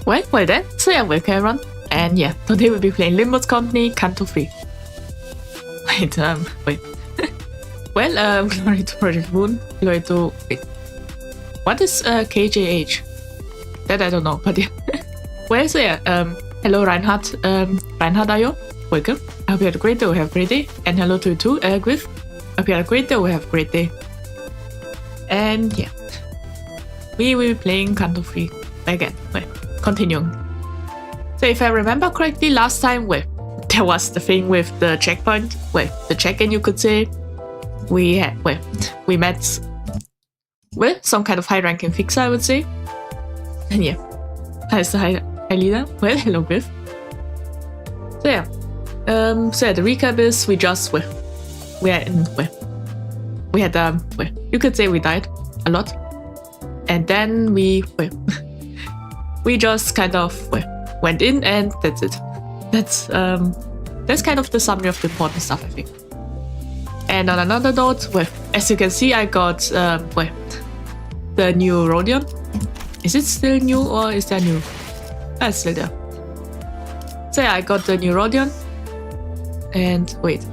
Well then, so yeah, welcome everyone. And yeah, today we'll be playing Limbus Company, Canto 3. Wait. Well, glory to Project Moon, glory to... Wait. What is KJH? That I don't know, but yeah. Well, so yeah, hello Reinhardt. Reinhardt, are you? Welcome. I hope you had a great day, we have a great day. And hello to you too, Griff. I hope you had a great day, we have a great day. And yeah. We will be playing Canto 3 again. Well, continuing. So if I remember correctly, last time, well, there was the thing with the checkpoint. Well, the check-in, you could say. We met, well, some kind of high-ranking fixer, I would say. And yeah, as the high leader. Well, hello, Griff. So yeah, the recap is we just, well, we had, you could say we died a lot. And then we just kind of, went in and that's it. That's kind of the summary of the important stuff, I think. And on another note, well, as you can see, I got, the new Rodion. Is it still new or is that new? It's still there. So yeah, I got the new Rodion. And wait,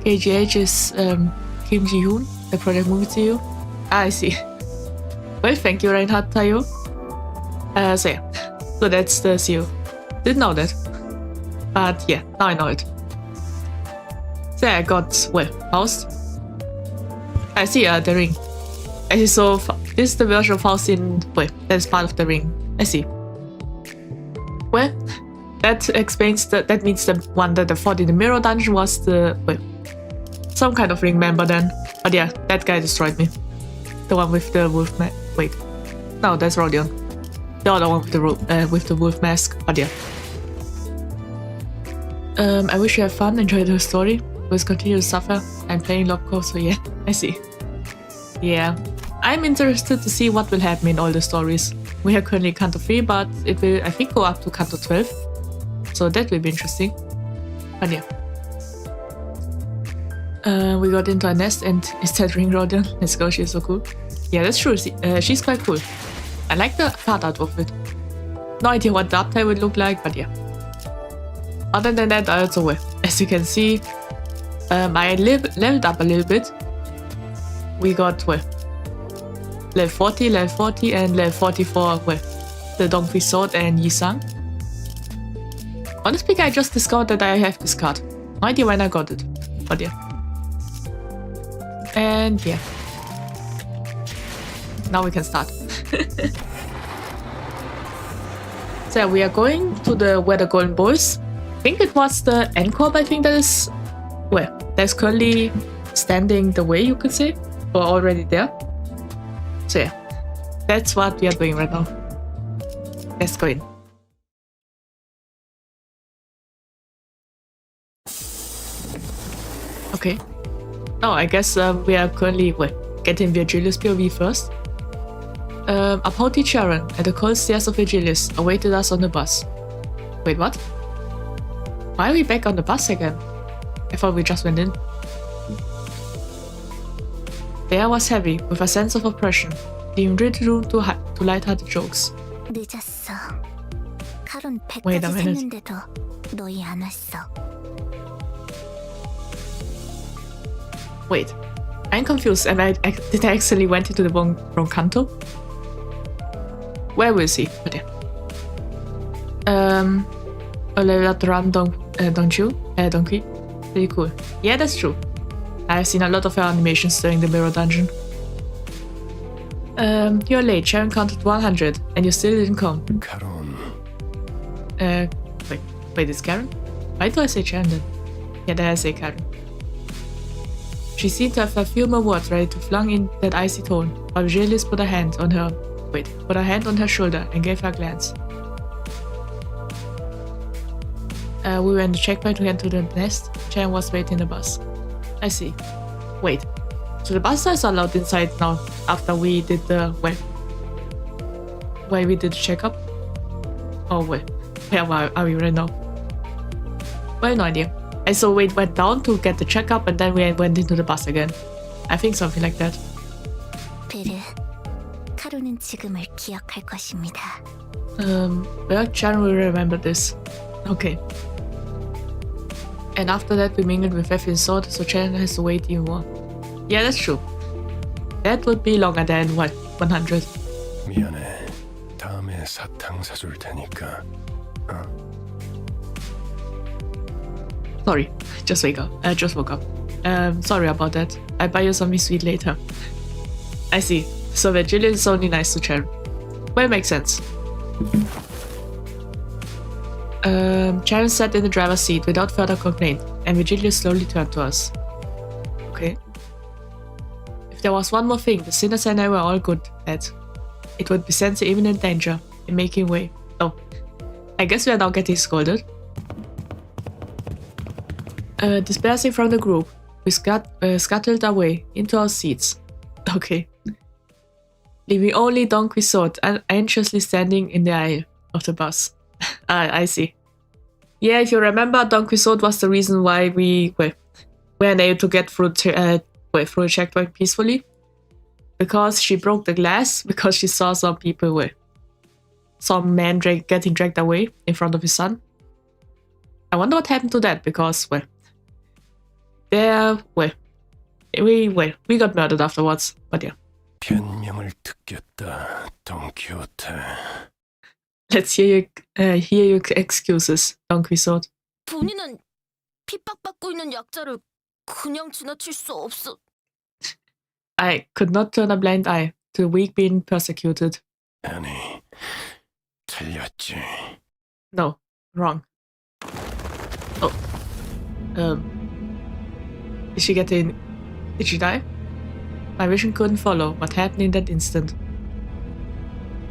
KGH is Kim Ji-hoon, the Project Movie CEO. Ah, I see. Well, thank you, Reinhardt Tayo. So yeah, so that's the CEO. Didn't know that. But yeah, now I know it. So yeah, I got, well, Faust. I see the ring. I see, so this is the version of Faust in, well, that's part of the ring. I see. Well, that explains that means the one that I fought in the mirror dungeon was the, well, some kind of ring member then. But yeah, that guy destroyed me. The one with the wolf mask. Wait, no, that's Rodion. The other one with the wolf mask. But yeah. I wish you have fun, enjoy the story. Will continue to suffer. I'm playing Lobco, so yeah, I see. Yeah, I'm interested to see what will happen in all the stories. We are currently Canto 3, but it will, I think, go up to Canto 12. So that will be interesting. But yeah. We got into a nest and is that ring Rodion? Let's go, she's so cool. Yeah, that's true, she's quite cool. I like the card art of it. No idea what the uptime would look like, but yeah. Other than that, I also, well, as you can see, I leveled up a little bit. We got, well, level 40, and level 44, well, the Donkey Sword and Yi-sang. Honestly, I just discovered that I have this card. No idea when I got it, but yeah. And yeah. Now we can start. So yeah, we are going to where the Golden Bowl is. I think it was the N Corp, I think that is, well, that's currently standing the way, you could say, or already there. So yeah, that's what we are doing right now. Let's go in. Okay. Oh, I guess we are currently, well, getting Vergilius POV first. Apoti Charon at the cold stairs of Vergilius awaited us on the bus. Wait, what? Why are we back on the bus again? I thought we just went in. The air was heavy, with a sense of oppression, leaving little room to light-hearted jokes. Wait a minute. Wait, I'm confused. Did I accidentally went into the wrong canto? Where will see? But yeah. A level up the run, don't you? Donkey. Pretty cool. Yeah, that's true. I've seen a lot of her animations during the mirror dungeon. You're late. Sharon counted 100, and you still didn't come. Wait, it's Karen? Why do I say Sharon then? Yeah, there I say Karen. She seemed to have a few more words ready to flung in that icy tone, while Vergilius put a hand on her shoulder and gave her a glance. We were in the checkpoint to get to the nest. Sharon was waiting in the bus. I see. Wait, so the bus is allowed inside now after we did the, where we did the checkup? Oh wait, where are we right now? Well, no idea. And so we went down to get the checkup and then we went into the bus again. I think something like that. Well, Chan will remember this. Okay. And after that, we mingled with Effie and Sword, so Chan has to wait even more. Yeah, that's true. That would be longer than, what, 100? 미안해. 다음에 사탕 사줄 테니까. Sorry, just woke up. Sorry about that. I'll buy you something sweet later. I see. So Vergilius is only nice to Chan. Well, it makes sense. Chan sat in the driver's seat without further complaint, and Vergilius slowly turned to us. Okay. If there was one more thing the sinners and I were all good at, it would be sense the imminent danger in making way. Oh, I guess we are now getting scolded. Dispersing from the group, we scuttled our way into our seats. Okay. Leaving only Don Quixote anxiously standing in the aisle of the bus. I see. Yeah, if you remember, Don Quixote was the reason why we were unable to get through the checkpoint peacefully. Because she broke the glass, because she saw some man getting dragged away in front of his son. I wonder what happened to that, because, we got murdered afterwards, but yeah. 변명을 듣겠다, Don Quixote. Let's hear your excuses, Don Quixote. 본인은 핍박받고 있는 약자를 그냥 지나칠 수 없어. I could not turn a blind eye to the weak being persecuted. 아니, 틀렸지. No, wrong. Oh. Did she die? My vision couldn't follow what happened in that instant.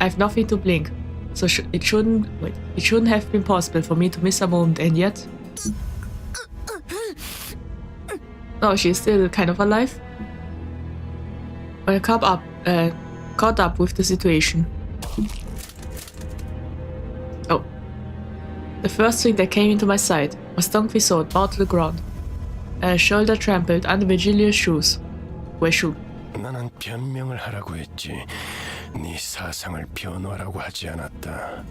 I have nothing to blink, so it shouldn't have been possible for me to miss a moment, and yet... Oh, she's still kind of alive? Well, caught up with the situation. Oh. The first thing that came into my sight was Don Quixote bowed to the ground, shoulder trampled under Vergilius' shoes. Where shoe? 나는 변명을 하라고 했지. 네 사상을 변호하라고 하지 않았다.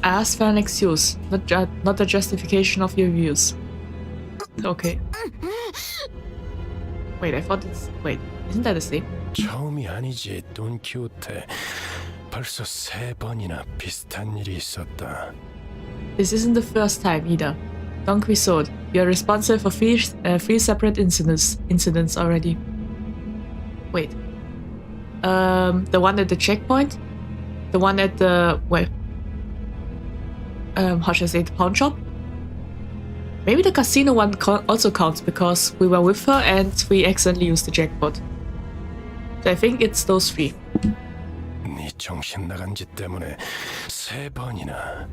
I asked for an excuse, not a justification of your views. Okay. Wait, isn't that the same? 처음이 아니지, 돈 키호테. 벌써 3번이나 비슷한 일이 있었다. This isn't the first time either. Don Quixote, you're responsible for three separate incidents already. Wait. The one at the checkpoint? The one at the, how should I say, the pawn shop? Maybe the casino one also counts because we were with her and we accidentally used the jackpot. So I think it's those 3. 네 정신 나간 짓 때문에 3번이나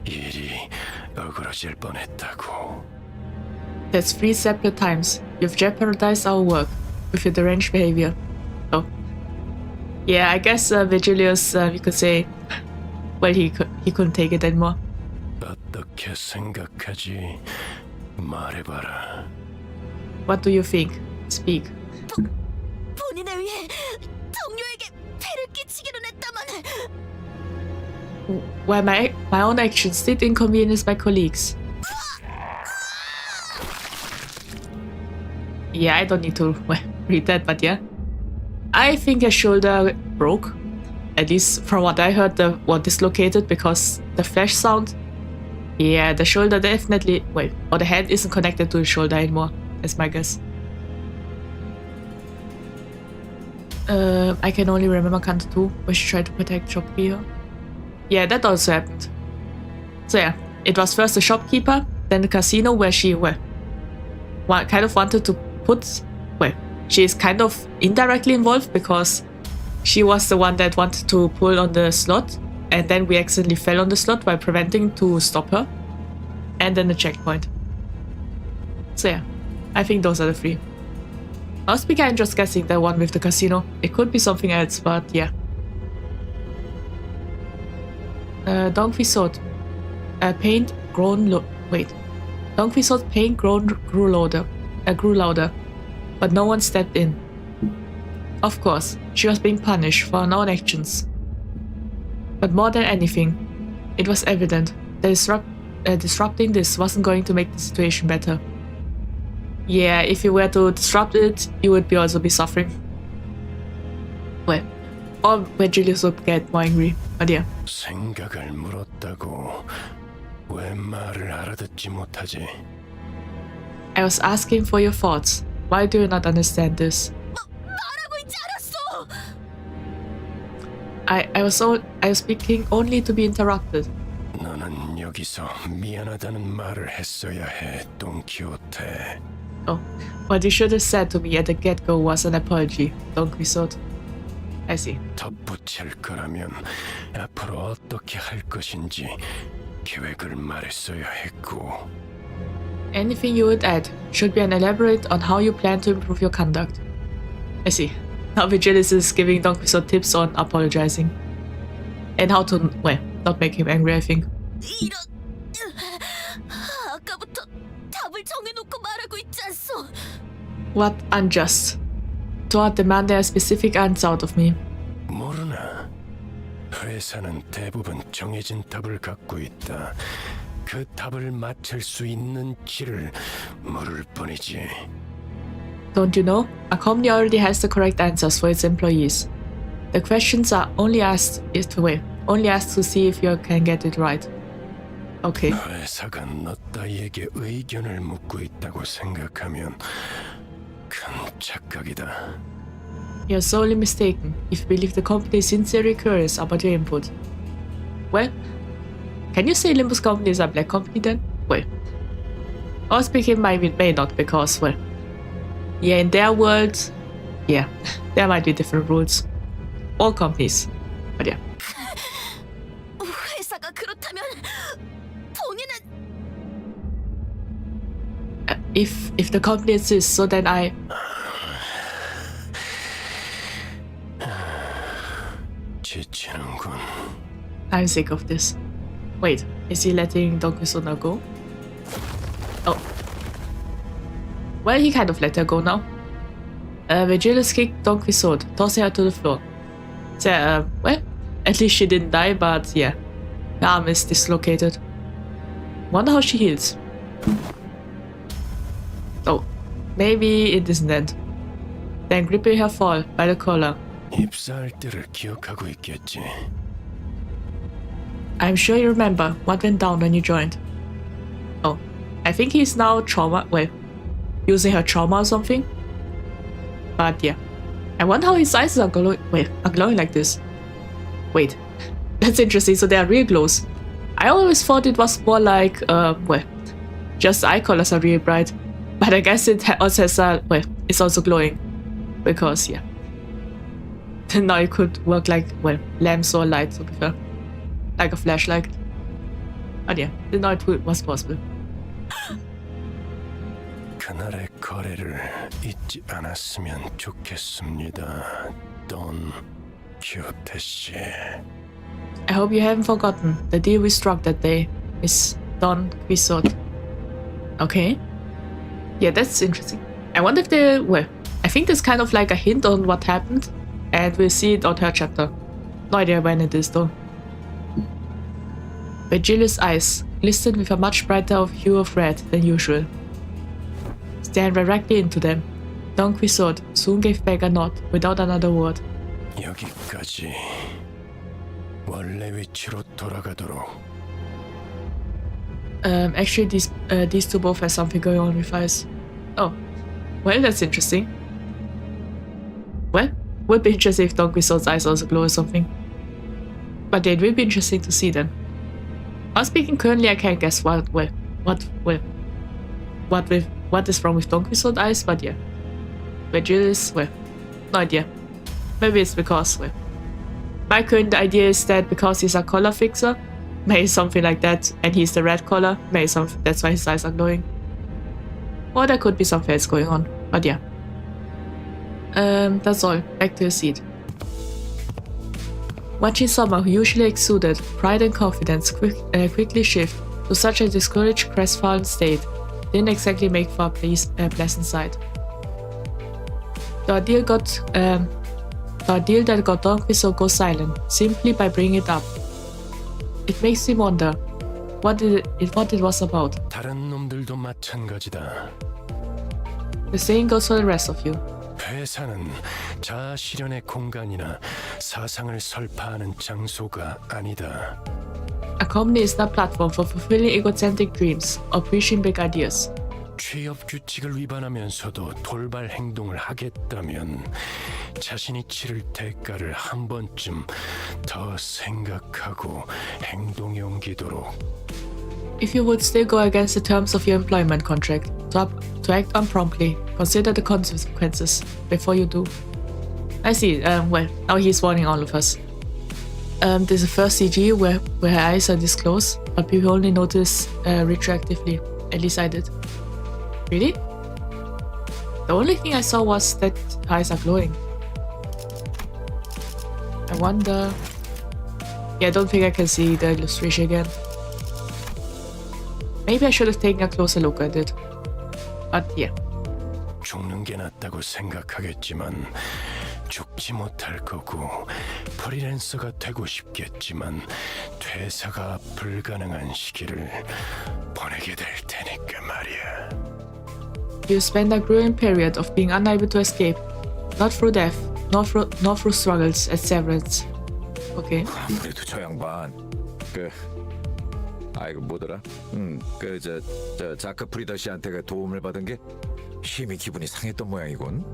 일이 어그러질 뻔했다고. That's 3 separate times. You've jeopardized our work with your deranged behavior. Oh. Yeah, I guess Vergilius, you could say, well, he couldn't take it anymore. 어떻게 생각하지? 말해봐라. What do you think? Speak. 본인을 위해 동료에게 폐를 끼치기는 했다만. Well, my own actions did inconvenience my colleagues. Yeah, I don't need to read that, but yeah. I think her shoulder broke. At least from what I heard, what dislocated because the flash sound. Yeah, the shoulder definitely... or the head isn't connected to the shoulder anymore. That's my guess. I can only remember Canto 2, where she tried to protect the shopkeeper. Yeah, that also happened. So yeah, it was first the shopkeeper, then the casino where she kind of wanted to put... she is kind of indirectly involved because she was the one that wanted to pull on the slot, and then we accidentally fell on the slot while preventing to stop her. And then the checkpoint. So yeah, I think those are the 3. I was beginning just guessing the one with the casino. It could be something else, but yeah. Don Quixote. Paint grown Don Quixote's pain grew louder, but no one stepped in. Of course, she was being punished for her own actions. But more than anything, It was evident that disrupting this wasn't going to make the situation better. Yeah, if you were to disrupt it, you would also be suffering. Well, or Vergilius would get more angry, but yeah. 생각을 물었다고 왜 말을 알아듣지 못하지? I was asking for your thoughts. Why do you not understand this? 말하고 있지 않았어. I was speaking only to be interrupted. 너는 여기서 미안하다는 말을 했어야 해, 돈키호테. Oh, what you should have said to me at the get-go was an apology, Don Quixote. I see. 덧붙일 거라면 앞으로 어떻게 할 것인지 계획을 말했어야 했고. Anything you would add should be an elaborate on how you plan to improve your conduct. I see. Now Vergilius is giving Don Quixote tips on apologizing. And how to, well, not make him angry, I think. 이런 아까부터 답을 정해놓고 말하고 있지 않소. What unjust. Do not demand a specific answer out of me. 모르나? 회사는 대부분 정해진 답을 갖고 있다. 그 답을 맞출 수 있는 길을 물을 뿐이지. Don't you know? A company already has the correct answers for its employees. The questions are only asked to see if you can get it right. Okay. 회사가 너 따위에게 의견을 묻고 있다고 생각하면 큰 착각이다. You're sorely mistaken if you believe the company is sincerely curious about your input. Well, can you say Limbus company is a black company then? Well, or speaking may not because, well, yeah, in their world, yeah, there might be different rules. All companies, but yeah. 회사가 그렇다면 본인은 If the company insists, so then I... 지치는군. I'm sick of this. Wait, is he letting Don Quixote now go? Oh. Well, he kind of let her go now. Vergilius kicked Don Quixote, tossing her to the floor. So, well, at least she didn't die, but yeah. Her arm is dislocated. Wonder how she heals. Oh, maybe it isn't end. Then gripping her fall by the collar. 입사할 때를 기억하고 있겠지. I'm sure you remember what went down when you joined. Oh, I think he's now using her trauma or something. But yeah, I wonder how his eyes are glowing like this. Wait, that's interesting. So they are real glows. I always thought it was more like just eye colors are really bright. But I guess it also has it's also glowing because yeah. Now it could work like lamps or lights to be fair. Like a flashlight. But yeah, didn't know it was possible. 그날의 거래를 잊지 않았으면 좋겠습니다, 돈 키호테 씨. I hope you haven't forgotten the deal we struck that day, Miss Don Quixote. Okay. Yeah, that's interesting. I wonder if I think there's kind of like a hint on what happened, and we'll see it on her chapter. No idea when it is though. Vergilius' eyes glistened with a much brighter hue of red than usual. Staring directly into them, Don Quixote soon gave back a nod without another word. 여기까지 원래 위치로 돌아가도록. Actually, these two both have something going on with eyes. Oh, well, that's interesting. Well, would be interesting if Don Quixote's eyes also glow or something. But it will be interesting to see then. I'm speaking currently, I can't guess what is wrong with Don Quixote's eyes, but yeah. Vergilius, no idea. Maybe it's because, my current idea is that because he's a color fixer, maybe something like that, and he's the red color, maybe that's why his eyes are glowing. Or there could be something else going on, but yeah. That's all. Back to your seat. Watching someone who usually exuded pride and confidence quickly shift to such a discouraged, crestfallen state didn't exactly make for a pleasant sight. The ordeal that got Don Quixote go silent simply by bringing it up It makes me wonder what it was about. 다른 놈들도 마찬가지다. The same goes for the rest of you. 회사는 자아 실현의 공간이나 사상을 설파하는 장소가 아니다. A company is not a platform for fulfilling egocentric dreams or preaching big ideas. 취업 규칙을 위반하면서도 돌발 행동을 하겠다면 자신이 치를 대가를 한 번쯤 더 생각하고 행동에 옮기도록. If you would still go against the terms of your employment contract, to act unpromptly, consider the consequences before you do. I see. Well, now he's warning all of us. There's a first CG where her eyes are this close, but people only notice retroactively. At least I did. Really? The only thing I saw was that her eyes are glowing. I wonder... Yeah, I don't think I can see the illustration again. Maybe I should have taken a closer look at it. But yeah. 죽는 게 낫다고 생각하겠지만 죽지 못할 거고 프리랜서가 되고 싶겠지만 퇴사가 불가능한 시기를 보내게 될 테니까 말이야. You spend a growing period of being unable to escape, not through death, nor through struggles at severance. Okay. 아무래도 저 양반 아이고 뭐더라? 저 자크 프리더 씨한테 도움을 받은 게 심히 기분이 상했던 모양이군.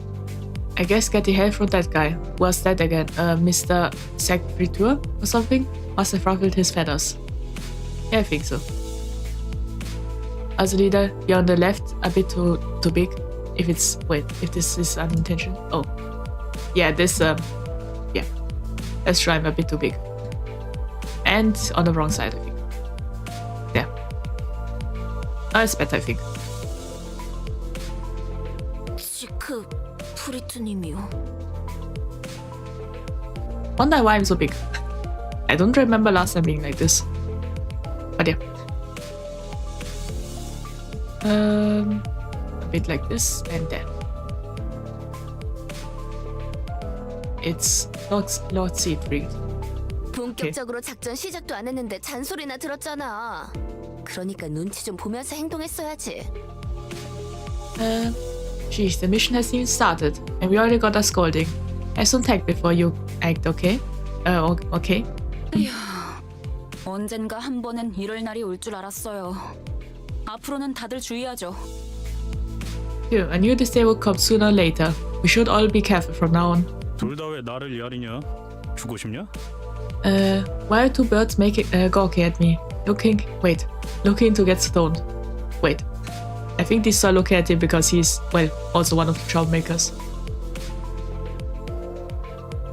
I guess getting help from that guy. What's that again? Mr. Secretur or something? Must have ruffled his feathers. Yeah, I think so. As a leader, you're on the left a bit too big. If this is unintentional. Oh. Yeah, this, yeah. Let's try him a bit too big. And on the wrong side, I think. Yeah. Oh, it's better, I think. 시크 프리트님이요. Wonder why I'm so big. I don't remember last time being like this. But yeah. A bit like this and there. It's Lord Siegfried. 본격적으로 작전 시작도 안 했는데 잔소리나 들었잖아. 그러니까 눈치 좀 보면서 행동했어야지. Geez, the mission hasn't even started, and we already got a scolding. Have some tact before you act, okay? Okay. 언젠가 한 번은 이럴 날이 올 줄 알았어요. 앞으로는 다들 주의하죠. Phew, I knew this day would come sooner or later. We should all be careful from now on. 둘 다 왜 나를 야리냐? 죽고 싶냐? Why are two birds gawking at me? Looking to get stoned. Wait. I think these are looking at him because he's, well, also one of the troublemakers.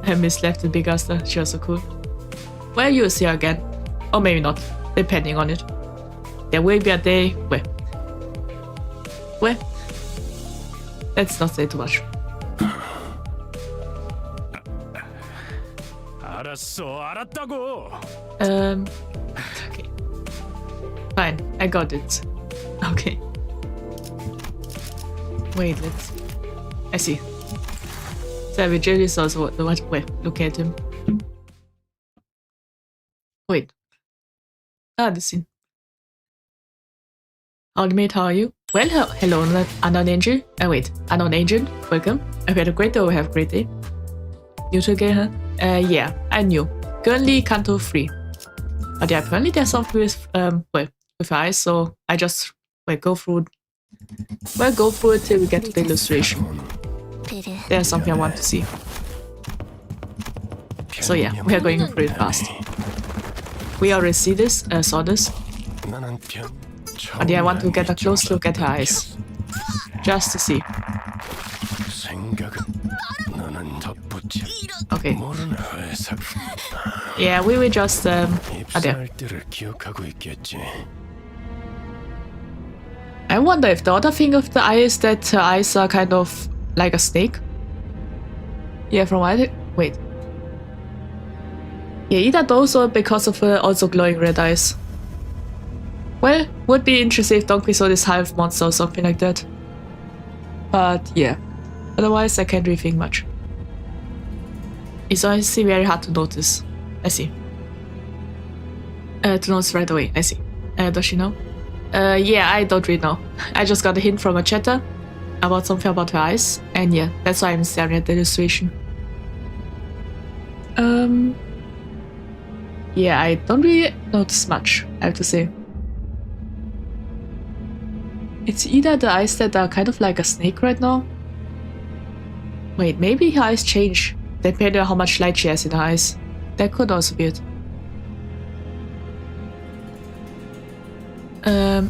I misleft the big Asta. She was so cool. Well, you'll see her again. Or maybe not, depending on it. There will be a day where... Let's not say too much. 알았다고. Okay. Fine, I got it. Okay. Wait, I see. So Vergilius also look at him. Wait. This scene. Ultimate, how are you? Well, hello, unknown angel. Unknown agent. Welcome. I've had a great day. Have a great day. New to game, huh? Yeah, I'm new. Currently Canto 3. But yeah, apparently there's something with eyes, so I just go through it till we get to the illustration. There's something I want to see. So yeah, we are going through it fast. We already saw this. But yeah, I want to get a close look at her eyes. Just to see. Okay. Yeah, we will just there. I wonder if the other thing of the eye is that her eyes are kind of like a snake. Yeah, from what wait. Yeah, either those or because of also glowing red eyes. Well, would be interesting if Donkey saw this half monster or something like that. But yeah, otherwise I can't really think much. It's honestly very hard to notice. I see. To notice right away. I see. Does she know? Yeah, I don't really know. I just got a hint from a chatter about something about her eyes, and yeah, that's why I'm staring at the illustration. Yeah, I don't really notice much, I have to say. It's either the eyes that are kind of like a snake right now. Wait, maybe her eyes change depending on how much light she has in her eyes. That could also be it.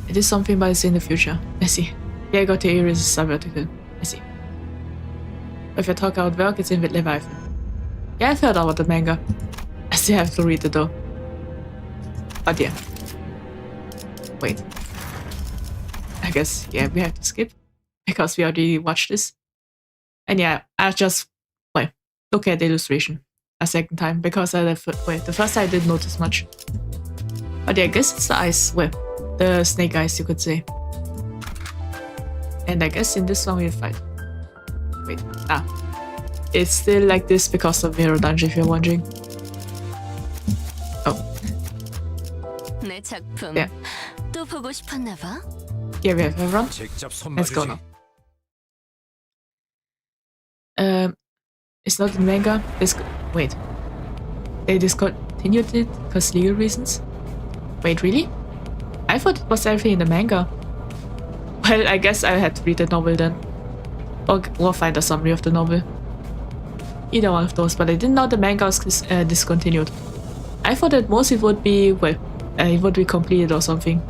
It is something, but it's in the future. I see. Yeah, I got the iris is vertical. I see. If I talk about work, it's in with Leviathan. Yeah, I've heard about the manga. I still have to read it though. But yeah. Wait. I guess, yeah, we have to skip. Because we already watched this. And yeah, I'll just, well, look at the illustration a second time. Because the first time I didn't notice much. But yeah, I guess it's the eyes. Well, the snake eyes, you could say. And I guess in this one we'll fight. Wait, it's still like this because of Mirror Dungeon, if you're wondering. Oh. 내 작품 Yeah. 또 보고 싶었나 봐. Yeah, we have everyone. 직접 Let's go 손맛이지. now. It's not in manga. Wait. They discontinued it because legal reasons? Wait, really? I thought it was everything in the manga. Well, I guess I had to read the novel then. Or find a summary of the novel. Either one of those, but I didn't know the manga was discontinued. I thought at most it would be, well, it would be completed or something.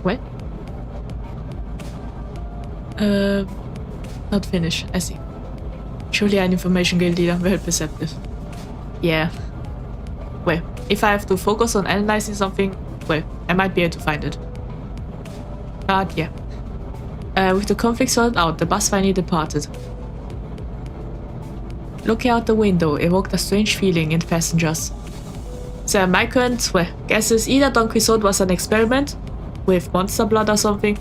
What? Not finished, I see. Surely an information guild leader, very perceptive. Yeah. Well, if I have to focus on analyzing something, well, I might be able to find it. But yeah. With the conflict sorted out, the bus finally departed. Looking out the window evoked a strange feeling in the passengers. So my current, well, guess is either Don Quixote was an experiment with monster blood or something,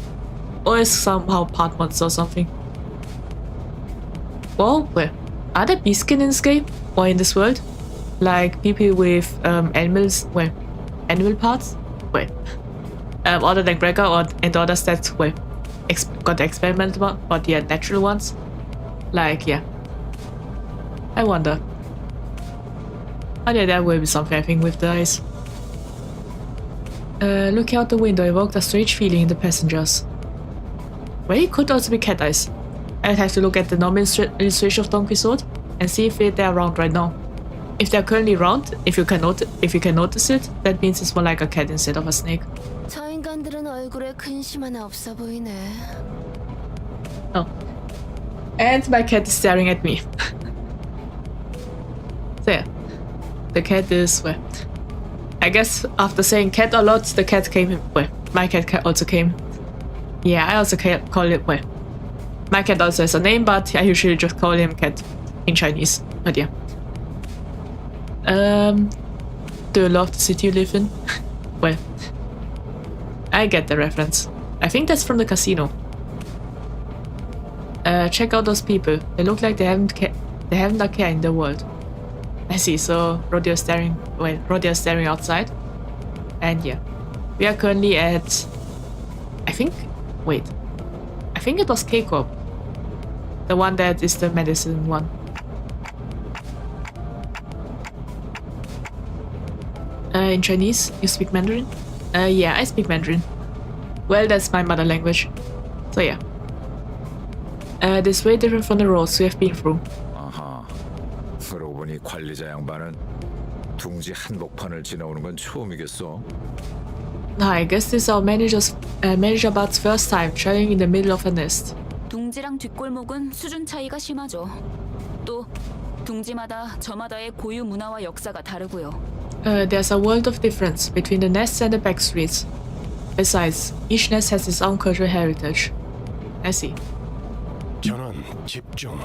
or is somehow part monster or something. Well, are there beastskin in this game or in this world? Like people with animal parts? Well, other than Gregor and others that got experimented about, but yeah, natural ones. Like, yeah. I wonder. Oh yeah, that will be something, I think, with the eyes. Looking out the window evoked a strange feeling in the passengers. Well, it could also be cat eyes. I'd have to look at the normal illustration of Don Quixote and see if they're around right now. If they're currently around, if you can notice it, that means it's more like a cat instead of a snake. 저 인간들은 얼굴에 근심 하나 없어 보이네. Oh. And my cat is staring at me. There. The cat is, well, I guess after saying cat a lot, the cat came, well, my cat also came. Yeah, I also call it, well, my cat also has a name, but I usually just call him cat in Chinese. But yeah. Do you love the city you live in? Well, I get the reference. I think that's from the casino. Check out those people. They look like they haven't a care in the world. I see, so Rodio's staring outside. And yeah. We are currently at, I think it was K Corp. The one that is the medicine one. In Chinese, you speak Mandarin? Yeah, I speak Mandarin. Well, that's my mother language. So yeah. This is way different from the roads we have been through. 아하. 그러고 보니 관리자 양반은 둥지 한복판을 지나오는 건 처음이겠어. I guess this is our manager Bart's first time traveling in the middle of a nest. 둥지랑 뒷골목은 수준 차이가 심하죠. 또 둥지마다 저마다의 고유 문화와 역사가 다르고요. There's a world of difference between the nests and the back streets. Besides, each nest has its own cultural heritage. I see. 전원 집중.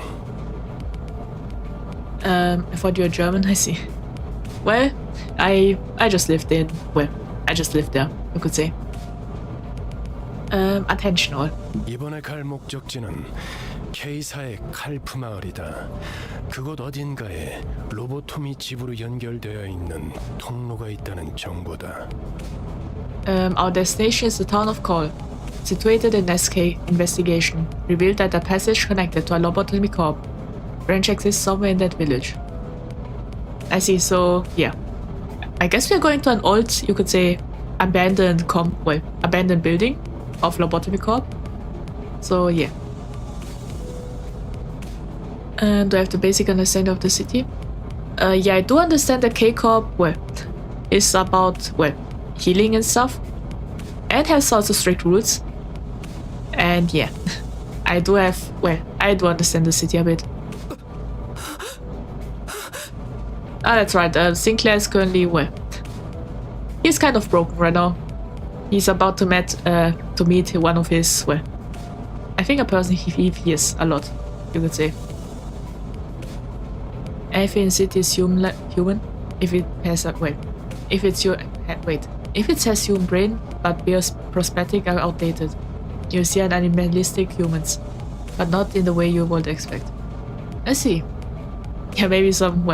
I thought you were German. I see. Well, I just lived there, you could say. Attention all. 이번에 갈 목적지는 K사의 칼프 마을이다. 그곳 어딘가에 로보토미 집으로 연결되어 있는 통로가 있다는 정보다. Our destination is the town of Calw, situated in SK. Investigation revealed that a passage connected to a lobotomy corp branch exists somewhere in that village. I see. So yeah, I guess we're going to an old, you could say, abandoned building of lobotomy corp. So yeah. And do I have the basic understanding of the city? Yeah, I do understand that K Corp, is about, healing and stuff. And has also strict rules. And yeah, I do understand the city a bit. Ah, that's right, Sinclair is currently, he's kind of broken right now. He's about to meet one of his, I think a person he fears a lot, you could say. Everything in city is human if it has a if it has human brain but prosthetic are outdated. You see an animalistic humans, but not in the way you would expect. I see. Yeah, maybe some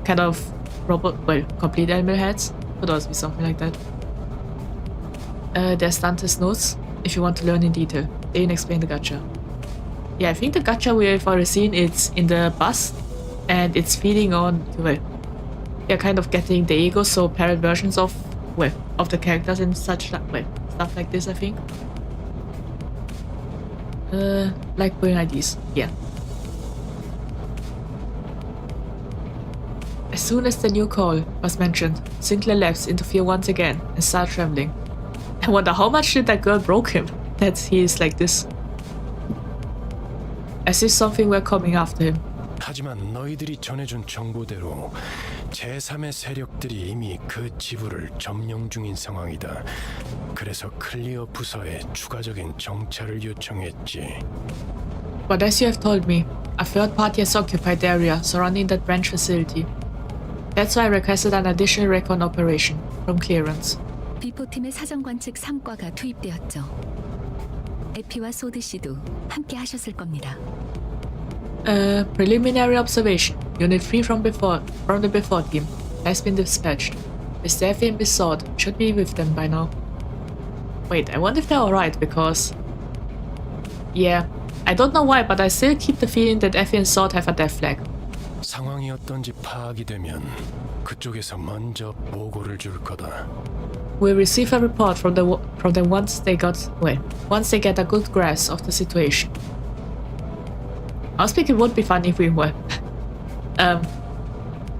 kind of robot complete animal heads. Could also be something like that. There's Dante's notes if you want to learn in detail. They didn't explain the gacha. Yeah, I think the gacha we've already seen it's in the bus. And it's feeding on, you're kind of getting the ego, so parent versions of the characters and such stuff like this, I think. Like putting IDs, yeah. As soon as the new call was mentioned, Sinclair lapsed into fear once again and started trembling. I wonder how much did that girl broke him that he is like this. As if something were coming after him. 하지만 너희들이 전해준 정보대로 제3의 세력들이 이미 그 지부를 점령 중인 상황이다. 그래서 클리어 부서에 추가적인 정찰을 요청했지. But as you have told me, a third party has occupied the area surrounding that branch facility. That's why I requested an additional recon operation from clearance. 비포팀의 사정관 측 3과가 투입되었죠. 에피와 소드 씨도 함께 하셨을 겁니다. Preliminary observation. Unit 3 from the before team has been dispatched. Mr. Effie and Miss Sword should be with them by now. Wait, I wonder if they're alright because... Yeah, I don't know why, but I still keep the feeling that Effie and Sword have a death flag. 상황이 어떤지 파악이 되면 그쪽에서 먼저 보고를 줄 거다. We'll receive a report from them once they get a good grasp of the situation. I was thinking it would be fun if we were.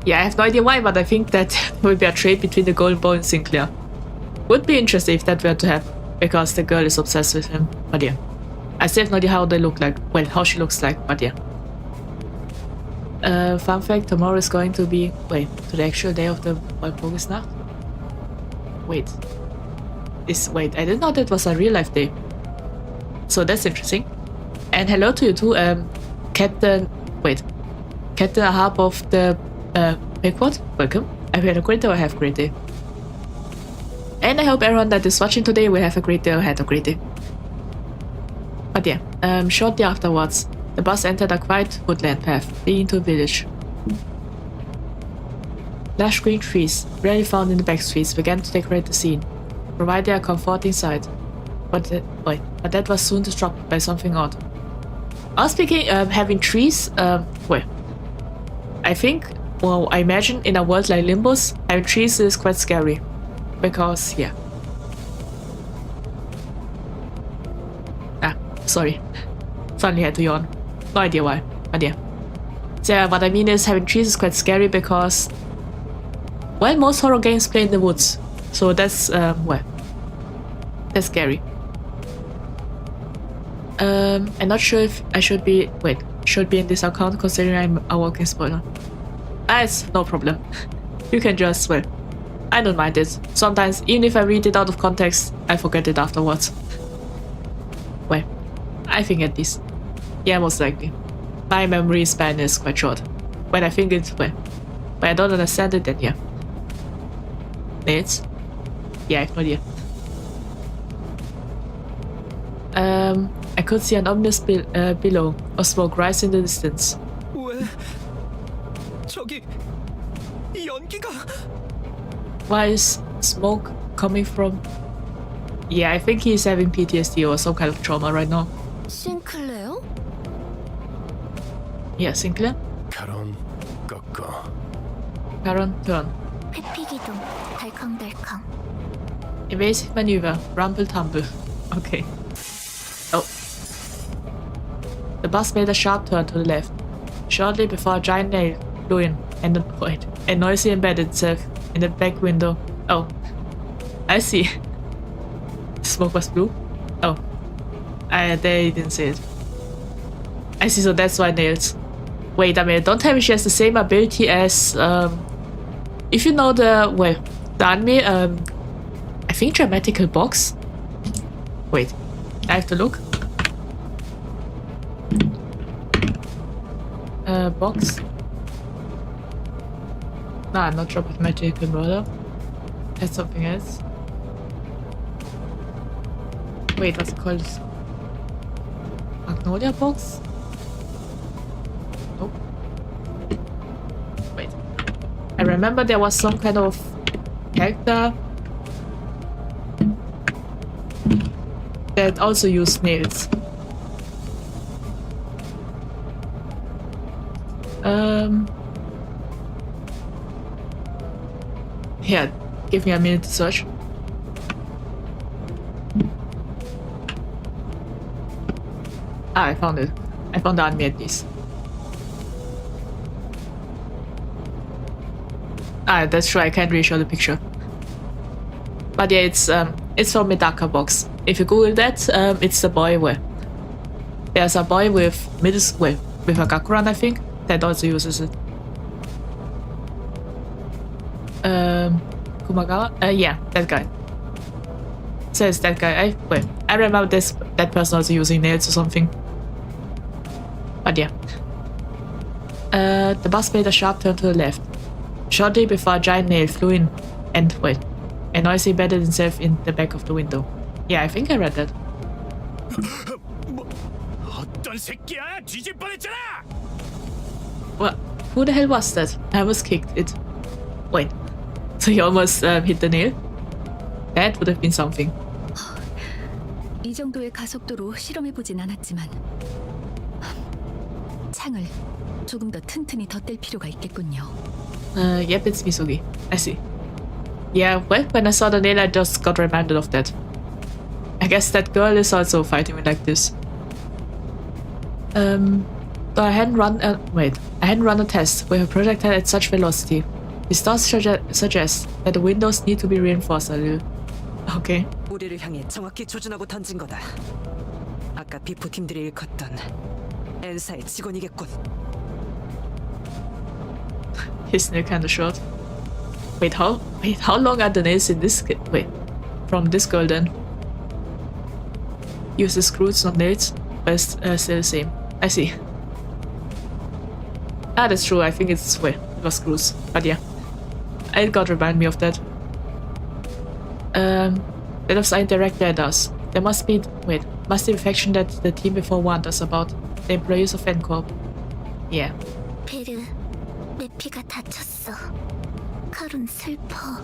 Yeah, I have no idea why, but I think that will be a trade between the Golden Boy and Sinclair. Would be interesting if that were to happen, because the girl is obsessed with him. But yeah, I still have no idea how they look like. Well, how she looks like, but yeah. Fun fact: tomorrow is going to be to the actual day of the Walpurgisnacht. Wait, I didn't know that was a real life day. So that's interesting. And hello to you too, Captain Ahab of the Pickwood. Welcome. I hope you had a great day or have a great day. And I hope everyone that is watching today will have a great day or had a great day. But yeah, shortly afterwards, the bus entered a quiet woodland path leading to a village. Lush green trees, rarely found in the back streets, began to decorate the scene, providing a comforting sight. But that was soon disrupted by something odd. I was speaking having trees, I imagine in a world like Limbus, having trees is quite scary. Because, yeah. Sorry. Suddenly had to yawn. No idea why, but yeah. So yeah, what I mean is having trees is quite scary because, most horror games play in the woods. So that's, that's scary. I'm not sure if I should be in this account considering I'm a walking spoiler. It's no problem. You can just, I don't mind it. Sometimes, even if I read it out of context, I forget it afterwards. I think at least. Yeah, most likely. My memory span is quite short. When I think it, when I don't understand it, then yeah. Minutes? Yeah, I have no idea. I could see an ominous billow of smoke rise in the distance. 왜? 저기 연기가 Why is smoke coming from? Yeah, I think he's having PTSD or some kind of trauma right now. 싱클레어? Yeah, Sinclair. 카론 꺾어. Caron, turn. 회피 기동, 달컹달컹. Evasive maneuver, rumble tumble. Okay. Oh. The bus made a sharp turn to the left, shortly before a giant nail flew in and noisily embedded itself in the back window. Oh. I see. The smoke was blue? Oh. They didn't see it. I see, so that's why nails. Wait a minute, don't tell me she has the same ability as, if you know the anime, I think Dramatical Box? Wait, I have to look. Box? Nah, not Dramatical Murder. That's something else. Wait, what's it called? Magnolia Box? Nope. Wait. I remember there was some kind of character that also used nails. Here, give me a minute to search. Ah, I found it. I found the anime at least. Ah, that's true. I can't really show the picture. But yeah, it's from Medaka Box. If you Google that, it's the boy where there's a boy with with a Gakuran, I think, that also uses it. Kumagawa? Yeah, that guy. Says that guy. I remember that person also using nails or something. But yeah. The bus made a sharp turn to the left, shortly before a giant nail flew in and noisily embedded itself in the back of the window. Yeah, I think I read that. 어떤 새끼야? 뒤질 뻔했잖아. What? Who the hell was that? I almost kicked it. Wait. So he almost hit the nail? That would have been something. 이 정도의 가속도로 실험해보진 않았지만 창을 조금 더 튼튼히 덧댈 필요가 있겠군요. Yep, it's Misugi. I see. Yeah, well, when I saw the nail, I just got reminded of that. I guess that girl is also fighting me like this. Though I hadn't run a test with a projectile at such velocity. This does suggest that the windows need to be reinforced a little. Okay. 우리를 향해 정확히 조준하고 던진 거다. 아까 비포 팀들이 일컫던 엔사의 직원이겠군. His nail kinda short. Wait, how long are the nails in this? From this girl then? Uses screws, not nails, but it's still the same. I see. Ah, that's true. I think it was screws, but yeah, it got remind me of that. That was indirectly at us. There must be the faction that the team before warned us about. The employees of N Corp. Yeah. 베르, 내 피가 다쳤어. 카론 슬퍼.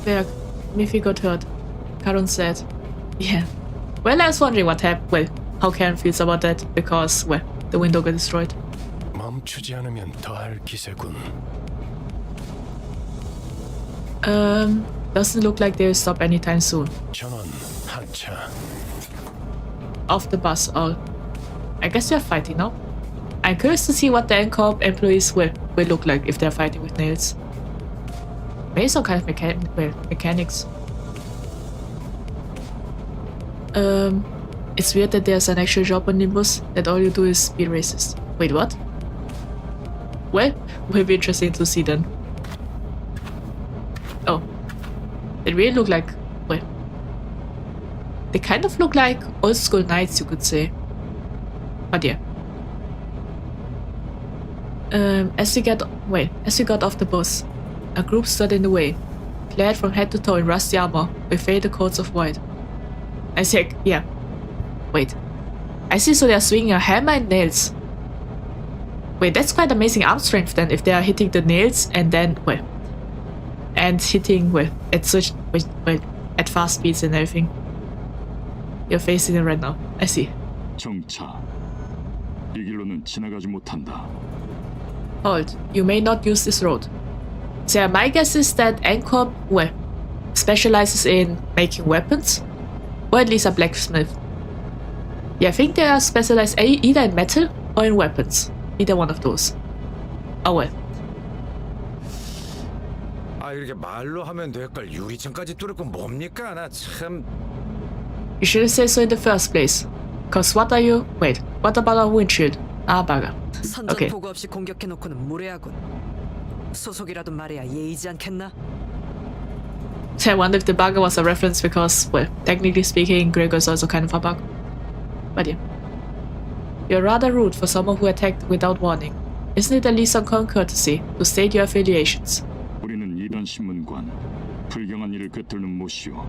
There, Miffy got hurt. Karon said. Yeah. Well, I was wondering what happened. Well, how Karen feels about that because, the window got destroyed. 멈추지 않으면 더할 기세군. Doesn't look like they'll stop anytime soon. 전원 하차. Off the bus, all. I guess they're fighting now. I'm curious to see what the N Corp employees will look like if they're fighting with nails. Maybe some kind of mechanics. It's weird that there's an actual job on Limbus that all you do is be racist. Wait, what? Well, will be interesting to see then. Oh. They really look like, they kind of look like old school knights, you could say. But yeah. As we got off the bus, a group stood in the way, clad from head to toe in rusty armor with faded coats of white. I said, yeah. Wait. I see, so they are swinging a hammer and nails. Wait, that's quite amazing arm strength then, if they are hitting the nails and then, well, and hitting, well, at such, well, at fast speeds and everything. You're facing it right now. I see. 정차. 이 길로는 지나가지 못한다. Hold. You may not use this road. So my guess is that N Corp, well, specializes in making weapons, or at least a blacksmith. Yeah, I think they are specialized either in metal or in weapons. Either one of those. Oh well. 아 이렇게 말로 하면 될 걸 유리창까지 뚫을 건 뭡니까? 나 참. You shouldn't say so in the first place. Cause what are you? Wait, what about our windshield? Ah, bugger. 선전 Okay. 보고 없이 공격해놓고는 무례하군. 소속이라도 말해야 예의지 않겠나? So I wonder if the bugger was a reference because, well, technically speaking, Gregor is also kind of a bug. But yeah. You're rather rude for someone who attacked without warning. Isn't it at least some common courtesy to state your affiliations? 우리는 이단 신문관. 불경한 일을 꿰뚫는 못이오.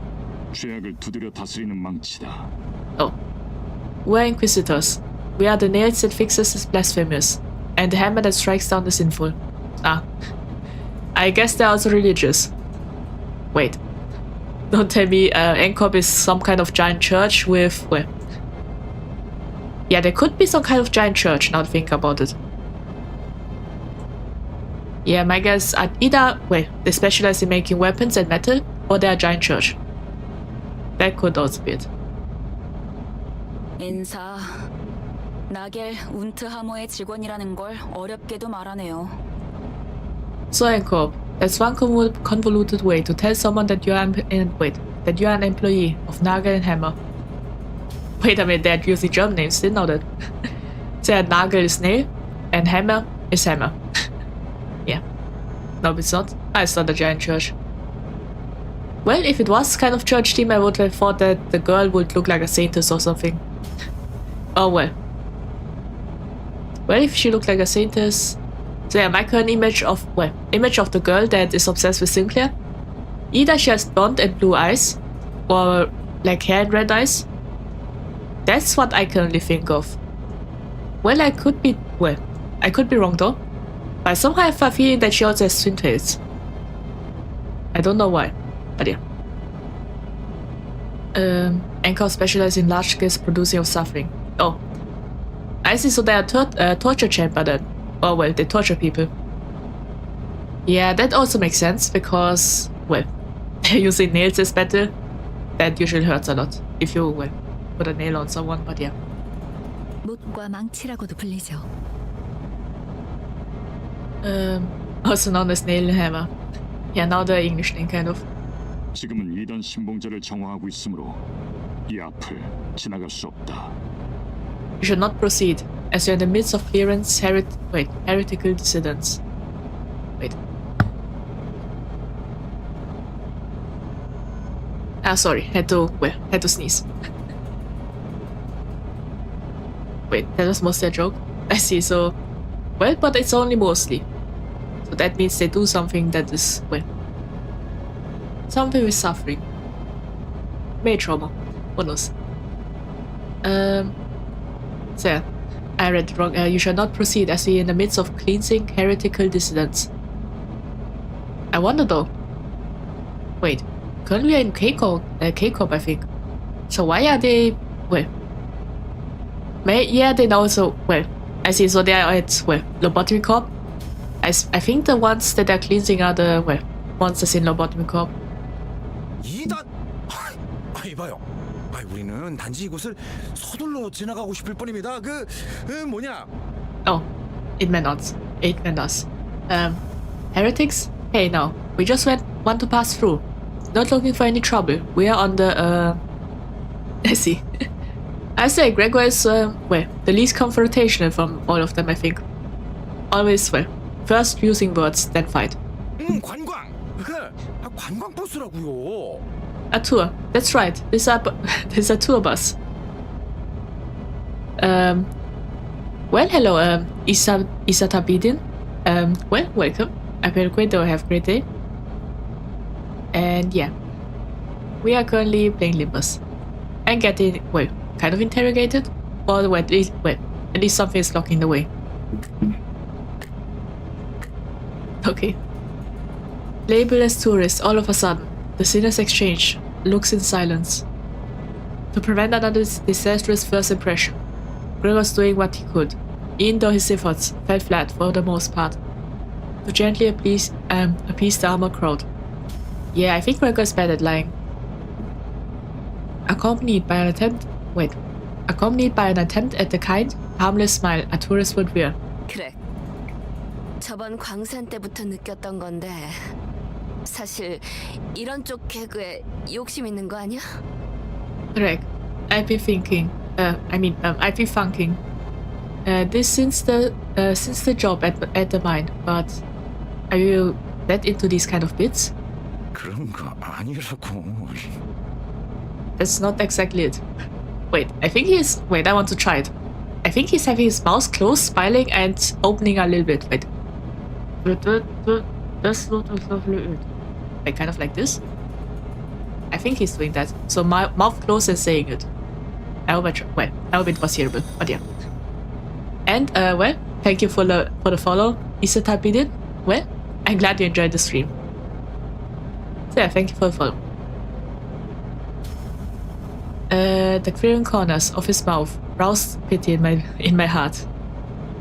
죄악을 두드려 다스리는 망치다. Oh. We're inquisitors. We are the nails that fixes the blasphemous, and the hammer that strikes down the sinful. Ah. I guess they're also religious. Wait. Don't tell me N Corp is some kind of giant church with, well... Yeah, there could be some kind of giant church, now to think about it. Yeah, my guess are either, well, they specialize in making weapons and metal, or they're a giant church. That could also be it. 인사. 나겔 운트하모의 직원이라는 걸 어렵게도 말하네요. So N Corp, that's one convoluted way to tell someone that you are that you are an employee of Nagel and Hammer. Wait a minute, they're using German names, didn't know that. So Nagel is nail, and Hammer is hammer. Yeah. No, it's not. Ah, it's not a giant church. Well, if it was kind of church theme, I would have thought that the girl would look like a saintess or something. Oh well. Well, if she looked like a saintess... So yeah, my current image of the girl that is obsessed with Sinclair. Either she has blonde and blue eyes, or like hair and red eyes. That's what I currently think of. Well, I could be wrong though. But I somehow have a feeling that she also has twin tails. I don't know why, but yeah. N Corp specializes in large scale producing of suffering. Oh. I see, so they are torture chamber then. Oh well, they torture people. Yeah, that also makes sense because, well, they're using nails as metal. That usually hurts a lot if you, well, put a nail on someone, but yeah. 못과 망치라고도 불리죠. Also known as nail and hammer. Yeah, now the English name kind of. 지금은 이단 신봉자를 정화하고 있으므로 이 앞을 지나갈 수 없다. You should not proceed, as you're in the midst of clearance heretical dissidents. Wait. Ah, sorry, had to sneeze. Wait, that was mostly a joke? I see, so... Well, but it's only mostly. So that means they do something that is, well... Something with suffering. Maybe trauma. Who knows? So yeah, I read it wrong. You shall not proceed as we are in the midst of cleansing heretical dissidents. I wonder though. Wait, currently we are in K-Corp, I think. So why are they... Well... Yeah, they know so... Well, I see, so they are at, well, Lobotomy Corp. I think the ones that are cleansing are the, well, monsters in Lobotomy Corp. 이단. 이봐요. 우리는 단지 이곳을 서둘러 지나가고 싶을 뿐입니다. 뭐냐? Oh, it meant us. It meant us. Heretics? Hey, no. We just want to pass through. Not looking for any trouble. We are on the, I see. I say Gregor is, well, the least confrontational from all of them, I think. Always, well, first using words, then fight. 관광. 관광 버스라고요. A tour. That's right. This is a tour bus. Well, hello, Isatabidin. Well, welcome. I feel great though. Have a great day. And yeah, we are currently playing Limbus and getting, well, kind of interrogated, or at least something is blocking the way. Okay. Labeled as tourists, all of a sudden, the sinners exchange looks in silence. To prevent another disastrous first impression, Gregor's doing what he could, even though his efforts fell flat for the most part, to gently appease the armored crowd. Yeah, I think Gregor is bad at lying. Accompanied by an attempt at the kind, harmless smile a tourist would wear. 그래. 저번 광산 때부터 느꼈던 건데 사실 이런 쪽 개그에 욕심 있는 거 아니야? Correct. I've been thinking. This since the job at the mine. But are you that into these kind of bits? 그런 거 아니라고. That's not exactly it. Wait, I think he's. Wait, I want to try it. I think he's having his mouth closed, smiling and opening a little bit. Wait. That's not exactly it. Like kind of like this. I think he's doing that. So my mouth closed and saying it. I hope it was hearable. But yeah. And well, thank you for the follow, Mr. Tapidin. Well, I'm glad you enjoyed the stream. So yeah, thank you for the follow. The quivering corners of his mouth roused pity in my heart.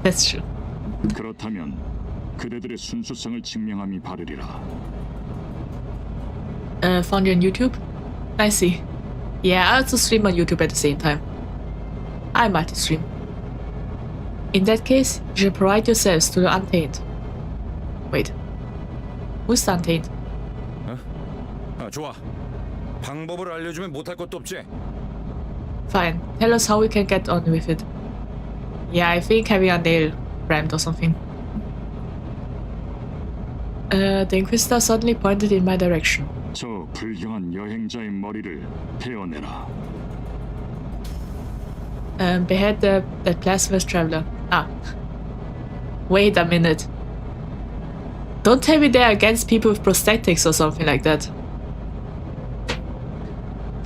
That's true. 그렇다면 그대들의 순수성을 증명함이 바르리라. Found you on YouTube? I see. Yeah, I also stream on YouTube at the same time. I multi-stream. In that case, you should provide yourselves to the Untamed. Wait. Who's the Untamed? 좋아. 방법을 알려주면 못할 것도 없지. Fine. Tell us how we can get on with it. Yeah, I think having a nail rammed or something. The Inquisitor suddenly pointed in my direction. 저 불경한 여행자의 머리를 베어내라. Behead that blasphemous traveler. Ah. Wait a minute. Don't tell me they're against people with prosthetics or something like that.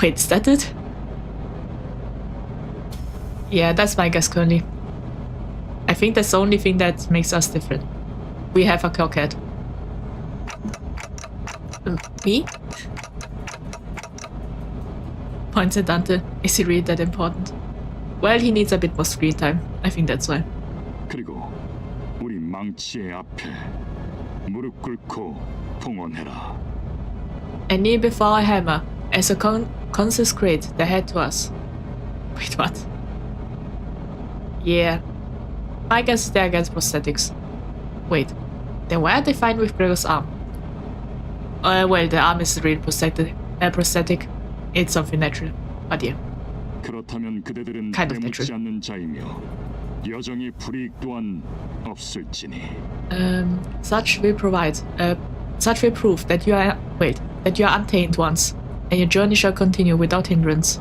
Wait, is that it? Yeah, that's my guess currently. I think that's the only thing that makes us different. We have a cockhead. Me? Points at Dante. Is he really that important? Well, he needs a bit more screen time. I think that's why. 그리고 우리 망치의 앞에 무릎 꿇고 봉헌해라. And kneel before our hammer as a consecrate the head to us. Wait, what? Yeah. My guess is they're against prosthetics. Wait. Then why are they fine with Gregor's arm? Well, the arm is really prosthetic. It's something natural. But yeah. 그렇다면 그대들은 Kind of 때묻지 않는 자이며 여정의 불이익 또한 없을지니. Such will prove that you are untamed once, and your journey shall continue without hindrance.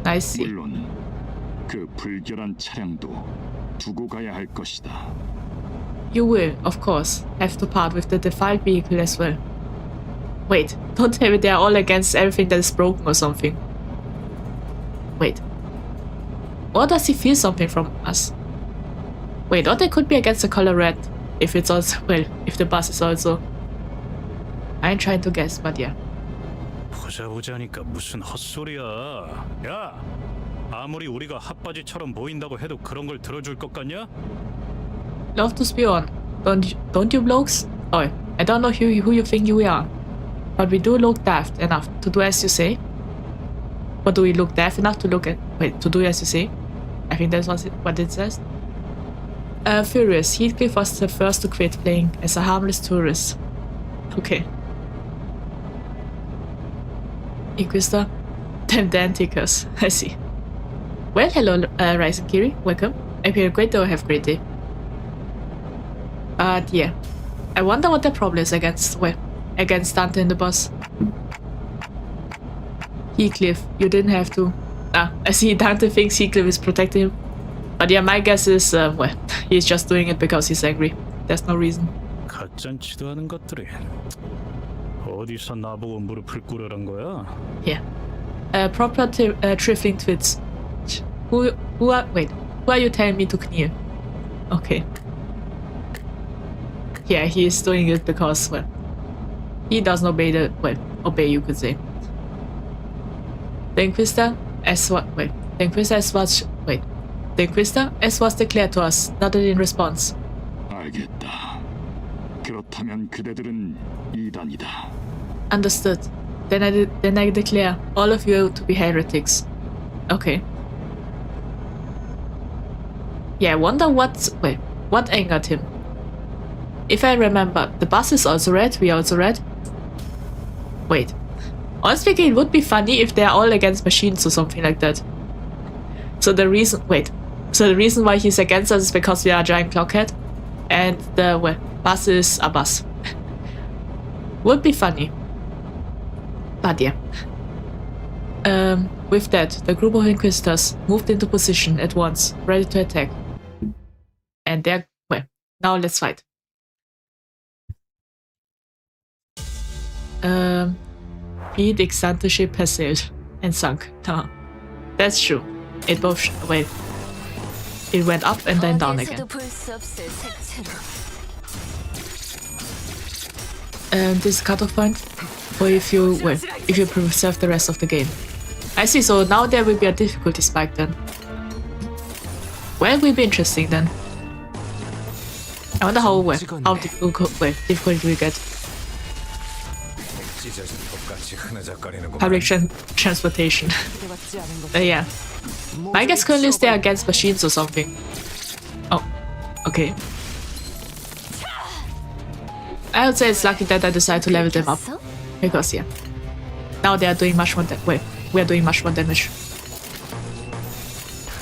I see. 물론 그 불결한 차량도 두고 가야 할 것이다. You will, of course, have to part with the defiled vehicle as well. Wait, don't tell me they are all against everything that is broken or something. Wait. Or does he feel something from us? Wait, or they could be against the color red. If it's also, well, if the bus is also. I'm trying to guess, but yeah. 보자보자니까 무슨 헛소리야. 야! 아무리 우리가 핫바지처럼 보인다고 해도 그런 걸 들어줄 것 같냐? Love to spew on. Don't you blokes? Oh, I don't know who you think you are. But we do look daft enough to do as you say. But do we look daft enough to to do as you say? I think that's what it says. Furious, Heathcliff was the first to quit playing as a harmless tourist. Okay. Inquisitor, damn the antiquers. I see. Well, hello, Ryzen Kiri. Welcome. I hope you have a great day or have a great day. But yeah. I wonder what the problem is against Dante and the boss. Heathcliff, you didn't have to. I see Dante thinks Heathcliff is protecting him. But yeah, my guess is, well, he's just doing it because he's angry. There's no reason. 가짠치도 않은 것들이 어디서 나보고 무릎을 꿇으란 거야? Yeah. Proper trifling twits. Who are you telling me to kneel? Okay. Yeah, he is doing it because, well, he doesn't obey obey, you could say. The Inquisitor, as was declared to us, nodded in response. 알겠다. 그렇다면 그대들은 이단이다. Understood. Then I declare all of you to be heretics. Okay. Yeah, I wonder what angered him. If I remember, the bus is also red, we are also red. Wait. Honestly speaking, it would be funny if they're all against machines or something like that. So the reason why he's against us is because we are a giant clockhead, and the bus is a bus. Would be funny. But yeah. With that, the group of inquisitors moved into position at once, ready to attack. And they're now let's fight. The Xantha ship has sailed and sunk. That's true. It both it went up and then down again. This cutoff point, or if you preserve the rest of the game. I see. So now there will be a difficulty spike then. Well, it will be interesting then. I wonder how difficult we get. Public transportation. Yeah. My guess currently is they're against machines or something. Oh, okay. I would say it's lucky that I decided to level them up. Because, yeah. Now they are doing much more damage. We are doing much more damage.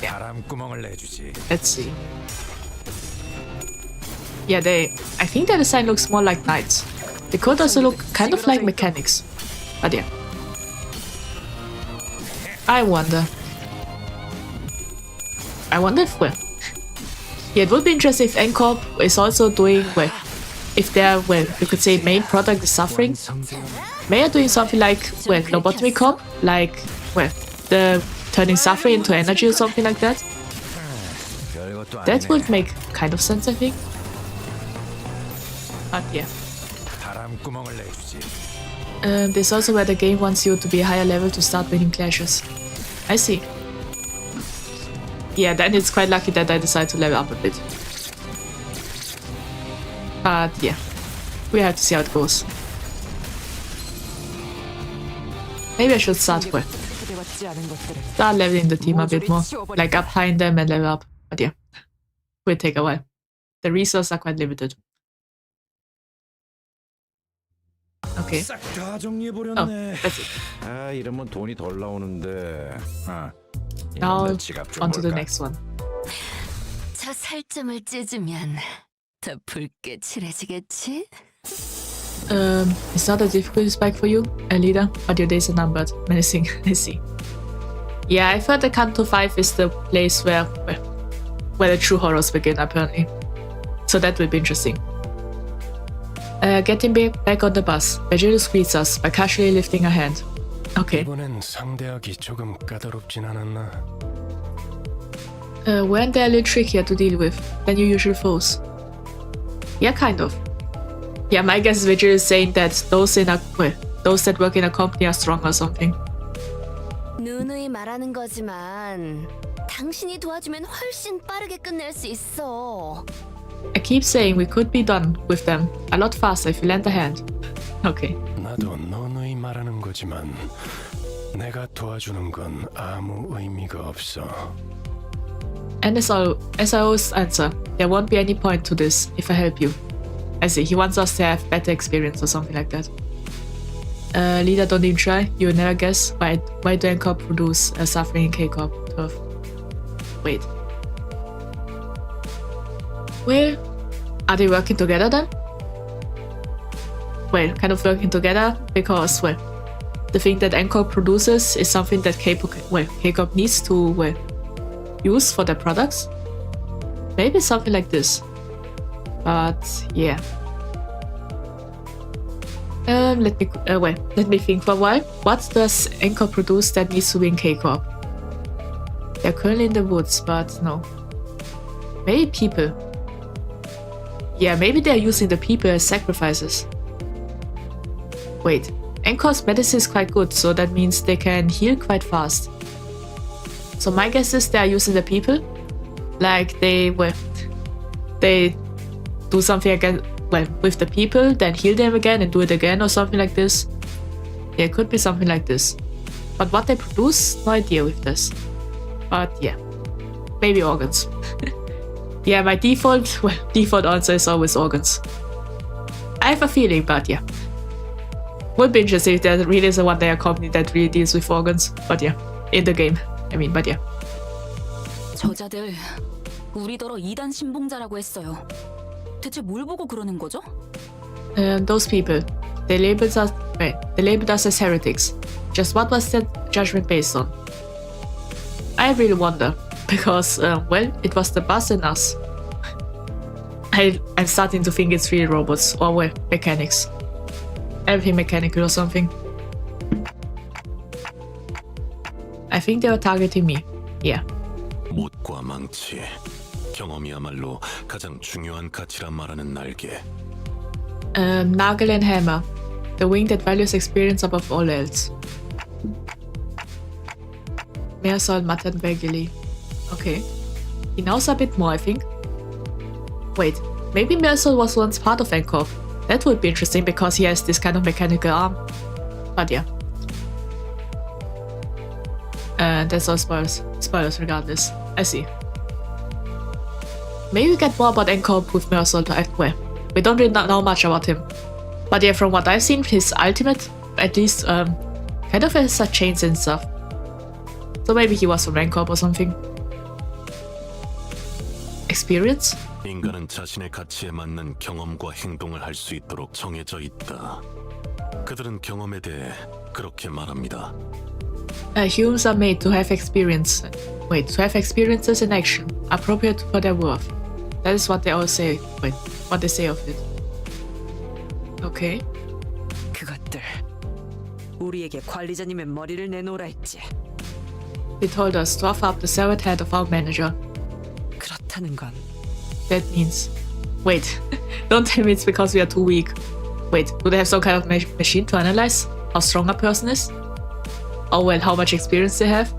Yeah. Let's see. Yeah, I think their design looks more like knights. They could also look kind of like mechanics. But yeah. I wonder if, yeah, it would be interesting if N Corp is also doing, if their, you could say main product is suffering. May are doing something like, lobotomy corp, like, the turning suffering into energy or something like that. That would make kind of sense, I think. But yeah. This is also where the game wants you to be a higher level to start winning clashes. I see. Yeah, then it's quite lucky that I decided to level up a bit. But yeah, we have to see how it goes. Maybe I should start leveling the team a bit more, like up high in them and level up. But yeah, will take a while. The resources are quite limited. Okay. Oh, that's it. Now on to the next one. 저 살점을 찢으면 더 붉게 칠해지겠지? It's not a difficult spike for you, Alida, but your days are numbered. Menacing, I see. Yeah, I've heard the Kanto 5 is the place where the true horrors begin, apparently. So that will be interesting. Getting back on the bus, Vergilius greets us by casually lifting a hand. Okay. Weren't they a little trickier to deal with than your usual foes? Yeah, kind of. Yeah, my guess is Vergilius saying that those that work in a company are strong or something. 누누이 말하는 거지만 당신이 도와주면 훨씬 빠르게 끝낼 수 있어. I keep saying we could be done with them a lot faster if you lend a hand. Okay. 나도 너누이 말하는 거지만 내가 도와주는 건 아무 의미가 없어. And as I always answer, there won't be any point to this if I help you. I see, he wants us to have better experience or something like that. Leader, don't even try. You will never guess why do N Corp produce a suffering in K Corp turf. Wait. Well, are they working together then? Well, kind of working together because, the thing that N Corp produces is something that K Corp needs to, use for their products. Maybe something like this. But, yeah. Let me think for a while. What does N Corp produce that needs to be in K Corp? They're currently in the woods, but no. Maybe people. Yeah, maybe they're using the people as sacrifices. Wait, N Corp's medicine is quite good, so that means they can heal quite fast. So my guess is they are using the people. Like they do something again, well, with the people, then heal them again and do it again or something like this. Yeah, it could be something like this. But what they produce, no idea with this. But yeah, maybe organs. Yeah, my default answer is always organs. I have a feeling, but yeah. Would be interesting if there really is a one-day company that really deals with organs. But yeah, in the game. I mean, but yeah. 저자들 우리더러 이단 신봉자라고 했어요. 대체 뭘 보고 그러는 거죠? Those people, they labeled us as heretics. Just what was that judgment based on? I really wonder, because, well, it was the bus and us. I'm starting to think it's really robots, or well, mechanics. Everything mechanical or something. I think they were targeting me. Yeah. 못과 망치, 경험이야말로 가장 중요한 가치란 말하는 날개. Nagel and hammer, the wing that values experience above all else. Meersol muttered vaguely. Okay. He knows a bit more, I think. Wait, maybe Meersol was once part of N Corp. That would be interesting because he has this kind of mechanical arm. But yeah. That's all spoilers. Spoilers regardless. I see. Maybe we get more about N Corp with Meersol to well, we don't really know much about him. But yeah, from what I've seen, his ultimate, at least, kind of has chains and stuff. So maybe he was from N Corp or something. Experience? 인간은 자신의 가치에 맞는 경험과 행동을 할 수 있도록 정해져 있다. 그들은 경험에 대해 그렇게 말합니다. Humans are made to have experience. Wait, to have experiences in action, appropriate for their worth. That is what they all say. Wait, what they say of it. Okay. 그것들 우리에게 관리자님의 머리를 내놓으라 했지. They told us to offer up the severed head of our manager. 그렇다는 건 That means... Wait, don't tell me it's because we are too weak. Wait, do they have some kind of machine to analyze how strong a person is? Or well, how much experience they have?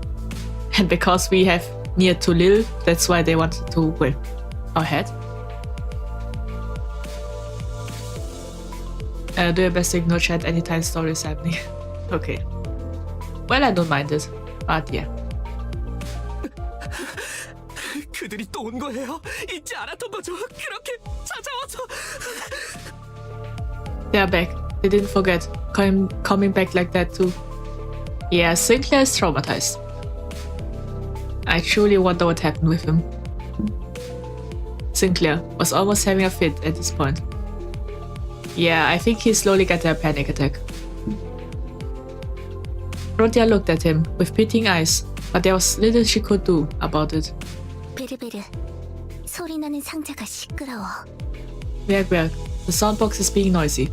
And because we have near too little, that's why they wanted to, well, our head? Do your best to ignore chat anytime story is happening. Okay. Well, I don't mind it, but yeah. 그들이 또 온 거예요? 잊지 않았던 거죠? 그렇게 찾아와서. They're back. They didn't forget. Coming back like that too. Yeah, Sinclair is traumatized. I truly wonder what happened with him. Sinclair was almost having a fit at this point. Yeah, I think he slowly got a panic attack. Rodia looked at him with pitying eyes, but there was little she could do about it. 베르베르, 소리 나는 상자가 시끄러워. Well, the soundbox is being noisy.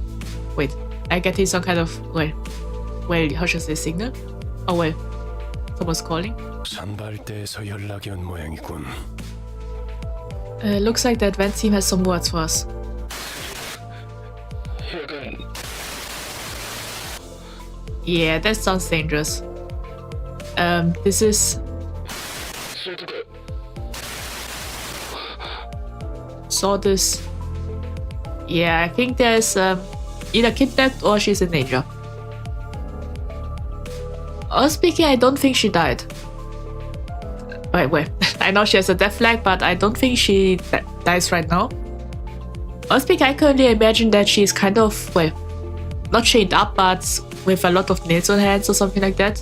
Wait, I get he's some kind of, well, how should I say, signal? Oh well, someone's calling. 산발대에서 연락이 온 모양이군. Looks like the advance team has some words for us. Yeah, that sounds dangerous. This is... Saw this. Yeah, I think there's either kidnapped or she's in danger. Speaking, I don't think she died. Wait, I know she has a death flag, but I don't think she dies right now. Speaking, I can only imagine that she's kind of, well, not chained up, but with a lot of nails on her hands or something like that.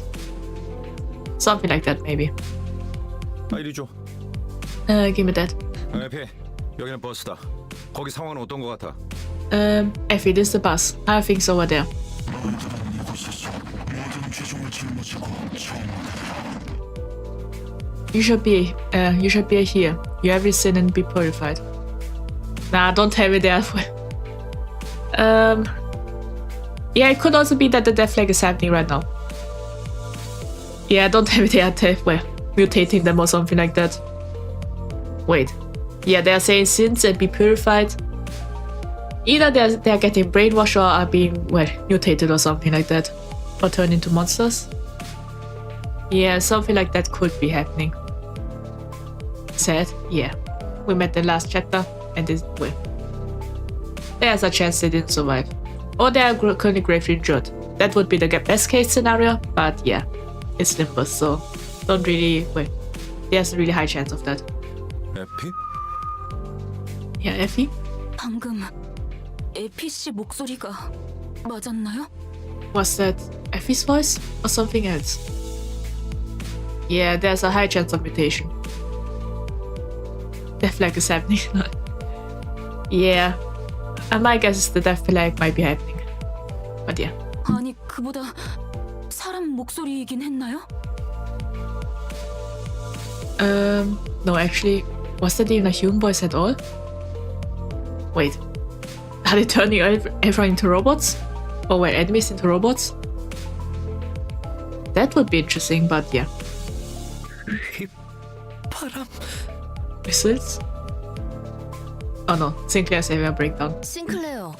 Something like that, maybe. 이리 줘. Give me that. 에피, 여기는 버스다. 거기 상황은 어떤 것 같아? Effie, this is the bus. I have things over there. You should be here. You have sin and be purified. Nah, don't tell me that. Yeah, it could also be that the death flag is happening right now. Yeah, don't tell me that. Well, mutating them or something like that. Wait. Yeah, they're saying sins and be purified. Either they're getting brainwashed or are being, well, mutated or something like that. Or turned into monsters. Yeah, something like that could be happening. Sad? Yeah. We met the last chapter and this, well, there's a chance they didn't survive. Or they are currently gravely injured. That would be the best case scenario, but yeah, it's Limbus, so don't really, well, there's a really high chance of that. 에피? Yeah, Effie? 방금 에피 씨 목소리가 맞았나요? Was that Effie's voice or something else? Yeah, there's a high chance of mutation. Death flag is happening. Yeah, my guess is the death flag might be happening. But yeah. 아니 그보다 사람 목소리이긴 했나요? No, actually, was that even a human voice at all? Wait, are they turning everyone into robots? Or were enemies into robots? That would be interesting, but yeah. Whistles? Oh no, Sinclair's having a breakdown. 싱클레어,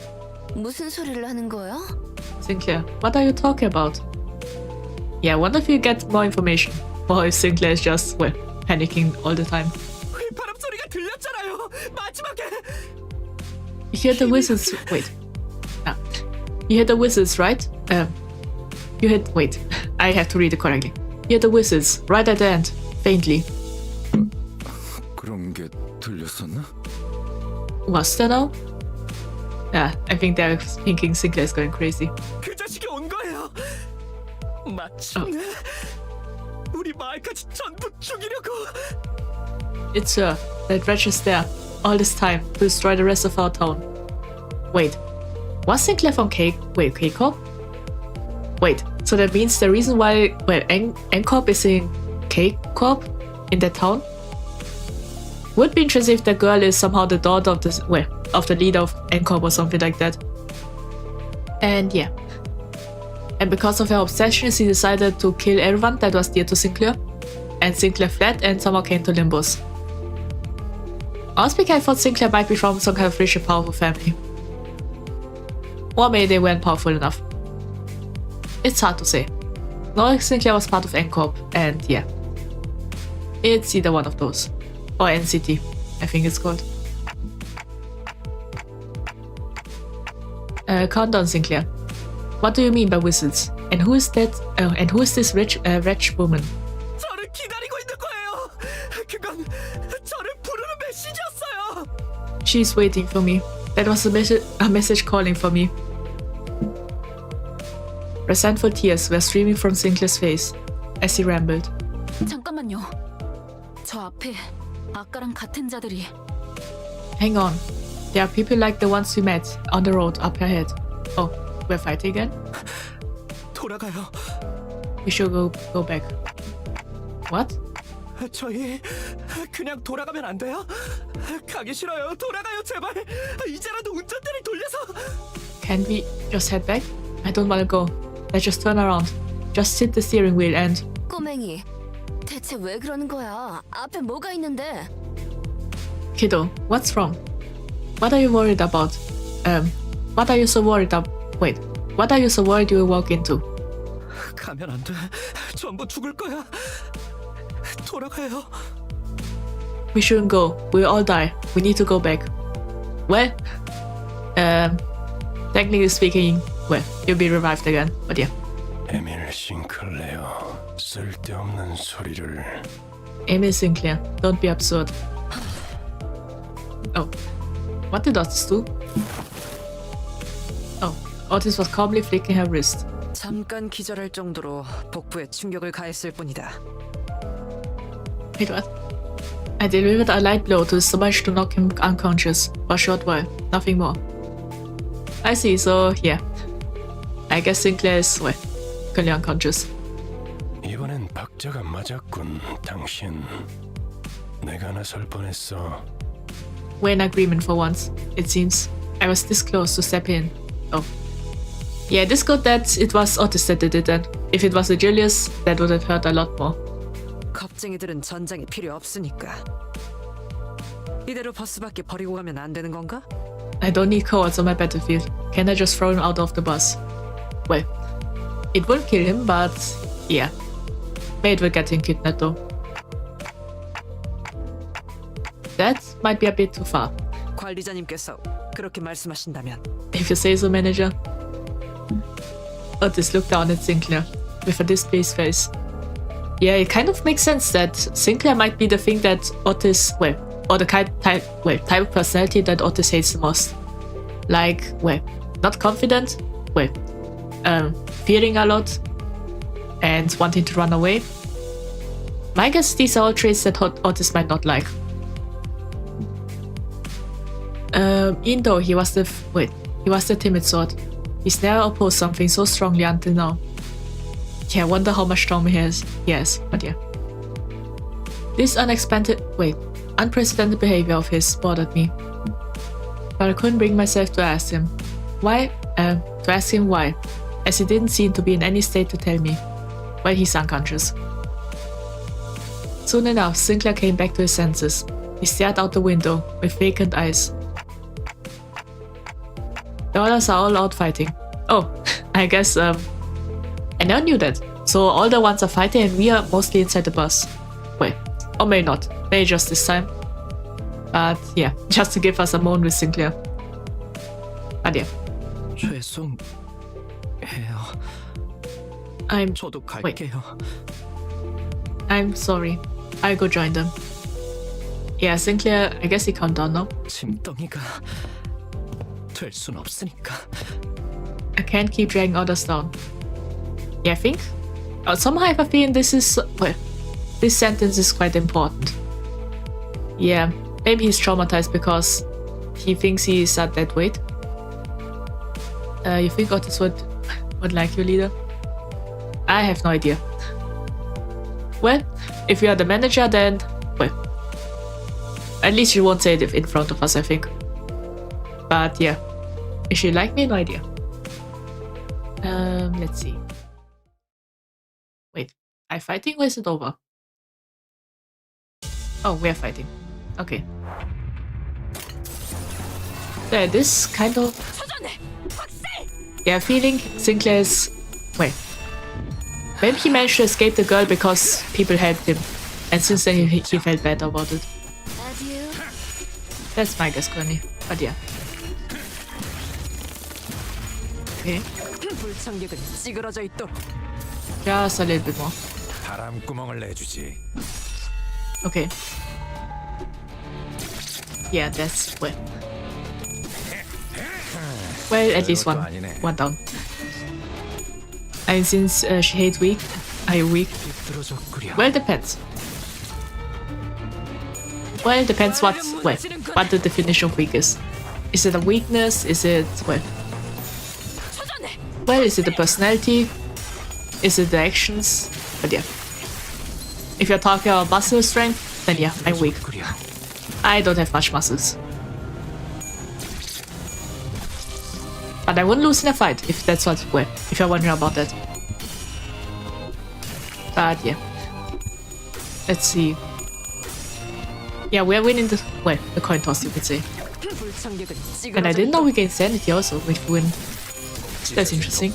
무슨 소리를 하는 거야? Sinclair, what are you talking about? Yeah, I wonder if you get more information. Or if Sinclair is just, well, panicking all the time. 바람 소리가 들렸잖아요. 마지막에. You hear the whistles. Wait. Ah. You hear the whistles, right? You heard. Wait. I have to read it correctly. You hear the whistles right at the end, faintly. 그런 게 들렸었나? Was there now? Yeah, I think they're thinking Sinclair is going crazy. 그 자식이 온 거예요. 마침내 우리 마을까지 전부 죽이려고. It's her. That wretch is there. All this time to destroy the rest of our town. Wait. Was Sinclair from K Corp? Wait, so that means the reason why, well, N Corp is in K Corp in that town? Would be interesting if the girl is somehow the daughter of the, well, of the leader of N Corp or something like that. And yeah. And because of her obsession, she decided to kill everyone that was dear to Sinclair. And Sinclair fled and somehow came to Limbus. Honestly, I thought Sinclair might be from some kind of rich and powerful family. Or maybe they weren't powerful enough. It's hard to say. Knowing Sinclair was part of N Corp, and yeah. It's either one of those. Or NCT, I think it's called. Calm down, Sinclair. What do you mean by wizards? And who is that? And who is this wretched woman? 저를 기다리고 있는 거예요. 그건 저를 부르는 메시지였어요. She's waiting for me. That was a message calling for me. Resentful tears were streaming from Sinclair's face as he rambled. 잠깐만요. 저 앞에 아까랑 같은 자들이. Hang on. There are people like the ones we met on the road up ahead. Oh, we're fighting again? 돌아가요. We should go back. What? 저희 그냥 돌아가면 안 돼요? 가기 싫어요. 돌아가요, 제발. 이제라도 운전대를 돌려서. Can we just head back? I don't want to go. Let's just turn around. Just hit the steering wheel and... 꼬맹이, 대체 왜 그러는 거야? 앞에 뭐가 있는데? Kiddo, what's wrong? What are you worried about? What are you so worried about? Wait, what are you so worried you will walk into? 가면 안 돼. 전부 죽을 거야. 돌아가요. We shouldn't go. We'll all die. We need to go back. Well, technically speaking, well, you'll be revived again, but yeah. 에밀 싱클레어, 쓸데없는 소리를. Emil Sinclair, don't be absurd. Oh, what did Otis do? Oh, Otis was calmly flicking her wrist. 잠깐 기절할 정도로 복부에 충격을 가했을 뿐이다. Wait, what? I delivered a light blow to his stomach to knock him unconscious for a short while, nothing more. I see, so yeah. I guess Sinclair is, well, currently unconscious. 이번엔 박자가 맞았군, 당신. 내가 나설 뻔했어. We're in agreement for once, it seems. I was this close to step in. Oh. Yeah, it is good that it was Otis that did it then. If it was Vergilius, that would have hurt a lot more. 겁쟁이들은 전장이 필요 없으니까. 이대로 버스밖에 버리고 가면 안 되는 건가? I don't need cowards on my battlefield. Can I just throw him out of the bus? Well, it won't kill him, but yeah. Maybe it will get him kidnapped though. That might be a bit too far. 관리자님께서 그렇게 말씀하신다면. If you say so, manager. Otis looked down at Sinclair with a displeased face. Yeah, it kind of makes sense that Sinclair might be the thing that Otis, well, or the type of personality that Otis hates the most. Like, well, not confident, well, fearing a lot, and wanting to run away. My guess these are all traits that Otis might not like. Even though he was the timid sort, he's never opposed something so strongly until now. Yeah, I wonder how much trauma he has, but yeah. This unprecedented behavior of his bothered me. But I couldn't bring myself to ask him why, as he didn't seem to be in any state to tell me. Well, he's unconscious. Soon enough, Sinclair came back to his senses. He stared out the window with vacant eyes. The others are all out fighting. Oh, I guess, I never knew that. So all the ones are fighting and we are mostly inside the bus. Well, or maybe not. Maybe just this time. But yeah, just to give us a moment with Sinclair. But yeah. 죄송해요. 저도 갈게요. I'm sorry. I'll go join them. Yeah, Sinclair, I guess he calmed down now. 짐덩이가 될 순 없으니까. I can't keep dragging others down. Yeah, I think. Somehow I have a feeling this sentence is quite important. Yeah, maybe he's traumatized because he thinks he is at that weight. You think Otis would like you, leader? I have no idea. Well, if you are the manager, then, well, at least you won't say it in front of us, I think. But yeah, if she like me, no idea. Let's see. Wait, are you fighting or is it over? Oh, we're fighting. Okay. Yeah, this kind of... Yeah, feeling Sinclair is... Wait. Maybe he managed to escape the girl because people helped him. And since then he felt bad about it. That's my guess, Connie. But yeah. Okay. Just a little bit more. 바람구멍을 내주지. Okay. Yeah, that's well. Well, at least one down. And since she hates weak, are you weak? Well, depends. Well, depends what the definition of weak is. Is it a weakness? Is it well, is it the personality? Is it the actions? But yeah. If you're talking about muscle strength, then yeah, I'm weak. I don't have much muscles. But I wouldn't lose in a fight if that's what, well, if you're wondering about that. But yeah. Let's see. Yeah, we're winning the coin toss, you could say. And I didn't know we gained sanity also if we win. That's interesting.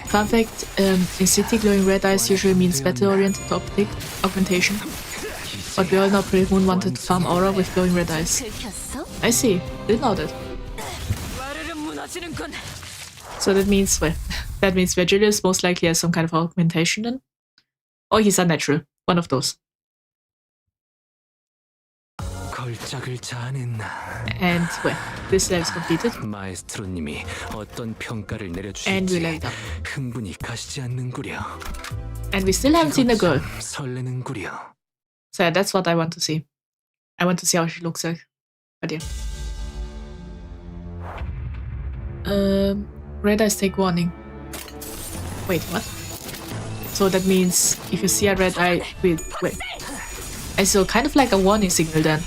Fun fact, in City, glowing red eyes usually means battle-oriented augmentation. But we all know Pretty Moon wanted to farm Aura with glowing red eyes. I see, didn't know that. So that means, well, that means Vergilius most likely has some kind of augmentation then? Or he's unnatural, one of those. And well, this level is completed. And we leveled up. And we still haven't seen the girl. So yeah, that's what I want to see. I want to see how she looks like. But yeah. Red eyes take warning. Wait, what? So that means if you see a red eye, wait. I saw kind of like a warning signal then.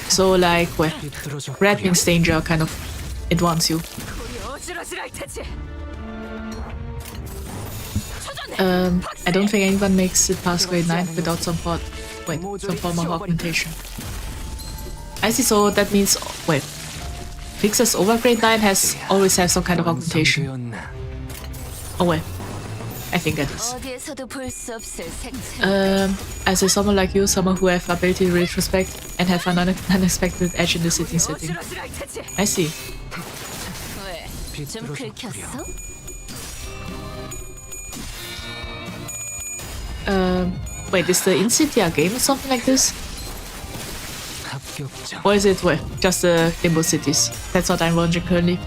So like, well, red means danger, kind of. It warns you. I don't think anyone makes it past grade 9 without some form of augmentation. I see, so that means, wait, fixers over grade 9 always have some kind of augmentation. Oh wait, I think that is. 어디에서도 볼 수 없을 색채. As a someone like you, someone who have ability to retrospect and have an unexpected edge in the sitting setting. I see. 왜? 좀 긁혔어? Wait, is the in-city a game or something like this? Or is it, well, just the Limbus cities? That's what I'm wondering currently.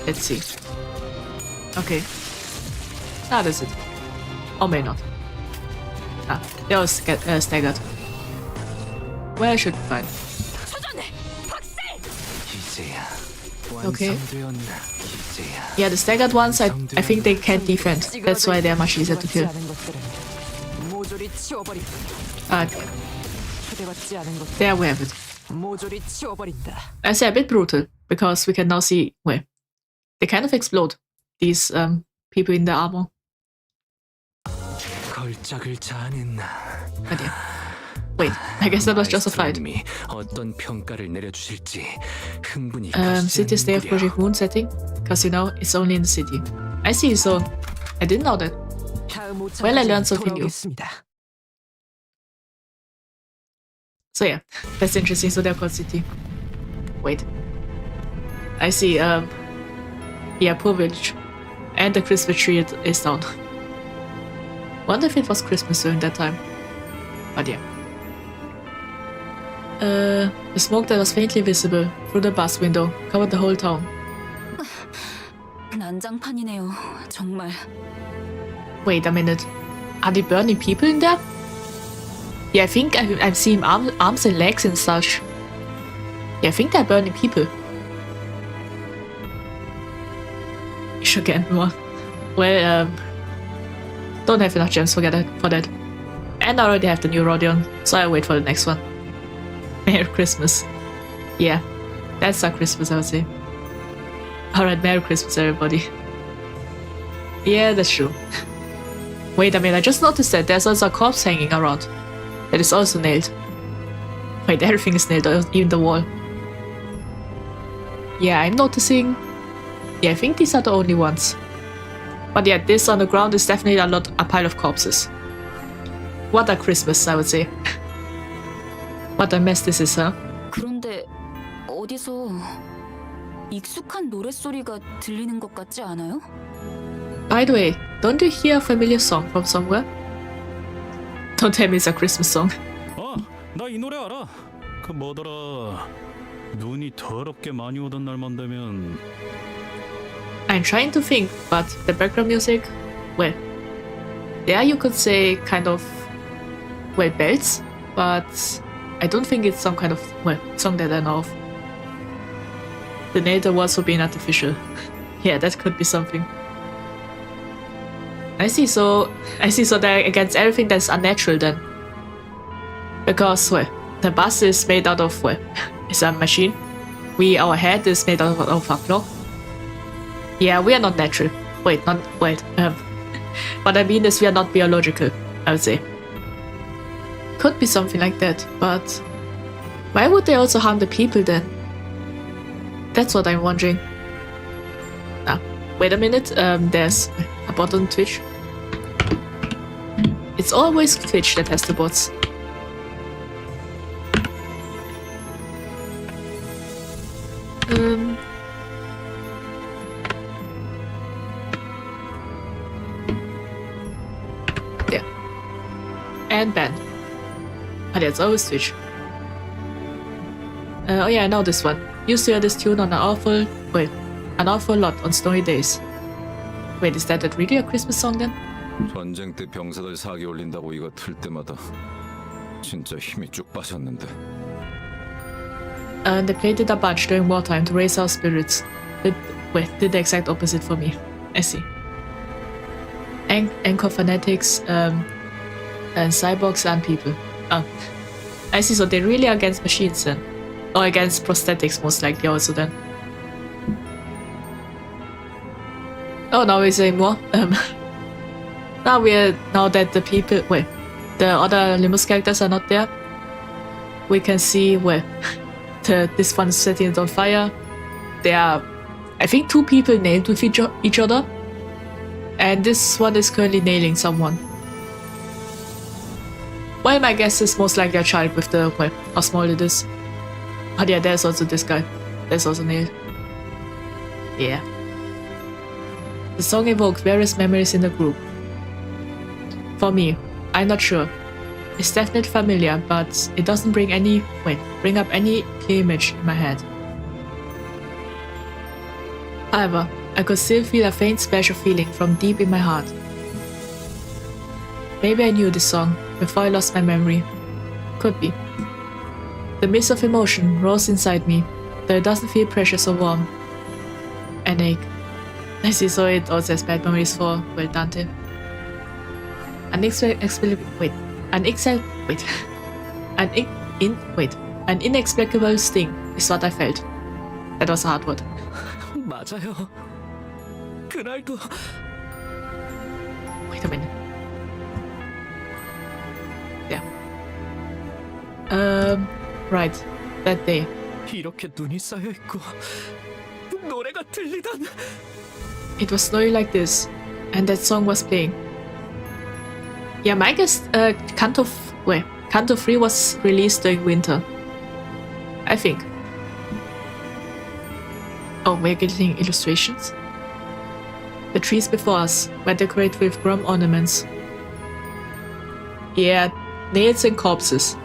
Let's see. Okay. Ah, that's it. Or may not. Ah, they all staggered. Well, I should be fine. Okay. Yeah, the staggered ones, I think they can't defend. That's why they're much easier to kill. Okay. There we have it. I say a bit brutal, because we can now see, well, they kind of explode, these people in the armor. But yeah. Wait, I guess that was just a fight. City stay of Project Moon setting? Because you know, it's only in the city. I see, so I didn't know that. Well, I learned something new. So yeah, that's interesting, so they're called city. Wait. I see, yeah, poor village. And the Christmas tree is down. Wonder if it was Christmas during that time. But yeah. The smoke that was faintly visible through the bus window covered the whole town. 난장판이네요, 정말. Wait a minute. Are they burning people in there? Yeah, I think I'm seeing arms and legs and such. Yeah, I think they're burning people. Ich should get more. Well, don't have enough gems for that. And I already have the new Rodion, so I'll wait for the next one. Merry Christmas. Yeah, that's our Christmas, I would say. Alright, Merry Christmas, everybody. Yeah, that's true. Wait a minute, I just noticed that there's also a corpse hanging around. That is also nailed. Wait, everything is nailed, even the wall. Yeah, I'm noticing... Yeah, I think these are the only ones. But yeah, this on the ground is definitely a pile of corpses. What a Christmas, I would say. What a mess this is, huh? 그런데 어디서 익숙한 노랫소리가 들리는 것 같지 않아요? By the way, don't you hear a familiar song from somewhere? Don't tell me it's a Christmas song. 나 이 노래 알아. 그 뭐더라. 눈이 더럽게 많이 오던 날만 되면. I'm trying to think, but the background music, well, there you could say kind of, well, bells, but I don't think it's some kind of, well, song that I know of. The nailed awards for being artificial. Yeah, that could be something. I see, so they're against everything that's unnatural then. Because, well, the bus is made out of, well, it's a machine. Our head is made out of a clock. Yeah, we are not natural. What I mean is we are not biological, I would say. Could be something like that, but why would they also harm the people then? That's what I'm wondering. Wait a minute, there's a bot on Twitch. It's always Twitch that has the bots. Yeah. And ban. But it's always Twitch. Oh yeah, I know this one. Used to hear this tune on an awful lot on snowy days. Wait, is that really a Christmas song then? 전쟁 때 병사들 사기 올린다고 이거 틀 때마다 진짜 힘이 쭉 빠졌는데. They played it a bunch during wartime to raise our spirits. Did the exact opposite for me. I see. N Corp fanatics, and cyborgs and people. Oh, I see. So they're really against machines then. Or against prosthetics, most likely also then. Oh, now we're saying more. Now that the people, well, the other Limbus characters are not there, we can see where this one is setting it on fire. There are, I think, 2 people nailed with each other, and this one is currently nailing someone. Well, my guess is most likely a child with the, well, how small it is. Oh yeah, there's also this guy. There's also nailed. Yeah. The song evoked various memories in the group. For me, I'm not sure. It's definitely familiar, but it doesn't bring up any clear image in my head. However, I could still feel a faint splash of feeling from deep in my heart. Maybe I knew this song before I lost my memory. Could be. The mist of emotion rose inside me, though it doesn't feel precious or warm. An ache. I see, so it also has bad memories for, well, Dante. An inexplicable sting is what I felt. That was a hard word. 맞아요. 그날도 Wait a minute. Yeah. Right. That day. 이렇게 눈이 쌓여 있고 노래가 들리던. It was snowy like this, and that song was playing. Yeah, my guess, Canto 3 was released during winter. I think. Oh, we're getting illustrations? The trees before us were decorated with grum ornaments. Yeah, nails and corpses.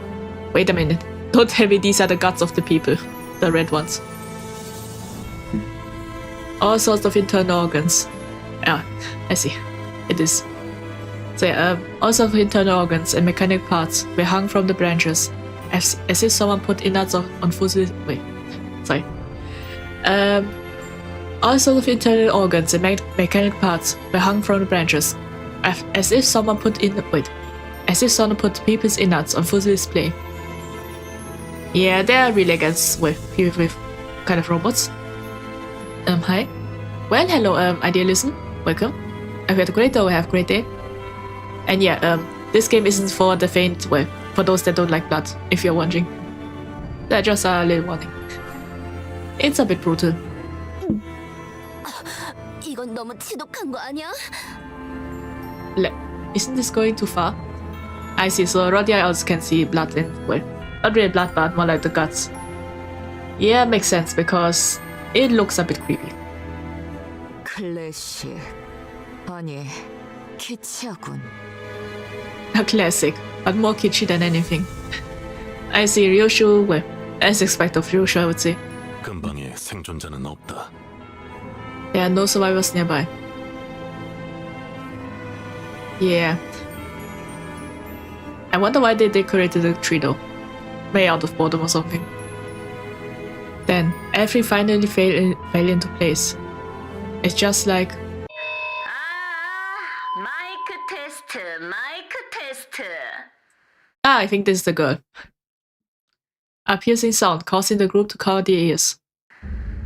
Wait a minute. Don't tell me these are the guts of the people. The red ones. All sorts of internal organs. Ah, I see. It is. So yeah, all sorts of internal organs and mechanic parts were hung from the branches, as if someone put innards on fuzzy. Wait, sorry. All sorts of internal organs and mechanic parts were hung from the branches, as if someone put people's innards on full display. Yeah, they're really against people with kind of robots. Hi. Well, hello, Idealism. Welcome. I hope you had a great day or have a great day. And yeah, this game isn't for the faint, well, for those that don't like blood, if you're wondering. That's just a little warning. It's a bit brutal. 이건 너무 지독한 거 아니야? Isn't this going too far? I see, so Roddy also can see blood in, well, not really blood, but more like the guts. Yeah, makes sense, because it looks a bit creepy. 클래식. 아니, 키치하군. A classic, but more kitschy than anything. I see, Ryoshu, well, as expected of Ryoshu, I would say. 근방에 생존자는 없다. There are no survivors nearby. Yeah. I wonder why they decorated the tree though. Maybe out of boredom or something. Then, everything finally fell into place. It's just like... 마이크 테스트. Ah, I think this is the girl. A piercing sound causing the group to cover their ears.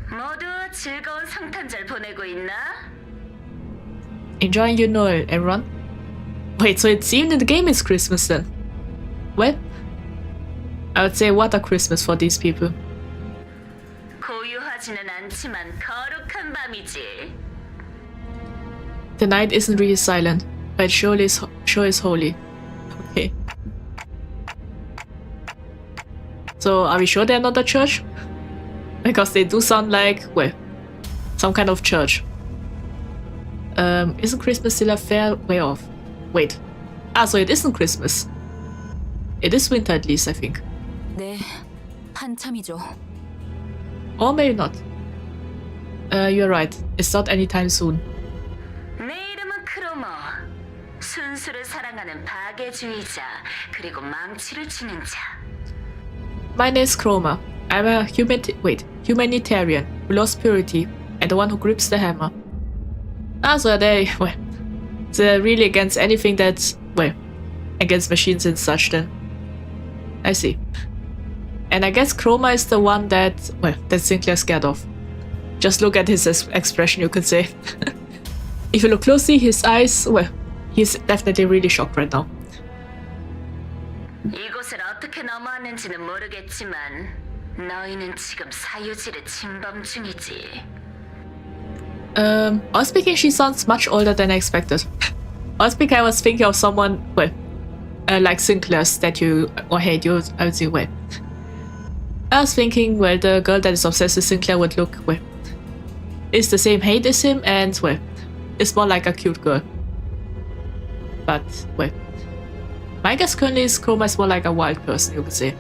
모두 즐거운 성탄절 보내고 있나? Enjoying your Noel, everyone? Wait, so it's even in the game it's Christmas then? Well, I would say what a Christmas for these people. 고요하지는 않지만 거룩한 밤이지. The night isn't really silent, but it sure is holy. Okay. So are we sure they're not a church? Because they do sound like, well, some kind of church. Isn't Christmas still a fair way off? Wait. Ah, so it isn't Christmas. It is winter at least, I think. 네, 한참이죠. Or maybe not. You're right. It's not anytime soon. 내 이름은 크로머. 순수를 사랑하는 파괴주의자 그리고 망치를 치는 자. My name is Kromer. I'm a humanitarian who loves purity and the one who grips the hammer. Ah, so they're really against anything that's, against machines and such then. I see. And I guess Kromer is the one that, well, that Sinclair's scared of. Just look at his expression, you could say. If you look closely, his eyes, well, he's definitely really shocked right now. 이곳을 어떻게 넘어왔는지는 모르겠지만 너희는 지금 사유지를 침범 중이지. I was thinking she sounds much older than I expected. I was thinking I was thinking of someone, well, like Sinclair's statue or hate you, I would say, well. I was thinking, well, the girl that is obsessed with Sinclair would look, well, is the same height as him and, well, is more like a cute girl. But, well, my guess currently is Kromer is more like a wild person, you could say.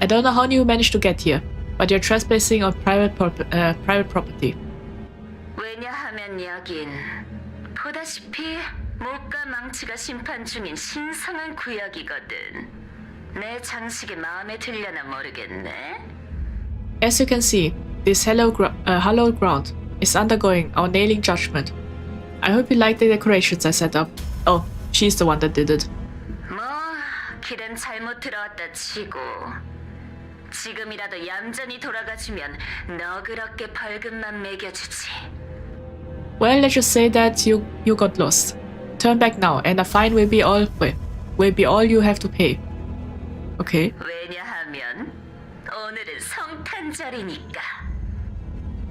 I don't know how you managed to get here, but you're trespassing on private property. 왜냐하면 여긴 보다시피 목과 망치가 심판 중인 신성한 구역이거든. 내 장식이 마음에 들려나 모르겠네. As you can see, this hallowed ground is undergoing our nailing judgment. I hope you like the decorations I set up. Oh, she's the one that did it. 뭐 길은 잘못 들어왔다 치고 지금이라도 얌전히 돌아가주면 너그럽게 벌금만 매겨주지. Well, let's just say that you got lost. Turn back now, and a fine will be all you have to pay. Okay. 왜냐하면 오늘은 성탄절이니까.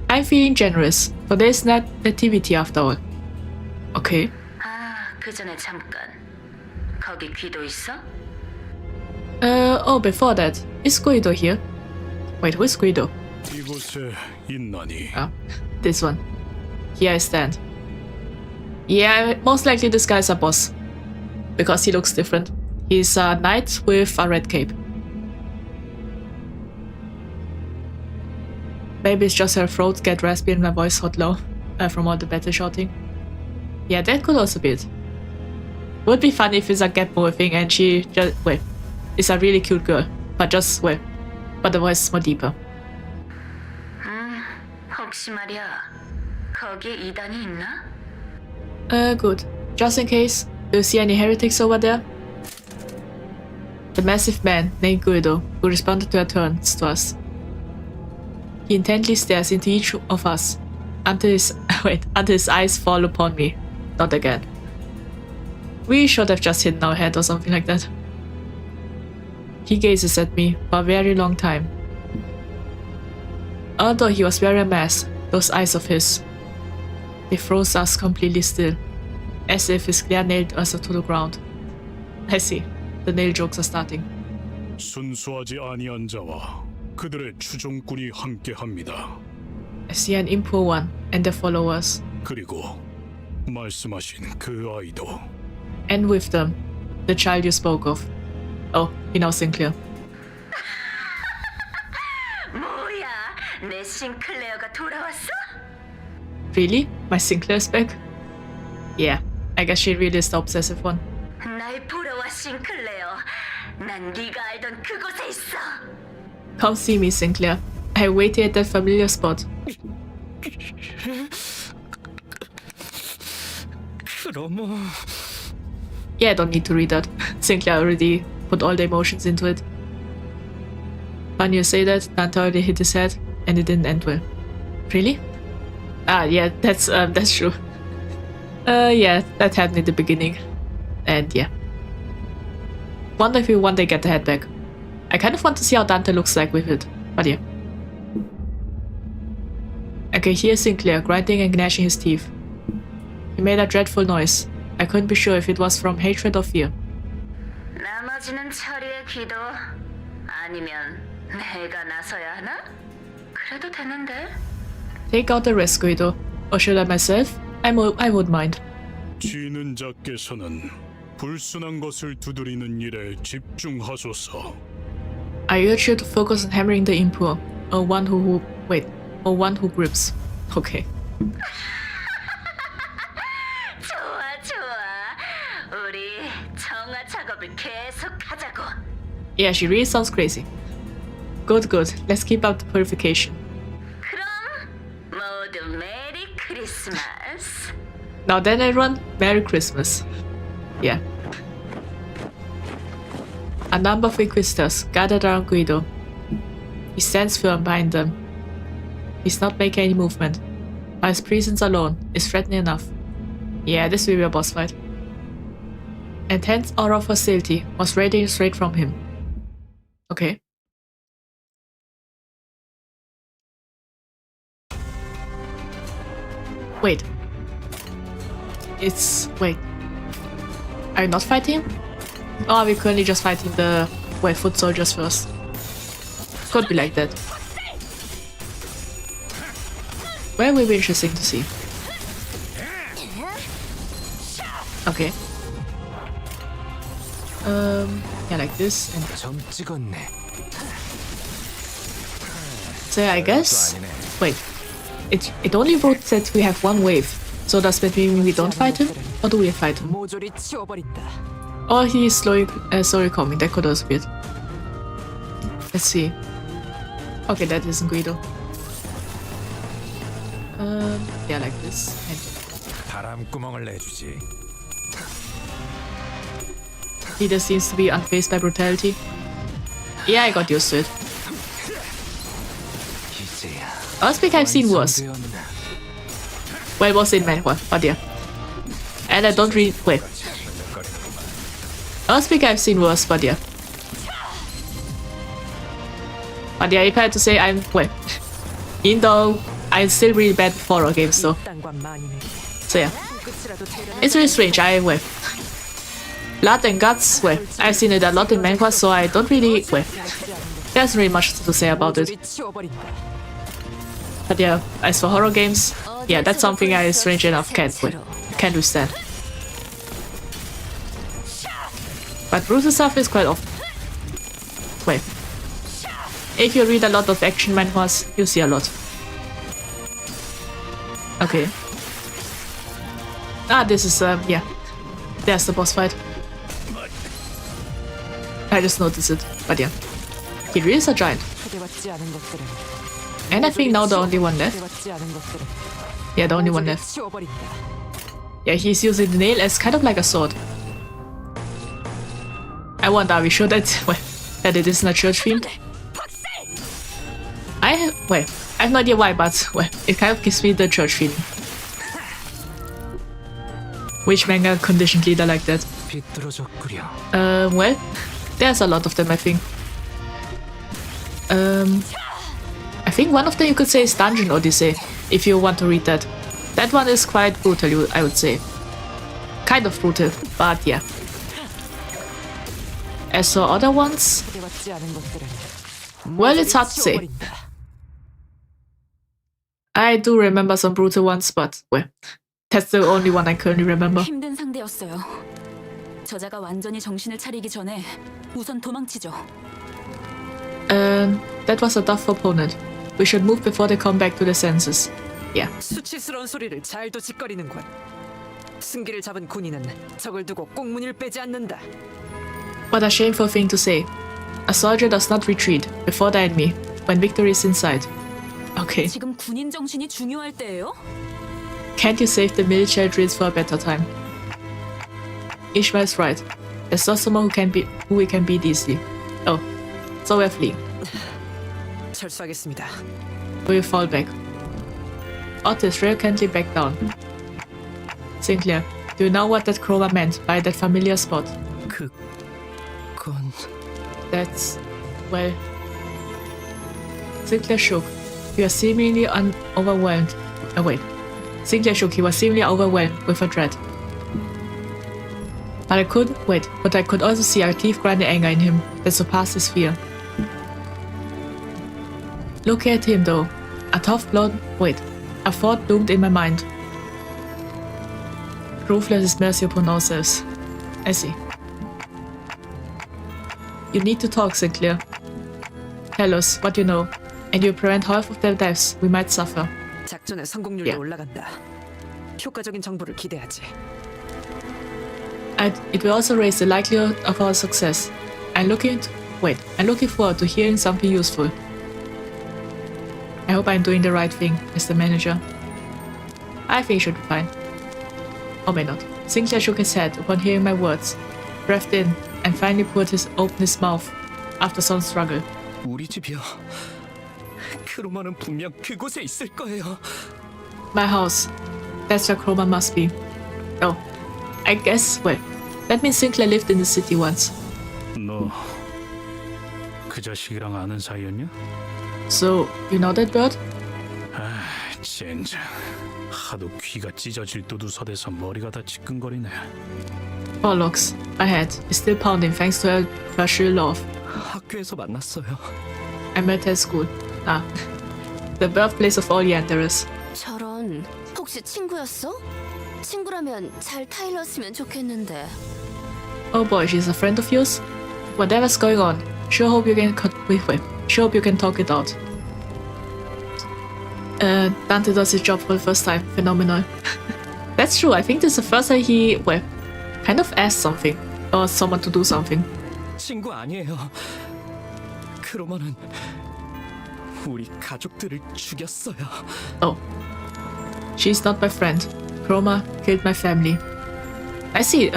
I'm feeling generous, for there's not nativity after all. Okay. 아, 그 전에 잠깐. 거기 귀도 있어? Oh, before that, is Guido here? Wait, who is Guido? 이곳에 있나니? Ah, this one. Here I stand. Yeah, most likely this guy's a boss. Because he looks different. He's a knight with a red cape. Maybe it's just her throat get raspy and my voice hot low from all the battle shouting. Yeah, that could also be it. Would be funny if it's a get more thing and she just, well, is a really cute girl. But just, well, but the voice is more deeper. 혹시 말이야. 거기에 이단이 있나? Good. Just in case, do you see any heretics over there? The massive man named Guido, who responded to our turns to us. He intently stares into each of us until his eyes fall upon me. Not again. We should have just hidden our head or something like that. He gazes at me for a very long time. Although he was wearing a mask, those eyes of his, they froze us completely still, as if his glare nailed us to the ground. I see. The nail jokes are starting. 순수하지 아니한 자와 그들의 추종꾼이 함께합니다. I see an impure one and their followers. 그리고 말씀하신 그 아이도. And with them, the child you spoke of. Oh, he knows Sinclair. 뭐야, 내 싱클레어가 돌아왔어? Really? My Sinclair's back? Yeah, I guess she really is the obsessive one. 날 보러 와, 싱클레어. 난 네가 알던 그곳에 있어. Come see me, Sinclair. I waited at that familiar spot. 그럼 Yeah, I don't need to read that. Sinclair already put all the emotions into it. Funny you say that, Dante already hit his head, and it didn't end well. Really? Ah, yeah, that's true. Yeah, that happened in the beginning. And yeah. Wonder if we one day get the head back. I kind of want to see how Dante looks like with it, but yeah. I can hear Sinclair grinding and gnashing his teeth. He made a dreadful noise. I couldn't be sure if it was from hatred or fear. 나머지는 처리의 기도 아니면 내가 나서야 하나? 그래도 되는데. Take out the rest, Guido. Or should I myself? I would mind. 지는 자께서는 불순한 것을 두드리는 일에 집중하소서. I urge you to focus on hammering the impure, or one who grips. Okay. 좋아, 좋아. 우리 정화 작업을 계속하자고. Yeah, she really sounds crazy. Good. Let's keep up the purification. 그럼 모두 메리 크리스마스. Now then, everyone, Merry Christmas. Yeah. A number of inquisitors gathered around Guido. He stands firm behind them. He's not making any movement, but his presence alone is threatening enough. Yeah, this will be a boss fight. A tense aura of hostility was radiating straight from him. Okay. Wait. Wait. Are you not fighting him? Or are we currently just fighting the foot soldiers first? Could be like that. Well, will be interesting to see. Okay. Yeah, like this. And so yeah, I guess. Wait. It only wrote that we have one wave. So does that mean we don't fight him, or do we fight him? Or he is slowly coming. That could also be it. Let's see. Okay, that isn't Guido. Yeah, like this. He just seems to be unfazed by brutality. Yeah, I got used to it. Earthquake I've seen worse. Well, it was in manhwa, but yeah. And I don't really... Wait. Earthquake I've seen worse, but yeah. But yeah, if I had to say, even though I'm still really bad with horror games, though. So yeah. It's really strange, Blood and guts, I've seen it a lot in manhwa, so I don't really... there's really much to say about it. But yeah, as for horror games, yeah, that's something I, strange enough, can't withstand. But brutal stuff is quite often. If you read a lot of action manhwas, you see a lot. Okay. This is, yeah. There's the boss fight. I just noticed it, but yeah. He really is a giant. And I think now the only one left. Yeah, the only one left. Yeah, he's using the nail as kind of like a sword. I wonder, are we sure that, that it isn't a church theme? I have no idea why, but, it kind of gives me the church feeling. Which manga conditioned leader like that? Well, there's a lot of them, I think. I think one of them you could say is Dungeon Odyssey, if you want to read that. That one is quite brutal, I would say. Kind of brutal, but yeah. As for other ones, well, it's hard to say. I do remember some brutal ones, but that's the only one I currently remember. 힘든 상대였어요. 저자가 완전히 정신을 차리기 전에 우선 도망치죠. That was a tough opponent. We should move before they come back to their senses. Yeah. 수치스러운 소리를 잘도 짓거리는군. 승기를 잡은 군인은 적을 두고 꽁무니를 빼지 않는다. What a shameful thing to say. A soldier does not retreat before the enemy when victory is in sight. Okay. 지금 군인 정신이 중요할 때예요? Can't you save the military drills for a better time? Ishmael's right. There's not someone who we can beat easily. Oh, so we're fleeing. 철수하겠습니다. We will fall back. Otis reluctantly backed down. Sinclair, do you know what that Kromer meant by that familiar spot? That's... well... Sinclair shook. He was seemingly overwhelmed. Sinclair shook. He was seemingly overwhelmed with a dread. But I could also see a teeth-grinding anger in him that surpassed his fear. Looking at him though, a thought loomed in my mind. Ruthless is mercy upon ourselves. I see. You need to talk, Sinclair. Tell us what you know, and you prevent half of the deaths we might suffer. 작전의 성공률도 올라간다. 효과적인 정보를 기대하지. It will also raise the likelihood of our success. I'm looking forward to hearing something useful. I hope I'm doing the right thing, Mr. Manager. I think it should be fine. Or may not. Sinclair shook his head upon hearing my words, breathed in, and finally opened his mouth after some struggle. 우리 집이요. 크로머는 분명 그곳에 있을 거예요. My house. That's where Kromer must be. Oh, I guess, well, that means Sinclair lived in the city once. 너 그 자식이랑 아는 사이였냐? So, you know that bird? 아, 젠장. 하도 귀가 찢어질 듯우서대서 머리가 다 지끈거리네. Bollocks. My head is still pounding thanks to her sheer love. 학교에서 만났어요. I met her at school. Ah, the birthplace of all Yanderers. 저런, 혹시 친구였어? 친구라면 잘 타일렀으면 좋겠는데. Oh boy, she's a friend of yours? Whatever's going on, sure hope you can sure hope you can talk it out. Dante does his job for the first time. Phenomenal. That's true. I think this is the first time he, well, kind of asked something or someone to do something. 친구 아니에요. 크로머는 우리 가족들을 죽였어요. Oh, she's not my friend. Kromer killed my family. I see.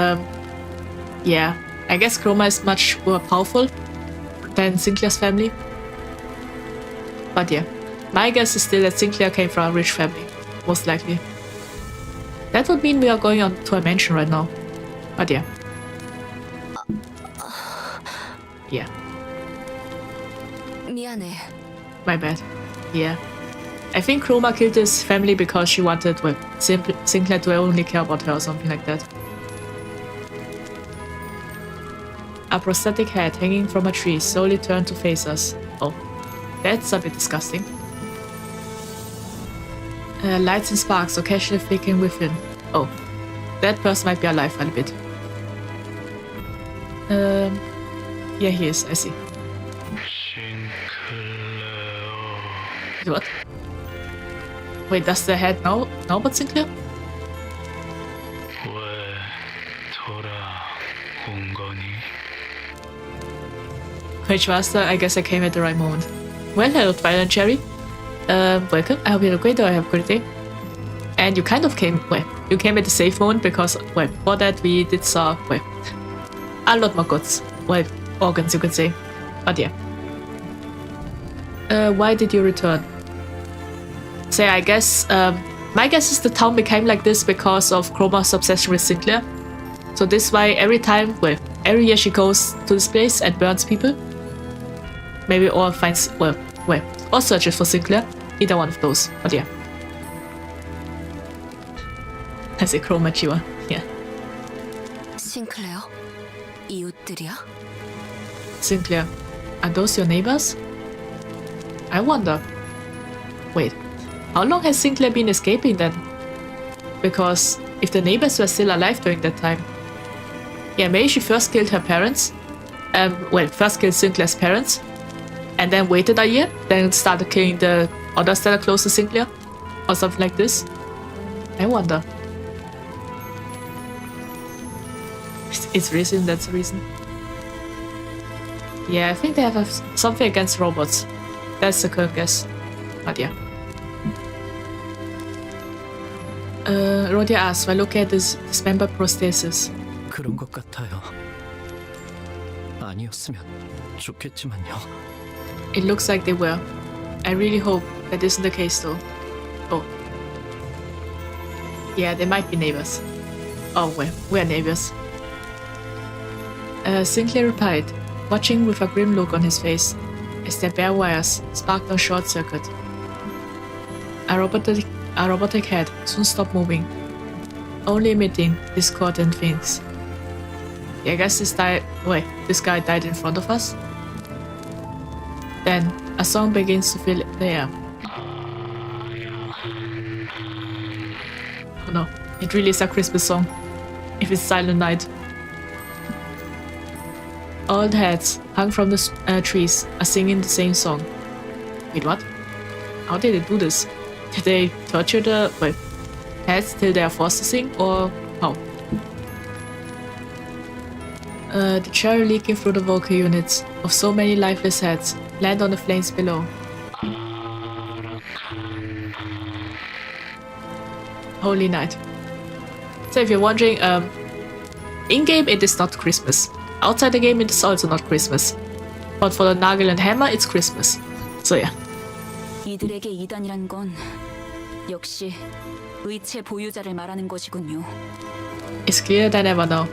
Yeah, I guess Kromer is much more powerful than Sinclair's family. But yeah, my guess is still that Sinclair came from a rich family, most likely. That would mean we are going on to a mansion right now. But yeah. Yeah, 미안해. my bad. Yeah. I think Kromer killed his family because she wanted, well, Sinclair to only care about her or something like that. A prosthetic head hanging from a tree slowly turned to face us. Oh, that's a bit disgusting. Lights and sparks occasionally flickering within. Oh, that person might be alive a little bit. Yeah, he is, I see. What? Wait, does the head know about Sinclair? Which master? I guess I came at the right moment. Well, hello, Twilight Cherry. Welcome. I hope you had a great day. I have a great day. And you kind of came, well, you came at the safe moment because, well, before that we did saw, well, a lot more guts. Well, organs, you could say. But yeah. Why did you return? So I guess, my guess is the town became like this because of Kromer's obsession with Sinclair. So this is why every time, well, every year she goes to this place and burns people. Maybe or finds, well, or searches for Sinclair. Either one of those, but yeah. I say Kromer Chiwa, yeah. 싱클레어? 이웃들이야? Sinclair, are those your neighbors? I wonder. Wait, how long has Sinclair been escaping then? Because if the neighbors were still alive during that time, yeah, maybe she first killed her parents. Well, first killed Sinclair's parents, and then waited a year, then started killing the others that are close to Sinclair, or something like this. I wonder. It's reason, that's the reason. Yeah, I think they have something against robots. That's the current guess. But yeah. Rodia asks, while looking at this dismember prosthesis. 그런 것 같아요. 아니었으면 좋겠지만요. It looks like they were. I really hope that isn't the case though. Oh. Yeah, they might be neighbors. Oh well, we're neighbors. Sinclair replied, watching with a grim look on his face, as their bare wires sparked on short circuit. A robotic head soon stopped moving, only emitting discordant things. Yeah, I guess this guy died in front of us. Then a song begins to fill the air. Oh no, it really is a Christmas song. If it's Silent Night. All the heads hung from the trees are singing the same song. Wait, what? How did they do this? Did they torture the heads till they are forced to sing, or how? The cherry leaking through the vocal units of so many lifeless heads land on the flames below. Holy night. So if you're wondering, in-game it is not Christmas. Outside the game, it's also not Christmas. But for the Nagel and Hammer, it's Christmas. So yeah. 이들에게 이단이란 건 역시 의체 보유자를 말하는 것이군요. It's clear they never know.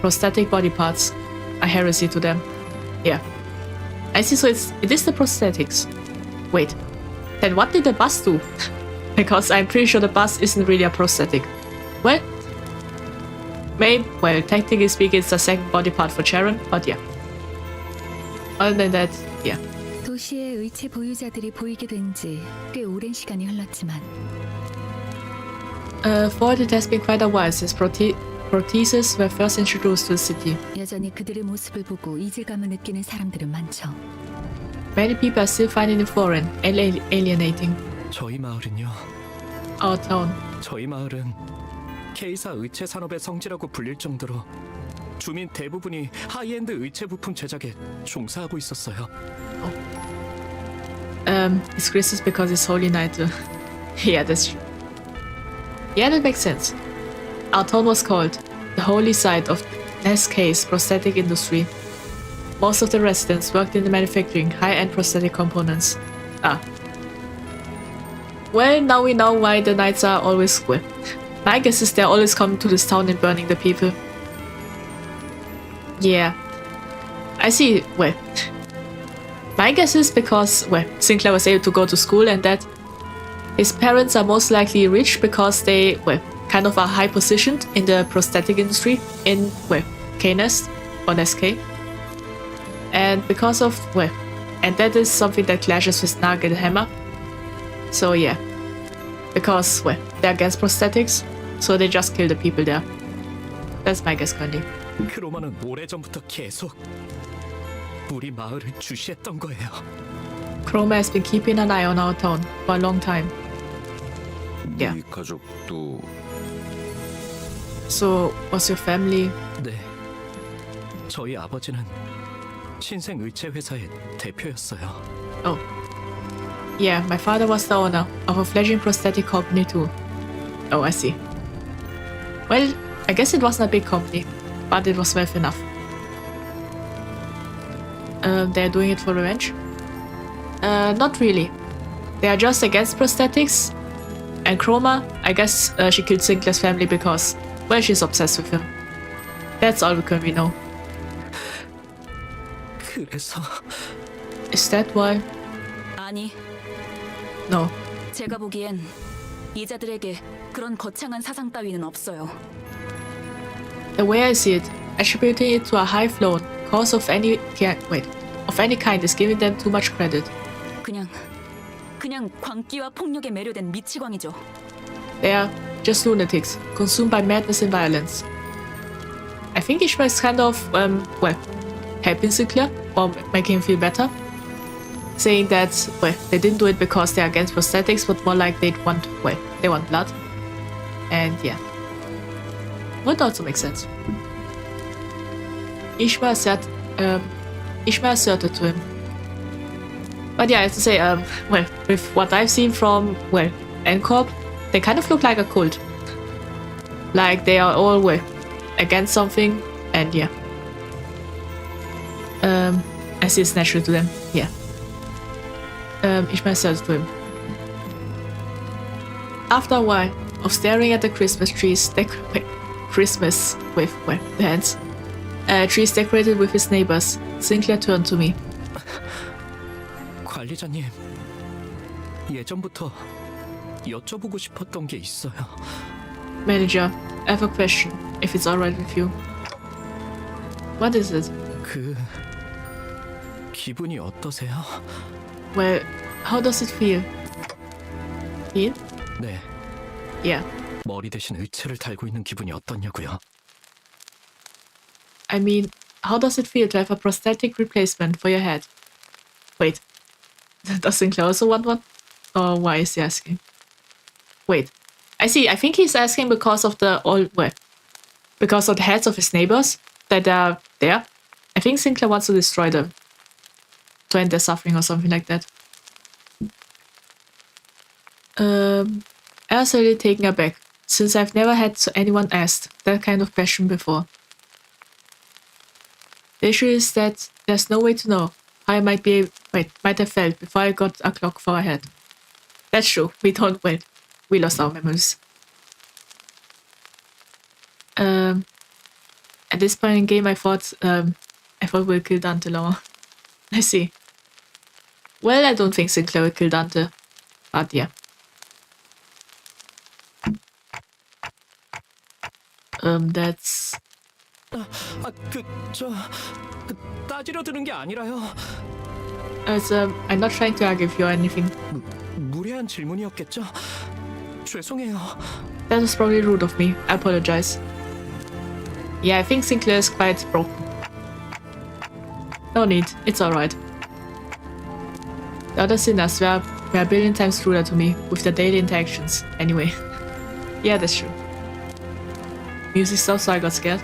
Prosthetic body parts are heresy to them. Yeah. I see, so it is the prosthetics. Wait. Then what did the bus do? Because I'm pretty sure the bus isn't really a prosthetic. Well, well, technically speaking, it's the second body part for Sharon, but yeah. Other than that, yeah. 도시의 의체 보유자들이 보이게 된 지 꽤 오랜 시간이 흘렀지만 For it has been quite a while since protheses were first introduced to the city. 여전히 그들의 모습을 보고 이질감을 느끼는 사람들은 많죠. Many people are still finding it foreign and alienating. 저희 마을은요. Our town. 저희 마을은 K사 의체 산업의 성지라고 불릴 정도로 주민 대부분이 하이엔드 의체 부품 제작에 종사하고 있었어요. It's Christmas because it's Holy Night. Yeah, that's true. Yeah, that makes sense. Our town was called the holy site of SK's prosthetic industry. Most of the residents worked in the manufacturing high-end prosthetic components. Well, now we know why the knights are always well. My guess is they're always coming to this town and burning the people. Yeah. I see. Well, my guess is because, well, Sinclair was able to go to school and that his parents are most likely rich because they, well, kind of are high positioned in the prosthetic industry in, well, K-Nest or SK. And because of, well, and that is something that clashes with Nag and Hammer. So yeah. Because, well, they're against prosthetics, so they just kill the people there. That's my guess, currently. 크로마는 오래전부터 계속 우리 마을을 주시했던 거예요. Kromer has been keeping an eye on our town for a long time. Yeah. 네 가족도 So, was your family? 네. 저희 아버지는 신생 의체 회사의 대표였어요. Oh. Yeah, my father was the owner of a fledgling prosthetic company too. Oh, I see. Well, I guess it wasn't a big company, but it was wealth enough. They're doing it for revenge? Not really. They are just against prosthetics. And Kromer, I guess she killed Sinclair's family because, well, she's obsessed with him. That's all we currently know. 그래서 Is that why? 아니, No. 제가 보기엔 이자들에게 그런 거창한 사상 따위는 없어요. The way I see it, attributing it to a high-flown cause of any kind is giving them too much credit. 그냥 광기와 폭력에 매료된 미치광이죠. They are just lunatics, consumed by madness and violence. I think Ishmael is kind of, well, helping Sinclair, or making him feel better. Saying that, well, they didn't do it because they're against prosthetics, but more like they want blood. And yeah. Would also make sense. Ishmael asserted to him. But yeah, I have to say, well, with what I've seen from, well, N Corp, they kind of look like a cult. Like they are all, well, against something, and yeah. I see it's natural to them, yeah. Ishmael asserted to him. After a while of staring at the Christmas trees, Christmas with, well, the hands, trees decorated with his neighbors, Sinclair turned to me. 관리자님, 예전부터 여쭤보고 싶었던 게 있어요. Manager, I have a question, if it's alright with you. What is it? 기분이 어떠세요? Well, how does it feel? Feel? 네. Yeah. 머리 대신 의체를 달고 있는 기분이 어떠냐고요? I mean, how does it feel to have a prosthetic replacement for your head? Wait, does Sinclair also want one? Or why is he asking? Wait, I see. I think he's asking because of because of the heads of his neighbors that are there. I think Sinclair wants to destroy them to end their suffering or something like that. I was really taken aback, since I've never had anyone asked that kind of question before. The issue is that there's no way to know how I might have felt before I got a clock for a head. That's true. We lost our memories. At this point in the game, I thought we'll kill Dante lower. I see. Well, I don't think Sinclair will kill Dante, but yeah. That's... 따지려 드는 게 아니라요. I'm not trying to argue with you or anything. 무례한 질문이었겠죠? 죄송해요. That was probably rude of me. I apologize. Yeah, I think Sinclair is quite broken. No need. It's alright. The other sinners were a billion times ruder to me with their daily interactions. Anyway. Yeah, that's true. Music stopped, so I got scared.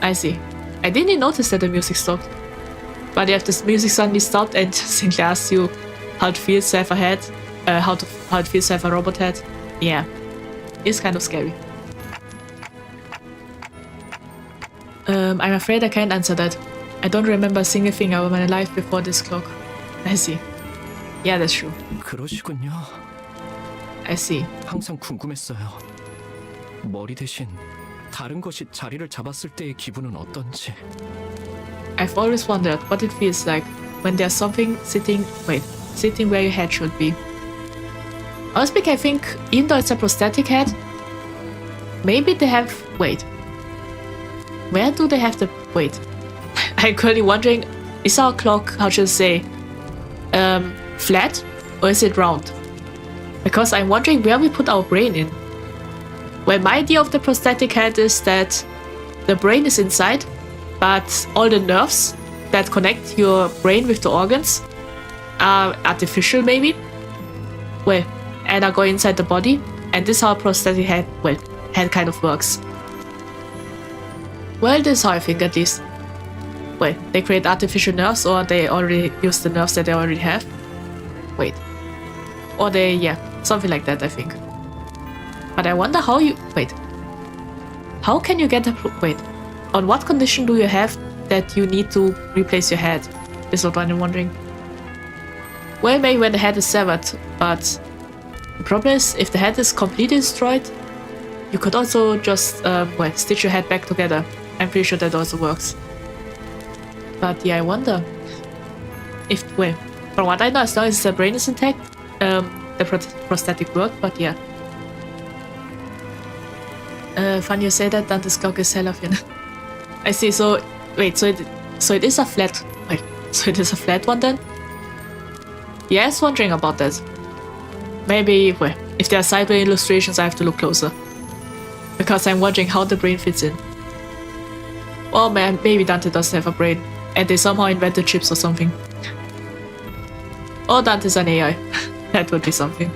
I see. I didn't even notice that the music stopped. But if the music suddenly stopped and Sinclair asked you how it feels to have a head, how it feels to have a robot head, yeah, it's kind of scary. I'm afraid I can't answer that. I don't remember a single thing about my life before this clock. I see. Yeah, that's true. 그러시군요. I see. 항상 궁금했어요. 머리 대신 다른 것이 자리를 잡았을 때의 기분은 어떤지. I've always wondered what it feels like when there's something sitting where your head should be. Honestly, I think even though it's a prosthetic head, maybe they have... Where do they have the... I'm currently wondering, is our clock, how should I say, flat or is it round? Because I'm wondering where we put our brain in. Well, my idea of the prosthetic head is that the brain is inside, but all the nerves that connect your brain with the organs are artificial, maybe? And are going inside the body, and this is how a prosthetic head kind of works. Well, this is how I think, at least. They create artificial nerves, or they already use the nerves that they already have. Or they, something like that, I think. But I wonder how you... How can you get a... On what condition do you have that you need to replace your head? Is what I'm wondering. Well, maybe when the head is severed, but... The problem is, if the head is completely destroyed, you could also just, stitch your head back together. I'm pretty sure that also works. But yeah, I wonder if, from what I know, as long as the brain is intact, the prosthetic work, but yeah. Funny you say that, Dante's clock is Helafian. I see, so it is a flat, so it is a flat one then? Yeah, I was wondering about that. Maybe, if there are sideway illustrations, I have to look closer. Because I'm wondering how the brain fits in. Or maybe Dante doesn't have a brain, and they somehow invented chips or something. Or Dante's an AI. That would be something.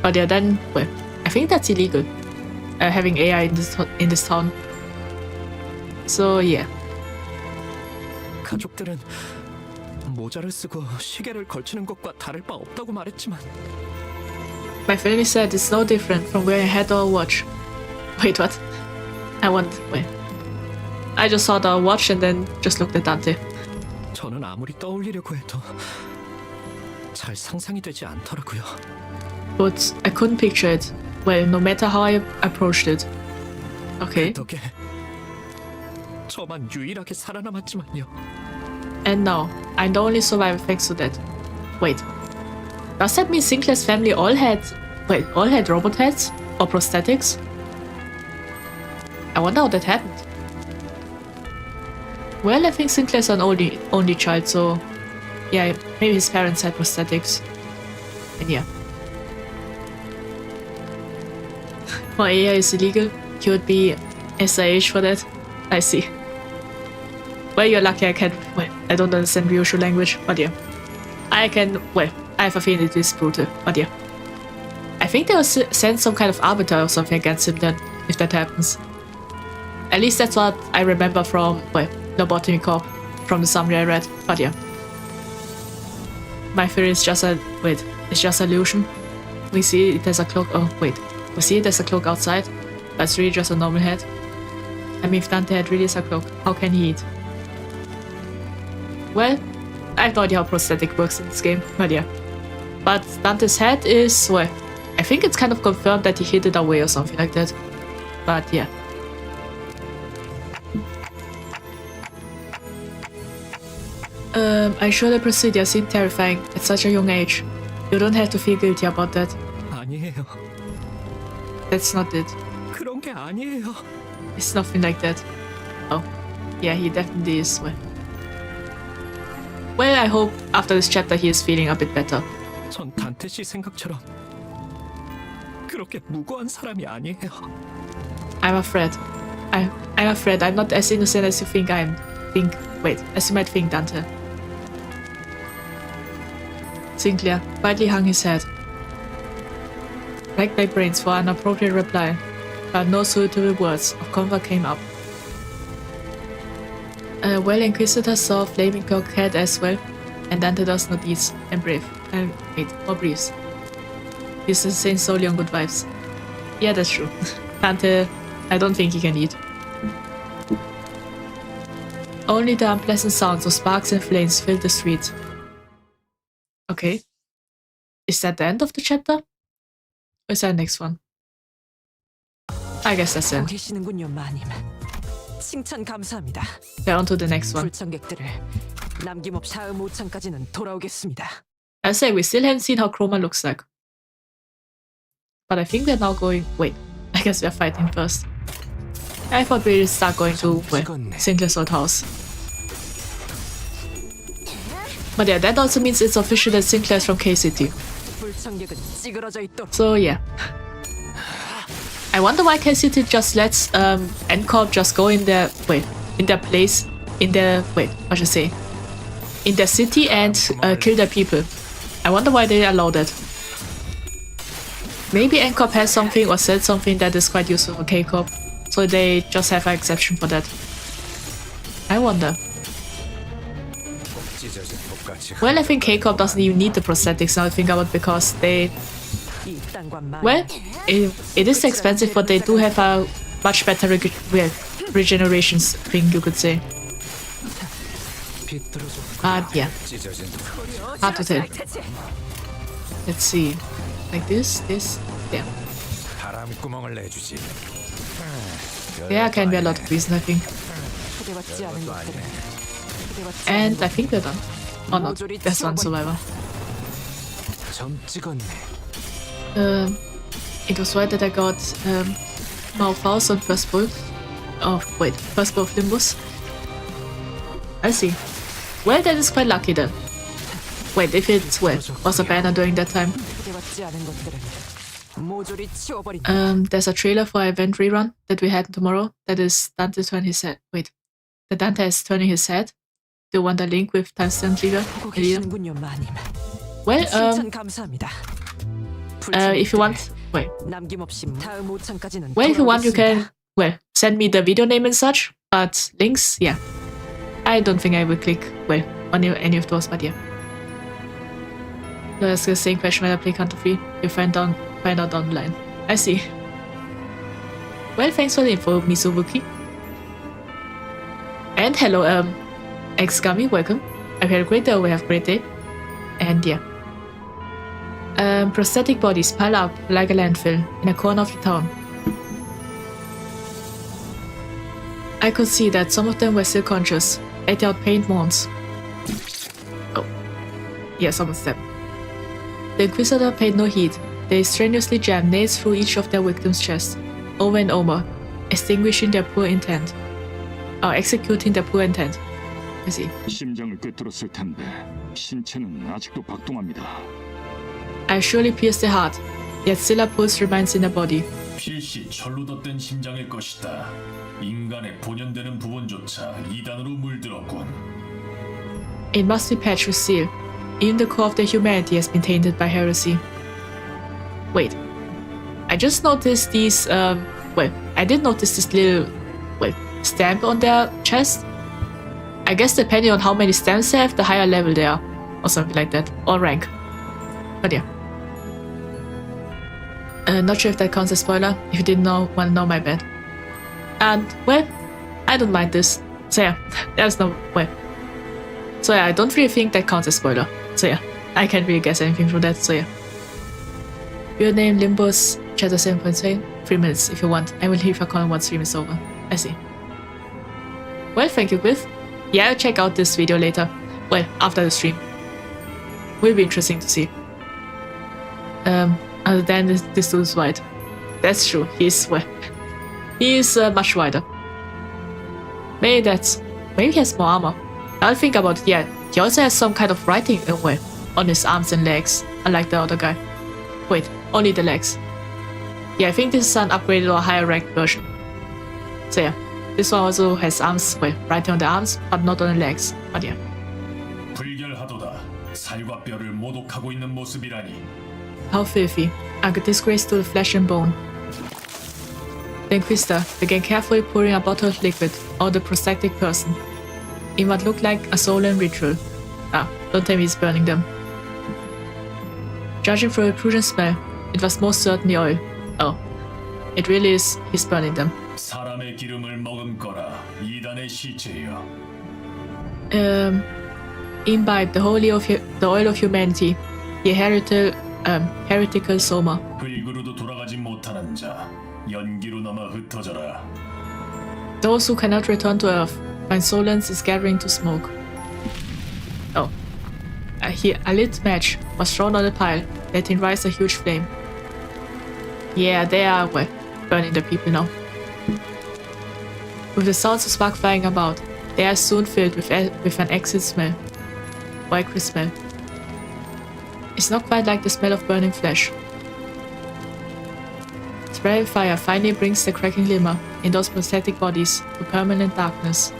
But yeah, then, I think that's illegal. Having AI in this town. So yeah. 가족들은 모자를 쓰고 시계를 걸치는 것과 다를 바 없다고 말했지만. My family said it's no different from wearing a hat or a watch. What? I just saw the watch and then just looked at Dante. 저는 아무리 떠올리려고 해도 잘 상상이 되지 않더라고요. But I couldn't picture it. No matter how I approached it. Okay. 덕에 저만 유일하게 살아남았지만요. And now, I'm the only survivor thanks to that. Does that mean Sinclair's family all had robot heads? Or prosthetics? I wonder how that happened. Well, I think Sinclair's an only child, so... Yeah, maybe his parents had prosthetics. And yeah. For AI is illegal, he would be SIH for that. I see. Well, you're lucky I can... I don't understand Ryushu language, but yeah. I have a feeling it is brutal, but yeah. I think they will send some kind of arbiter or something against him then, if that happens. At least that's what I remember from, Lobotomy Corp, from the summary I read, but yeah. My theory is just it's just an illusion. We see it as a cloak, we see it as a cloak outside, but it's really just a normal head. I mean, if Dante had really is a cloak, how can he eat? well, I have no idea how prosthetic works in this game, but yeah. But Dante's head is, well, I think it's kind of confirmed that he hid it away or something like that. But yeah. I'm sure the procedure seemed terrifying at such a young age. You don't have to feel guilty about that. 아니에요. That's not it. 그런 게 아니에요. It's nothing like that. Oh, yeah, he definitely is. Well, I hope after this chapter he is feeling a bit better. 전 단테 씨 생각처럼 그렇게 무고한 사람이 아니에요. I'm afraid. I'm afraid I'm not as innocent as you think I am. As you might think, Dante. Sinclair quietly hung his head. Racked my brains for an appropriate reply, but no suitable words of comfort came up. Well, inquisitors saw flaming cock head as well, and Dante does not eat and breathe. Or breathes. He's insane solely on good vibes. Yeah, that's true. Dante, I don't think he can eat. Only the unpleasant sounds of sparks and flames filled the street. Okay. Is that the end of the chapter? Or is that the next one? I guess that's it. 계시는군요, 마님. 칭찬 감사합니다. Yeah, on to the next one. 불청객들을 남김없이 사흘 오창까지는 돌아오겠습니다. I say we still haven't seen how Kromer looks like. But I think we're now going... Wait, I guess we're fighting first. I thought we'd start going to, well, Sinclair's old house. But yeah, that also means it's official that Sinclair is from K-City. So yeah. I wonder why K-City just lets N Corp just go in their... Wait, in their place... In their... Wait, what should I say? In their city and kill their people. I wonder why they allow that. Maybe N Corp has something or said something that is quite useful for K Corp. So they just have an exception for that. I wonder. Well, I think K Corp doesn't even need the prosthetics now I think about it, because they... Well, it is expensive, but they do have a much better regeneration thing, you could say. But yeah. Hard to tell. Let's see. Like this, yeah. There can be a lot of reason, I think. And I think we're done. Or not. There's one survivor. It was right that I got Mouth House on first bull. Oh, wait, first bull of Limbus. I see. Well, that is quite lucky then. Wait, if it, well, was a banner during that time. There's a trailer for an event rerun that we had tomorrow. That is Dante turning his head. Wait, the Dante is turning his head. Do you want a link with timestamp trigger? Well, if you want, wait. Well, if you want, you can, well, send me the video name and such. But links, yeah. I don't think I will click, well, on any of those, but yeah. That's the same question when I play Country 3. You find out down the line. I see. Well, thanks for the info, Mizubuki. And hello, X-Gummy, welcome. I've had a great day, we have a great day. And yeah. Prosthetic bodies pile up like a landfill in a corner of the town. I could see that some of them were still conscious, ate out paint mourns. Oh. Yeah, someone's dead. The Inquisitor paid no heed. They strenuously jammed nails through each of their victims' chests, over and over, extinguishing their poor intent. Or executing their poor intent. I see. 심장을 꿰뚫었을 텐데 신체는 아직도 박동합니다. I surely pierced the heart, yet still a pulse remains in the body. 필시 철로 덧댄 심장일 것이다. 인간의 본연되는 부분조차 이단으로 물들었군. It must be patched with steel. Even the core of their humanity has been tainted by heresy. Wait. I just noticed these, well, I did notice this little, well, stamp on their chest. I guess depending on how many stamps they have, the higher level they are. Or something like that. Or rank. But yeah. Not sure if that counts as spoiler. If you didn't want to know, my bad. And, well, I don't mind this. So yeah, there's no, well. So yeah, I don't really think that counts as spoiler. So yeah, I can't really guess anything from that. So yeah. Your name Limbus, chapter 7.3, 3 minutes if you want. I will leave a comment once stream is over. I see. Well, thank you, Griff. Yeah, I'll check out this video later. Well, after the stream. Will be interesting to see. Other than this dude's wide. That's true. He's much wider. Maybe he has more armor. I'll think about it. Yeah, he also has some kind of writing on his arms and legs, unlike the other guy. Wait, only the legs. Yeah, I think this is an upgraded or higher ranked version. So yeah, this one also has arms, writing on the arms, but not on the legs. But yeah. 불결하도다. 살과 뼈를 모독하고 있는 모습이라니. How filthy. A disgrace to the flesh and bone. The Inquisitor began carefully pouring a bottle of liquid over the prosthetic person in what looked like a solemn ritual. Ah, don't tell me he's burning them. Judging from the prudent smell, it was most certainly oil. Oh, it really is. He's burning them. 사람의 기름을 머금거라. 이단의 시체여. Imbibe the oil of humanity, the heretical soma. 불구로도 돌아가지 못하는 자, 연기로 남아 흩어져라. Those who cannot return to Earth, when Solence is gathering to smoke. Oh. A lit match was thrown on the pile, letting rise a huge flame. Yeah, they are, burning the people now. With the sounds of smoke flying about, they are soon filled with an acrid smell. Or acrid smell. It's not quite like the smell of burning flesh. Spreading fire finally brings the cracking glimmer in those prosthetic bodies to permanent darkness.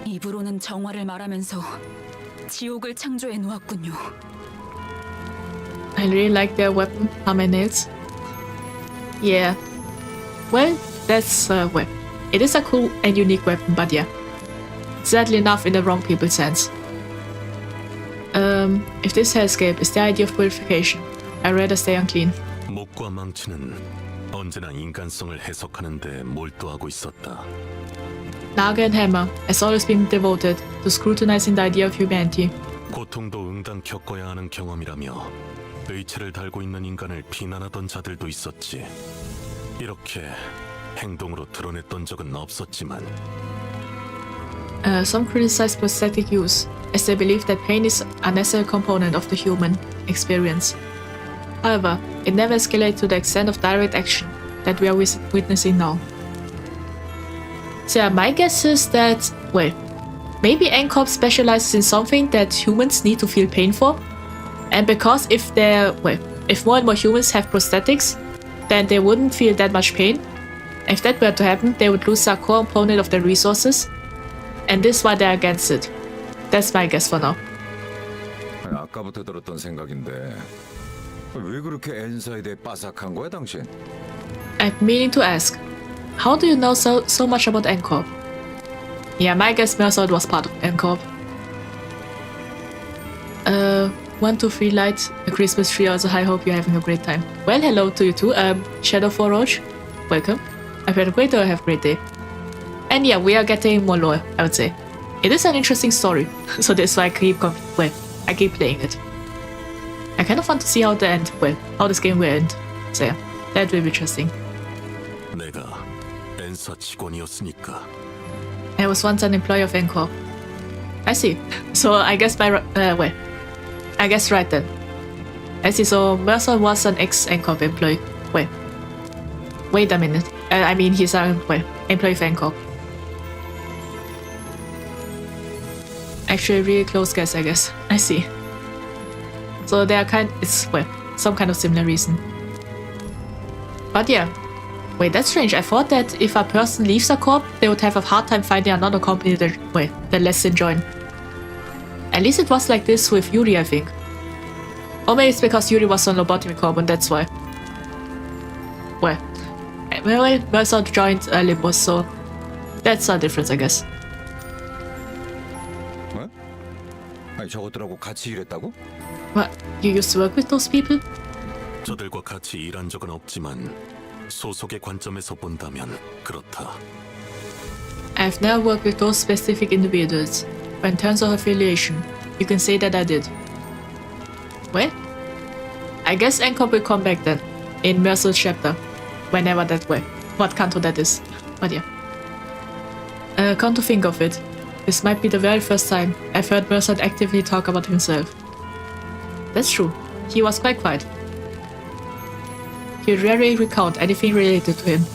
입으로는 정화를 말하면서 지옥을 창조해 놓았군요. I really like their weapon, hammer nails. Yeah. Well, that's, it is a cool and unique weapon, but yeah. Sadly enough in the wrong people's hands. If this hellscape is the idea of purification, I'd rather stay unclean. 목과 망치는 언제나 인간성을 해석하는 데 몰두하고 있었다. Naga and Hammer has always been devoted to scrutinizing the idea of humanity. 고통도 응당 겪어야 하는 경험이라며 의체를 달고 있는 인간을 비난하던 자들도 있었지. 이렇게 행동으로 드러냈던 적은 없었지만. Some criticize prosthetic use, as they believe that pain is a necessary component of the human experience. However, it never escalated to the extent of direct action that we are witnessing now. So yeah, my guess is that, maybe N Corp specializes in something that humans need to feel pain for, and because if more and more humans have prosthetics, then they wouldn't feel that much pain. If that were to happen, they would lose a core component of their resources, and this is why they're against it. That's my guess for now. 아까부터 들었던 생각인데 왜 그렇게 N사에 대해 빠삭한 거야 당신? I'm meaning to ask, how do you know so much about N Corp? Yeah, my guess Mersault was part of N Corp. 1, 2, 3 light, a Christmas tree also. I hope you're having a great time. Well, hello to you too. Shadow 4 Roach, welcome. I've had a great day, I have a great day. And yeah, we are getting more lore, I would say. It is an interesting story, so that's why I keep playing it. I kind of want to see how this game will end. So yeah, that will be interesting. 내가 N사 직원이었으니까. I was once an employee of N Corp. I see. So I guess I guess right then. I see. So Mercer was an ex-N Corp employee. Wait a minute. I mean, he's an employee of N Corp. Actually, a really close guess, I guess. I see. So they are it's some kind of similar reason. But yeah. Wait, that's strange. I thought that if a person leaves a corp, they would have a hard time finding another company that lets them join. At least it was like this with Yuri, I think. Or maybe it's because Yuri was on Lobotomy Corp and that's why. Mercer joined Limbus, so that's a difference, I guess. 뭐? 아니 저것들하고 같이 일했다고? What? You used to work with those people? 저들과 같이 일한 적은 없지만 소속의 관점에서 본다면 그렇다. I've never worked with those specific individuals, but in terms of affiliation, You can say that I did. Well, I guess N Corp will come back then, in Mercer's chapter, whenever that way. What canto that is. But yeah. Come to think of it, this might be the very first time I've heard Mercer actively talk about himself. That's true, he was quite quiet. He would rarely recount anything related to him.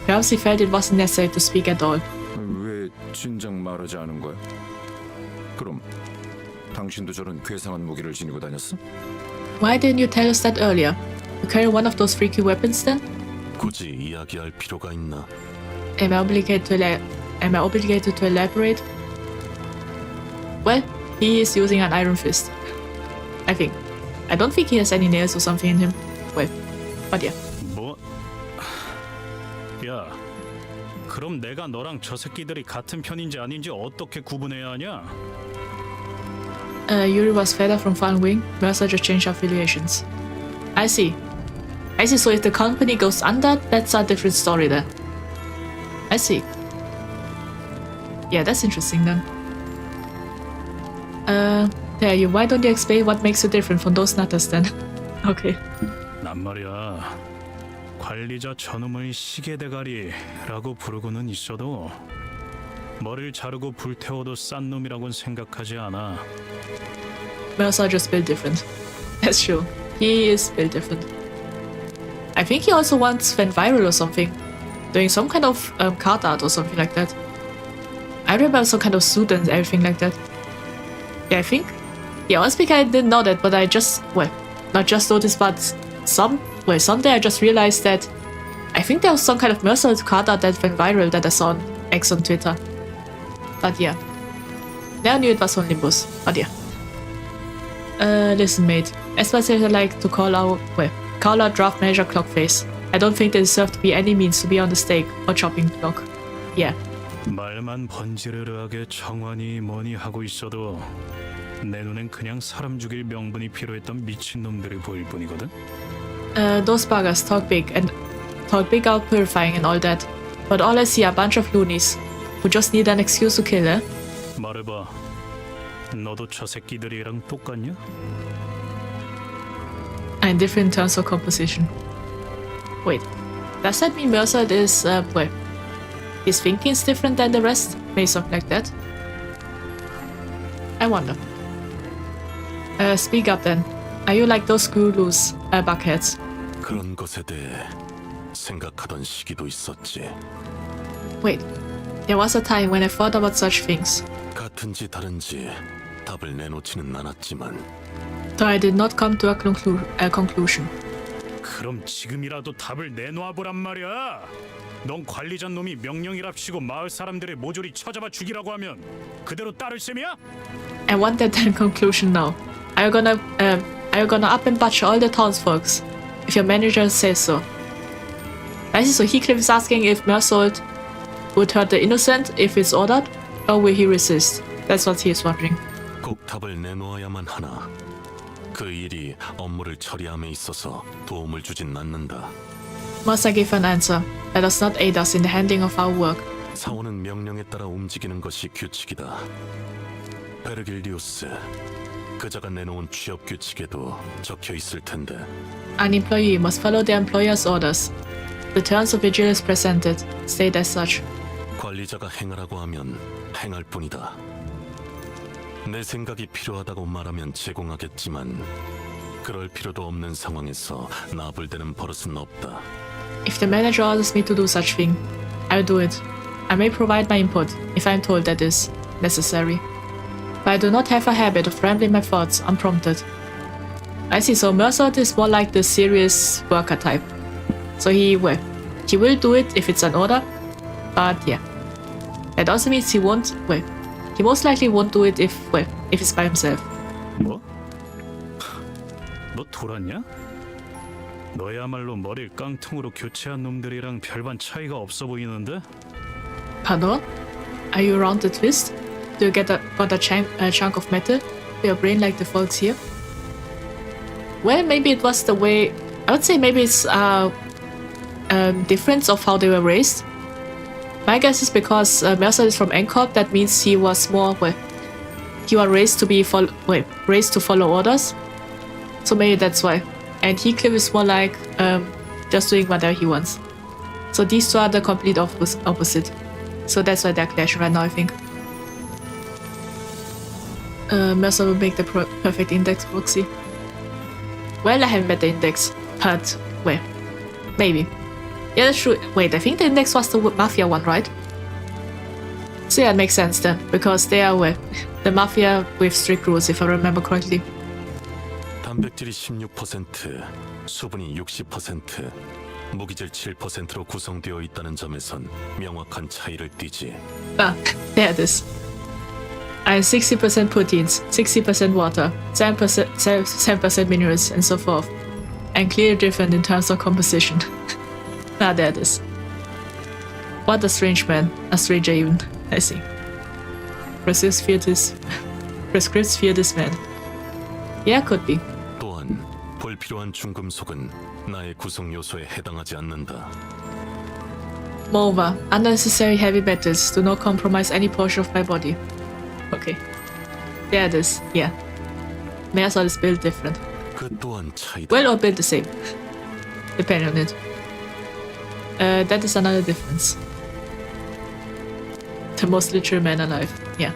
Perhaps he felt it wasn't necessary to speak at all. 왜 진작 말하지 않은 거야? 그럼 당신도 저런 괴상한 무기를 지니고 다녔어? Why didn't you tell us that earlier? You carry one of those freaky weapons then? 굳이 이야기할 필요가 있나? Am I obligated to elaborate? Well, he is using an iron fist. I think. I don't think he has any nails or something in him. Well, but yeah. 뭐? 야, 그럼 내가 너랑 저 새끼들이 같은 편인지 아닌지 어떻게 구분해야 하냐? Yuri was fed from Fallen Wing. Mercer just changed affiliations. I see. So if the company goes under, that's a different story then. I see. Yeah, that's interesting then. There you. Why don't you explain what makes you different from those nutters then? Okay. 난 말이야. 관리자 저놈을 시계대가리라고 부르고는 있어도 머리를 자르고 불태워도 싼 놈이라고는 생각하지 않아. Mercer just built different. That's true. He is built different. I think he also once went viral or something, doing some kind of card art or something like that. I remember some kind of suit and everything like that. Yeah, I think. Yeah, honestly, I didn't know that, but I just, well, not just noticed, but someday I just realized that I think there was some kind of Mercer card art that went viral that I saw on X on Twitter. But yeah. Never knew it was on Limbus, but yeah. Listen, mate. As much as I like to call our draft manager Clockface, I don't think they deserve to be any means to be on the stake or chopping block. Yeah. 말만 번지르르하게 정환이 뭐니 하고 있어도 내 눈엔 그냥 사람 죽일 명분이 필요했던 미친놈들이 보일 뿐이거든. Those buggers talk big about purifying and all that, but all I see are a bunch of loonies who just need an excuse to kill, eh? 말해봐. 너도 저 새끼들이랑 똑같냐? And different in terms of composition. Wait, does that mean Mercer is, his thinking is different than the rest? Maybe something like that? I wonder. Speak up then. Are you like those screw-loose buckheads? 그런 것에 대해 생각하던 시기도 있었지. Wait, there was a time when I thought about such things. 같은지 다른지 답을 내놓지는 않았지만 Though I did not come to a conclusion. 그럼 지금이라도 답을 내놓아 보란 말이야. 넌 관리자 놈이 명령이랍시고 마을 사람들의 모조리 쳐잡아 죽이라고 하면 그대로 따를 셈이야? I want that then conclusion now. Are you gonna up and butcher all the townsfolks if your manager says so? I see. So Heathcliff is asking if Mercer would hurt the innocent if it's ordered, or will he resist? That's what he is wondering. 꼭 답을 내놓아야만 하나. 그 일이 업무를 처리함에 있어서 도움을 주진 않는다. Must I give an answer? That does not aid us in the handling of our work. 사원은 명령에 따라 움직이는 것이 규칙이다. 베르길리우스, 그자가 내놓은 취업 규칙에도 적혀 있을 텐데. An employee must follow their employer's orders. The terms of Vergilius presented state as such. 관리자가 행하라고 하면 행할 뿐이다. 내 생각이 필요하다고 말하면 제공하겠지만 그럴 필요도 없는 상황에서 나불대는 버릇은 없다. If the manager orders me to do such thing, I'll do it. I may provide my input if I'm told that is necessary. But I do not have a habit of rambling my thoughts unprompted. I see. So Mercer is more like the serious worker type. So he will do it if it's an order, but yeah. That also means he most likely won't do it if it's by himself. 뭐? 너 돌았냐? 너야말로 머리를 깡통으로 교체한 놈들이랑 별반 차이가 없어 보이는데? Pardon? Are you around the twist? Do you got a chunk of metal to your brain like the folks here? Well, maybe it was the way. I would say maybe it's difference of how they were raised. My guess is because Mercer is from N Corp, that means he was more he was raised to be raised to follow orders. So maybe that's why. And Heathcliff is more like just doing whatever he wants. So these two are the complete opposite. So that's why they're clashing right now, I think. Mercer will make the perfect index proxy. Well, I haven't met the index, but well, maybe. Yeah, that's true. Wait, I think the index was the Mafia one, right? So yeah, it makes sense then, because they are, well, the Mafia with strict rules, if I remember correctly. 단백질이 16%, 수분이 60%, 무기질 7%로 구성되어 있다는 점에선 명확한 차이를 띠지. Ah, there it is. I have 60% proteins, 60% water, 7% minerals, and so forth. And clearly different in terms of composition. Ah, there it is. What a strange man. A stranger even. I see. Prescripts fear this man. Yeah, could be. 또한 불필요한 중금속은 나의 구성 요소에 해당하지 않는다. Moreover, unnecessary heavy metals do not compromise any portion of my body. Okay. There it is. Yeah. Mersal is built different. 그 또한 차이다. Well, or built the same. Depending on it. That is another difference. The most literal man alive. Yeah.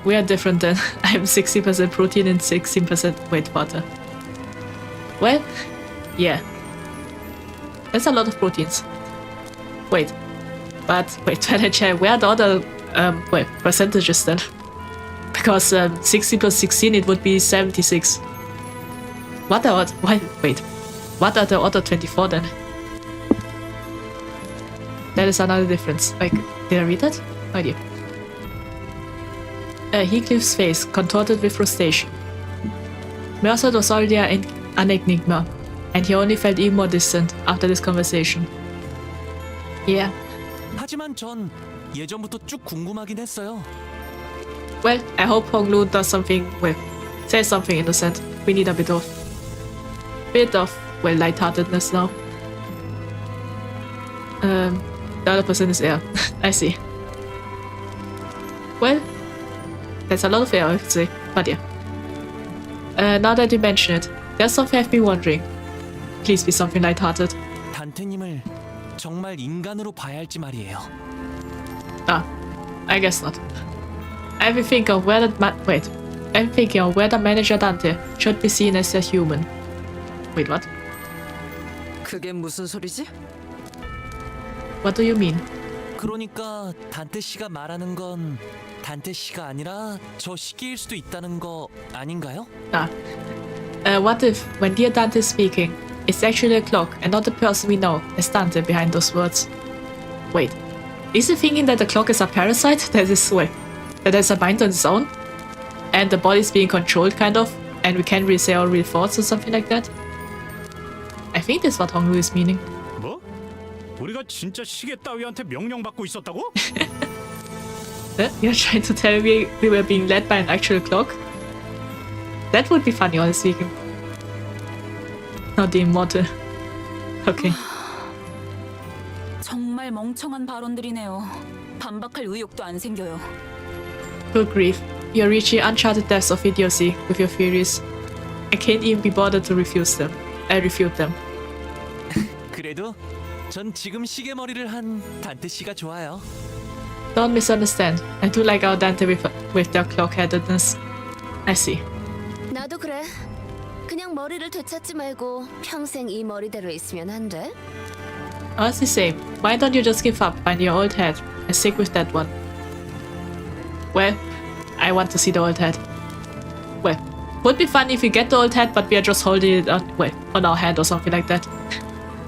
We are different then. I have 60% protein and 16% weight water. Well, yeah. That's a lot of proteins. Wait. But wait, when I check, where are the other percentages then? Because 60 plus 16, it would be 76. What are what are the other 24 then? That is another difference. Like, did I read that? No idea. Heathcliff's face contorted with frustration. Mercer was already an enigma, and he only felt even more distant after this conversation. Yeah. 하지만 전 예전부터 쭉 궁금하긴 했어요. Well, I hope Honglu does something, says something innocent. We need a bit of, lightheartedness now. The other person is air. I see. Well, that's a lot of air, I would say. But yeah. Now that you mention it, there's something I've been wondering. Please be something lighthearted. 단테님을 정말 인간으로 봐야 할지 말이에요. Ah, I guess not. I've been thinking of whether manager Dante should be seen as a human. Wait, what? 그게 무슨 소리지? What do you mean? 그러니까 단테 씨가 말하는 건 단테 씨가 아니라 저 시기일 수도 있다는 거 아닌가요? Ah. What if, when dear Dante is speaking, it's actually a clock and not the person we know as Dante behind those words? Wait, is he thinking that the clock is a parasite that has a mind on its own? And the body's being controlled, kind of, and we can't really say our real thoughts or something like that? I think that's what Honglu is meaning. 뭐? 우리가 진짜 시계 따위한테 명령받고 있었다고? You're trying to tell me we were being led by an actual clock? That would be funny, honestly speaking. Not the immortal. Okay. 정말 멍청한 발언들이네요. 반박할 의욕도 안 생겨요. Good grief. You're reaching uncharted depths of idiocy with your theories. I can't even be bothered to refute them. 그래도 전 지금 시계 머리를 한 단테 씨가 좋아요. Don't misunderstand. I do like our Dante with their clock-headedness. I see. 나도 그래. 그냥 머리를 되찾지 말고 평생 이 머리대로 있으면 안 돼? Honestly, same. Why don't you just give up on your old head and stick with that one? Well, I want to see the old head. Well, would be fun if we get the old head, but we are just holding it on our hand or something like that.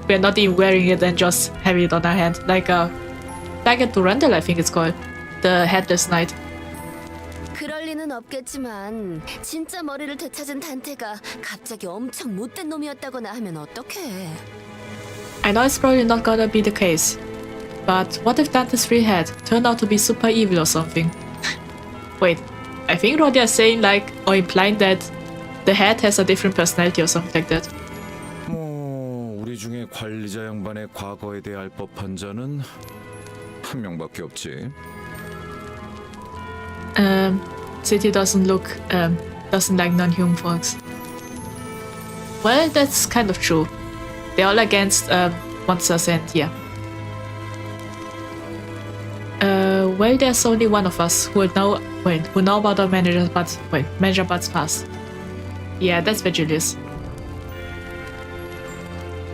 We are not even wearing it and just having it on our hand, like a Durandal, I think it's called, the Headless Knight. 그럴 리는 없겠지만 진짜 머리를 되찾은 단테가 갑자기 엄청 못된 놈이었다거나 하면 어떡해? I know it's probably not gonna be the case, but what if Dante's free head turned out to be super evil or something? Wait, I think Rodia is saying or implying that the head has a different personality or something like that. 우리 중에 관리자 양반의 과거에 대해 알 법한 자는 한 명밖에 없지. City doesn't like non-human folks. Well, that's kind of true. They're all against monsters and yeah. Well, there's only one of us who know about our manager Bud's past. Yeah, that's Vergilius.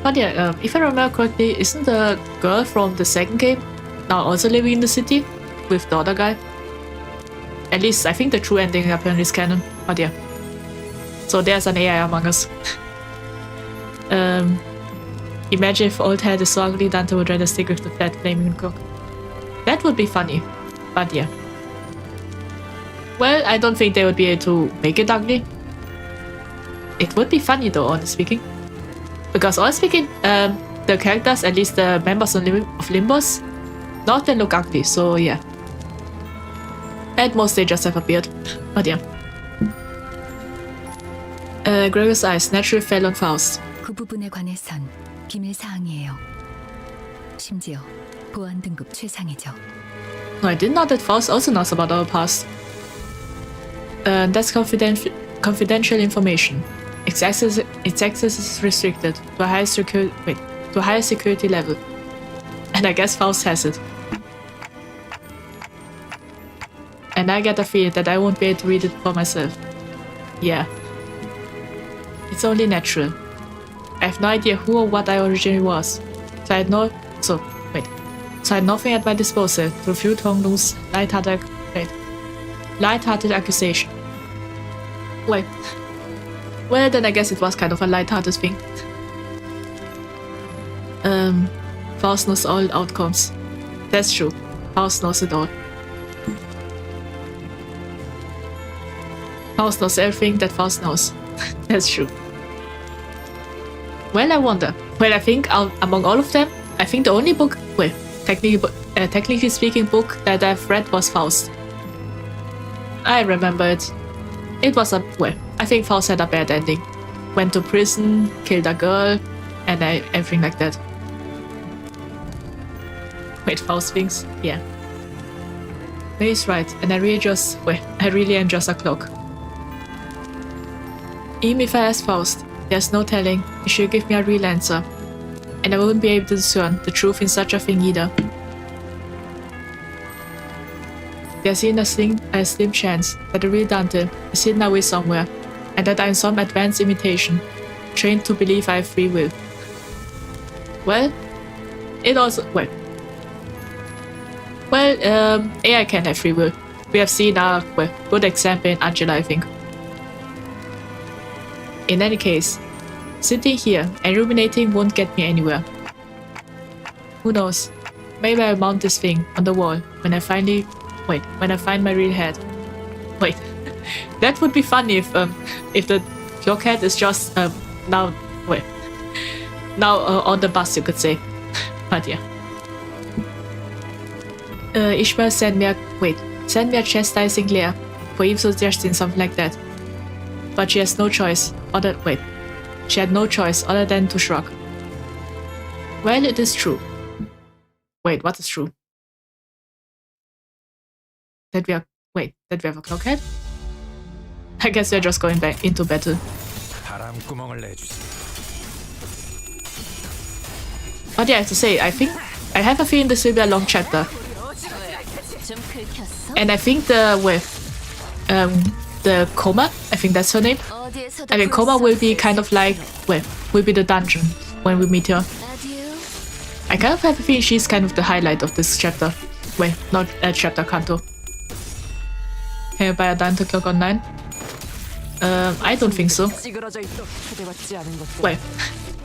But yeah, if I remember correctly, isn't the girl from the second game now also living in the city with the other guy? At least I think the true ending apparently is canon. But yeah. So there's an AI among us. Imagine if old head is so ugly Dante would rather stick with the flat flaming clock. That would be funny. But yeah. Well, I don't think they would be able to make it ugly. It would be funny though, honestly speaking. Because honestly speaking, the characters, at least the members of Limbus, none of them look ugly, so yeah. At most they just have a beard. But yeah. Gregor's eyes naturally fell on Faust. 그 부분에 관해선 비밀 사항이에요. 심지어 보안 등급 최상이죠. No, I didn't know that Faust also knows about our past. That's confidential information. Its access is restricted to a higher security level. And I guess Faust has it. And I get a feeling that I won't be able to read it for myself. Yeah. It's only natural. I have no idea who or what I originally was. So I had nothing at my disposal to refute Honglung's light-hearted accusation. Well, then I guess it was kind of a light-hearted thing. Faust knows all outcomes. That's true. Faust knows it all. Faust knows everything that Faust knows. That's true. Well, I wonder. Well, I think among all of them, I think the only book, technically speaking, book that I've read was Faust. I remember it. It was I think Faust had a bad ending. Went to prison, killed a girl, and everything like that. Wait, Faust thinks? Yeah. He's right, and I really am just a clock. Even if I ask Faust, there's no telling, he should give me a real answer. And I wouldn't be able to discern the truth in such a thing either. There's even a slim chance that the real Dante is hidden away somewhere, and that I'm some advanced imitation, trained to believe I have free will. Well, it also... AI can have free will. We have seen a good example in Angela, I think. In any case, sitting here and ruminating won't get me anywhere. Who knows? Maybe I'll mount this thing on the wall when I find my real head. Wait, that would be funny if the clock head is just now on the bus, you could say. But yeah. Ishmael send me a chastising glare for even suggesting something like that. But she has no choice she had no choice other than to shrug. Well, it is true. Wait, what is true? That we have a clockhead? I guess we're just going back into battle. But yeah, I have to say, I have a feeling this will be a long chapter. And I think the Kromer, I think that's her name. I mean, Kromer will be kind of like, will be the dungeon when we meet her. I kind of have a feeling she's kind of the highlight of this chapter. Not chapter Kanto. Can I buy a Dante clock online? I don't think so.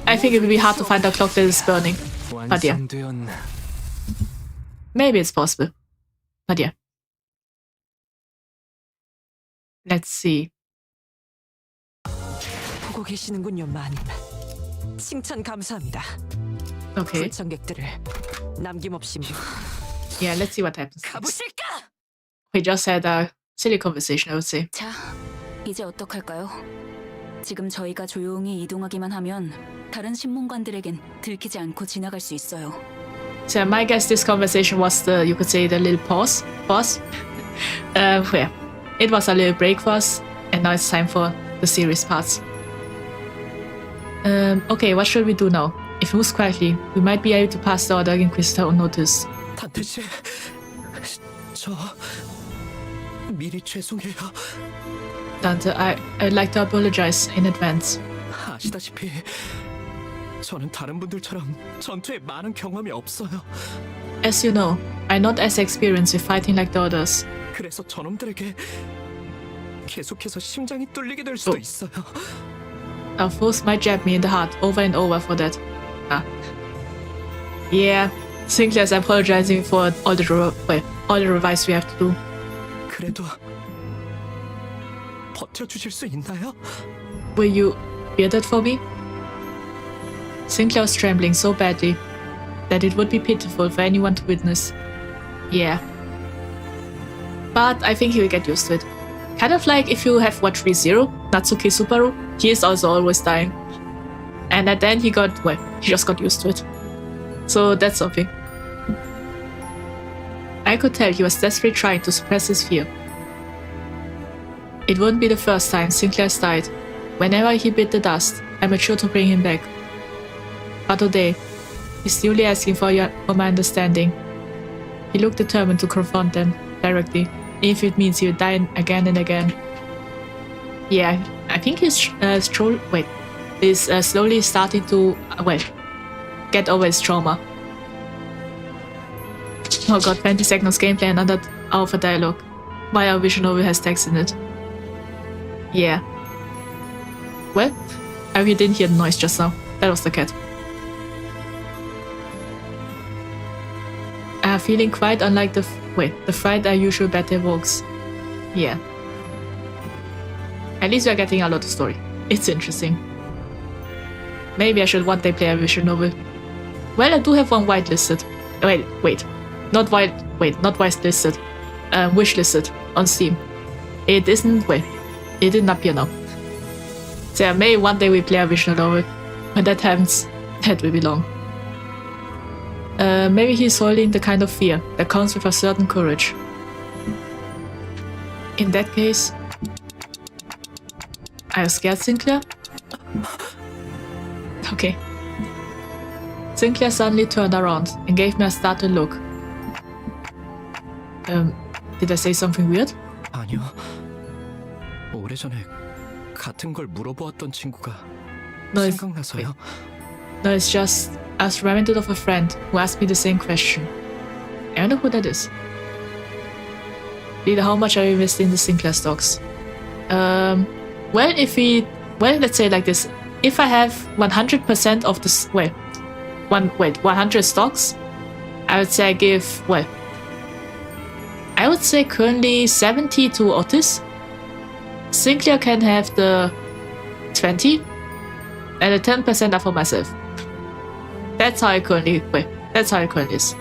I think it will be hard to find a clock that is burning. But yeah. Maybe it's possible. But yeah. Let's see. 보고 계시는군요, 마님. 칭찬 감사합니다. Okay. 불청객들을 남김없이. Yeah, let's see what happens. 가보실까? We just had a silly conversation, I would say. 자, 이제 어떡할까요? 지금 저희가 조용히 이동하기만 하면 다른 신문관들에겐 들키지 않고 지나갈 수 있어요. So my guess this conversation was you could say the little pause. Yeah, it was a little break for us, and now it's time for the serious parts. Okay, what should we do now? If we move quietly, we might be able to pass the other inquisitor unnoticed. 단테 씨, 저 미리 죄송해요. Dante, I'd like to apologize in advance. 아시다시피 저는 다른 분들처럼 전투에 많은 경험이 없어요. As you know, I'm not as experienced with fighting like the others. 그래서 저놈들에게 계속해서 심장이 뚫리게 될 수도 있어요. Our foes might jab me in the heart over and over for that. Yeah, Sinclair's apologizing for all the revise we have to do. 그래도 버텨주실 수 있나요? Will you bear that for me? Sinclair was trembling so badly that it would be pitiful for anyone to witness. Yeah. But I think he will get used to it. Kind of like if you have watched ReZero, Natsuki Subaru, he is also always dying. And at the end he just got used to it. So that's something. I could tell he was desperately trying to suppress his fear. It wouldn't be the first time Sinclair's died. Whenever he bit the dust, I made sure to bring him back. But today, he's newly asking for my understanding. He looked determined to confront them directly, if it means he will die again and again. Yeah, I think he's slowly starting to get over his trauma. Oh god, 20 seconds gameplay and another hour for dialogue. Why our vision novel has text in it. Yeah. Well, I really didn't hear the noise just now. That was the cat. Feeling quite unlike the fright our usual battle evokes. Yeah. At least we are getting a lot of story. It's interesting. Maybe I should one day play a visual novel. Well, I do have one whitelisted. Not whitelisted. Wishlisted on Steam. It isn't. It didn't appear now. So maybe one day we play a visual novel. When that happens, that will be long. Maybe he's holding the kind of fear that comes with a certain courage. In that case, are you scared, Sinclair? Okay. Sinclair suddenly turned around and gave me a startled look. Did I say something weird? 아니요. 오래전에 같은 걸 물어보았던 친구가 생각나서요. No, it's just I was reminded of a friend who asked me the same question. I don't know who that is. Leader, how much are you investing in the Sinclair stocks? Let's say like this. If I have 100% of this, 100 stocks, I would say I would say currently 70 to Otis. Sinclair can have the 20, and the 10% are for myself. That's how it currently is.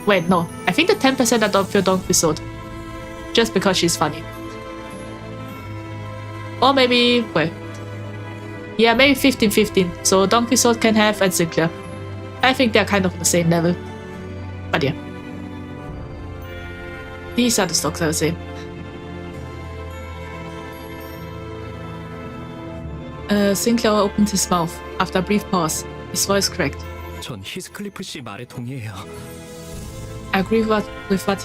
Wait, no. I think the 10% are for Donkey Sword. Just because she's funny. Or maybe, yeah, maybe 15-15. So Donkey Sword can have and Sinclair. I think they're kind of on the same level. But yeah. These are the stocks I would say. Sinclair opened his mouth. After a brief pause, his voice cracked. 전 히스클리프 씨 말에 동의해요. I agree with what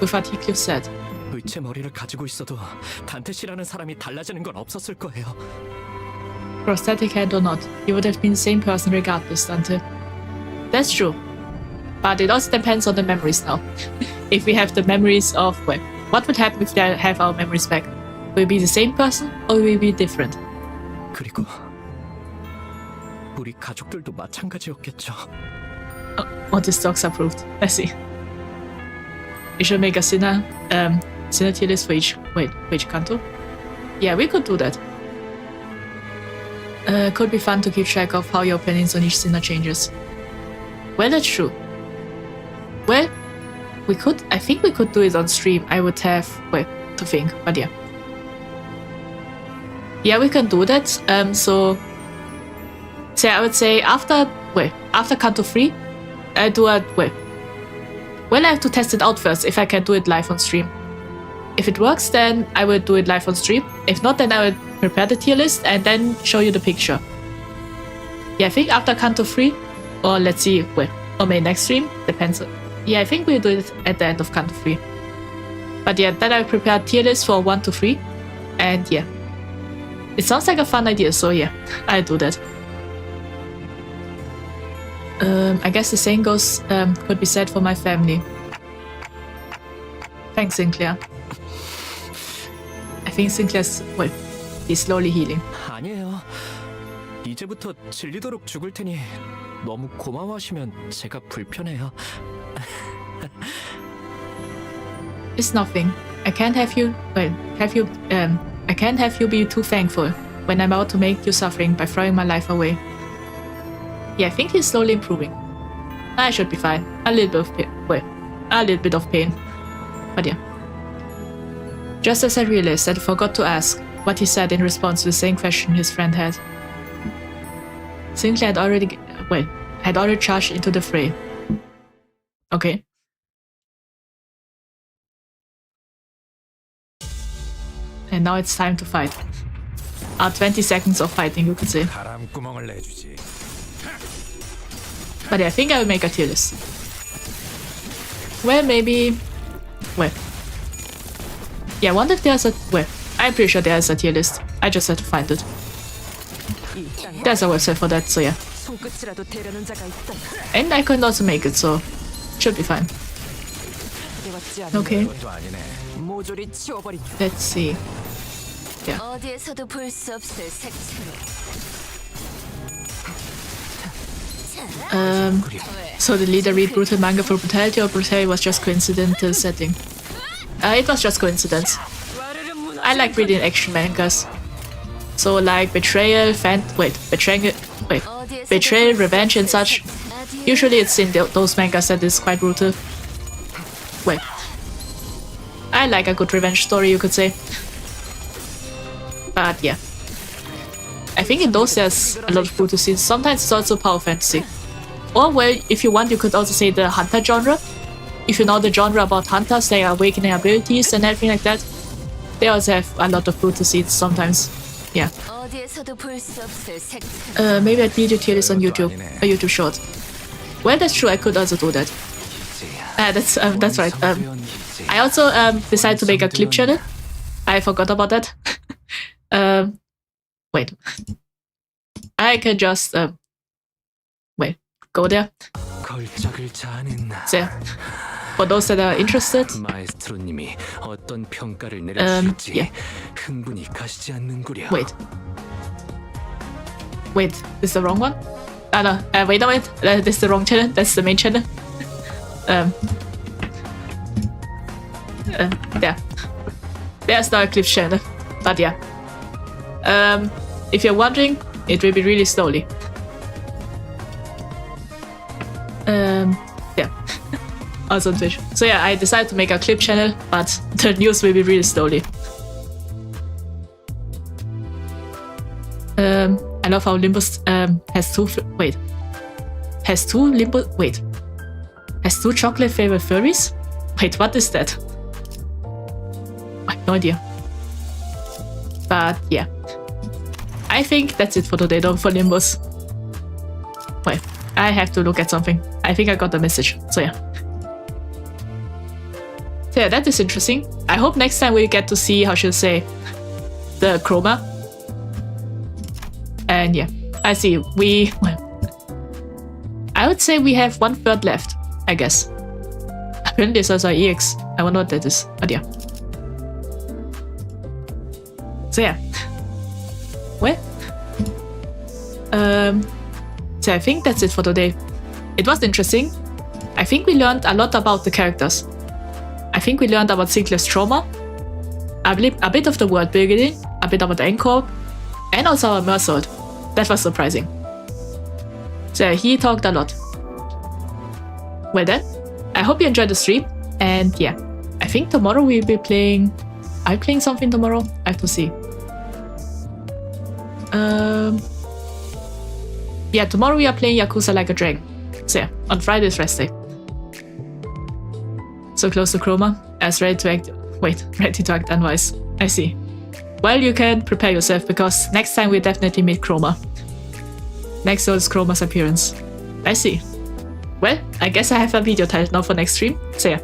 Heathcliff said. 의체 머리를 가지고 있어도 단테 씨라는 사람이 달라지는 건 없었을 거예요. Prosthetic head or not, he would have been the same person regardless, Dante. That's true. But it also depends on the memories now. If we have the memories of, what would happen if they have our memories back? Will we be the same person or will we be different? 그리고 우리 가족들도 마찬가지였겠죠. These stocks approved. I see. We should make a sinner tier list for each canto. Yeah, we could do that. Could be fun to keep track of how your opinions on each sinner changes. Well, that's true. Well, I think we could do it on stream. I would have, to think, but yeah. Yeah, we can do that. So I would say after Canto 3, I do I have to test it out first if I can do it live on stream. If it works, then I will do it live on stream. If not, then I will prepare the tier list and then show you the picture. Yeah, I think after count of 3, or let's see, well, or maybe next stream, depends. Yeah, I think we'll do it at the end of count of 3. But yeah, then I'll prepare tier list for 1 to 3, and yeah. It sounds like a fun idea, so yeah, I'll do that. I guess the same goes, could be said for my family. Thanks, Sinclair. I think Sinclair's, well, he's slowly healing. 아니에요. 이제부터 질리도록 죽을 테니 너무 고마워하시면 제가 불편해요. It's nothing. I can't have you, well, I can't have you be too thankful when I'm about to make you suffering by throwing my life away. Yeah, I think he's slowly improving. I should be fine. A little bit of pain. Well, a little bit of pain. But yeah. Just as I realized that I forgot to ask what he said in response to the same question his friend had. Sinclair had already charged into the fray. Okay. And now it's time to fight. 20 seconds of fighting, you could say. But yeah, I think I will make a tier list. Well, maybe... Well. Yeah, I wonder if there's a... Well, I'm pretty sure there's a tier list. I just had to find it. There's a website for that, so yeah. And I can also make it, so... Should be fine. Okay. Let's see. Yeah. So the leader read brutal manga for brutality, or brutality was just coincidental setting? It was just coincidence. I like reading action mangas. So like betrayal, betrayal, revenge and such. Usually it's in those mangas that is quite brutal. Wait. I like a good revenge story, you could say. But yeah. I think in those there's a lot of brutal scenes. Sometimes it's also power fantasy. Or well, if you want, you could also say the hunter genre. If you know the genre about hunters, their awakening abilities and everything like that. They also have a lot of brutal scenes sometimes. Yeah. Maybe I'd video tier list on YouTube. A YouTube short. Well, that's true, I could also do that. That's right. I also decided to make a clip channel. I forgot about that. Wait. I can just wait, go there. So, for those that are interested, yeah. Wait, this is the wrong one? No, wait a minute, this is the wrong channel, that's the main channel. Yeah. There's no Eclipse channel, but yeah. If you're wondering, it will be really slowly. Yeah. Also on Twitch. So yeah, I decided to make a clip channel, but the news will be really slowly. I love how Limbus has two chocolate flavored furries? Wait, what is that? I have no idea. But yeah. I think that's it for today though, for Limbus. Wait, I have to look at something. I think I got the message, so yeah. So yeah, that is interesting. I hope next time we get to see, how should I say, the Kromer. And yeah, I see, I would say we have 1/3 left, I guess. Apparently it's also EX. I wonder what that is, but yeah. So yeah. Well, so I think that's it for today. It was interesting. I think we learned a lot about the characters. I think we learned about Sinclair's trauma, a bit of the world building, a bit about the N Corp, and also our Mersault. That was surprising. So he talked a lot. Well then, I hope you enjoyed the stream, and yeah, I think tomorrow we'll be playing... Are you playing something tomorrow? I have to see. Yeah, tomorrow we are playing Yakuza Like a Dragon. So yeah, on Friday is rest day. So close to Kromer, as ready to act. wait, ready to act unwise. I see. Well, you can prepare yourself because next time we definitely meet Kromer. Next is Kromer's appearance. I see. Well, I guess I have a video title now for next stream. So yeah.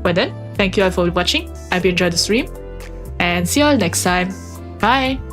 Well then, thank you all for watching. I hope you enjoyed the stream. And see you all next time. Bye!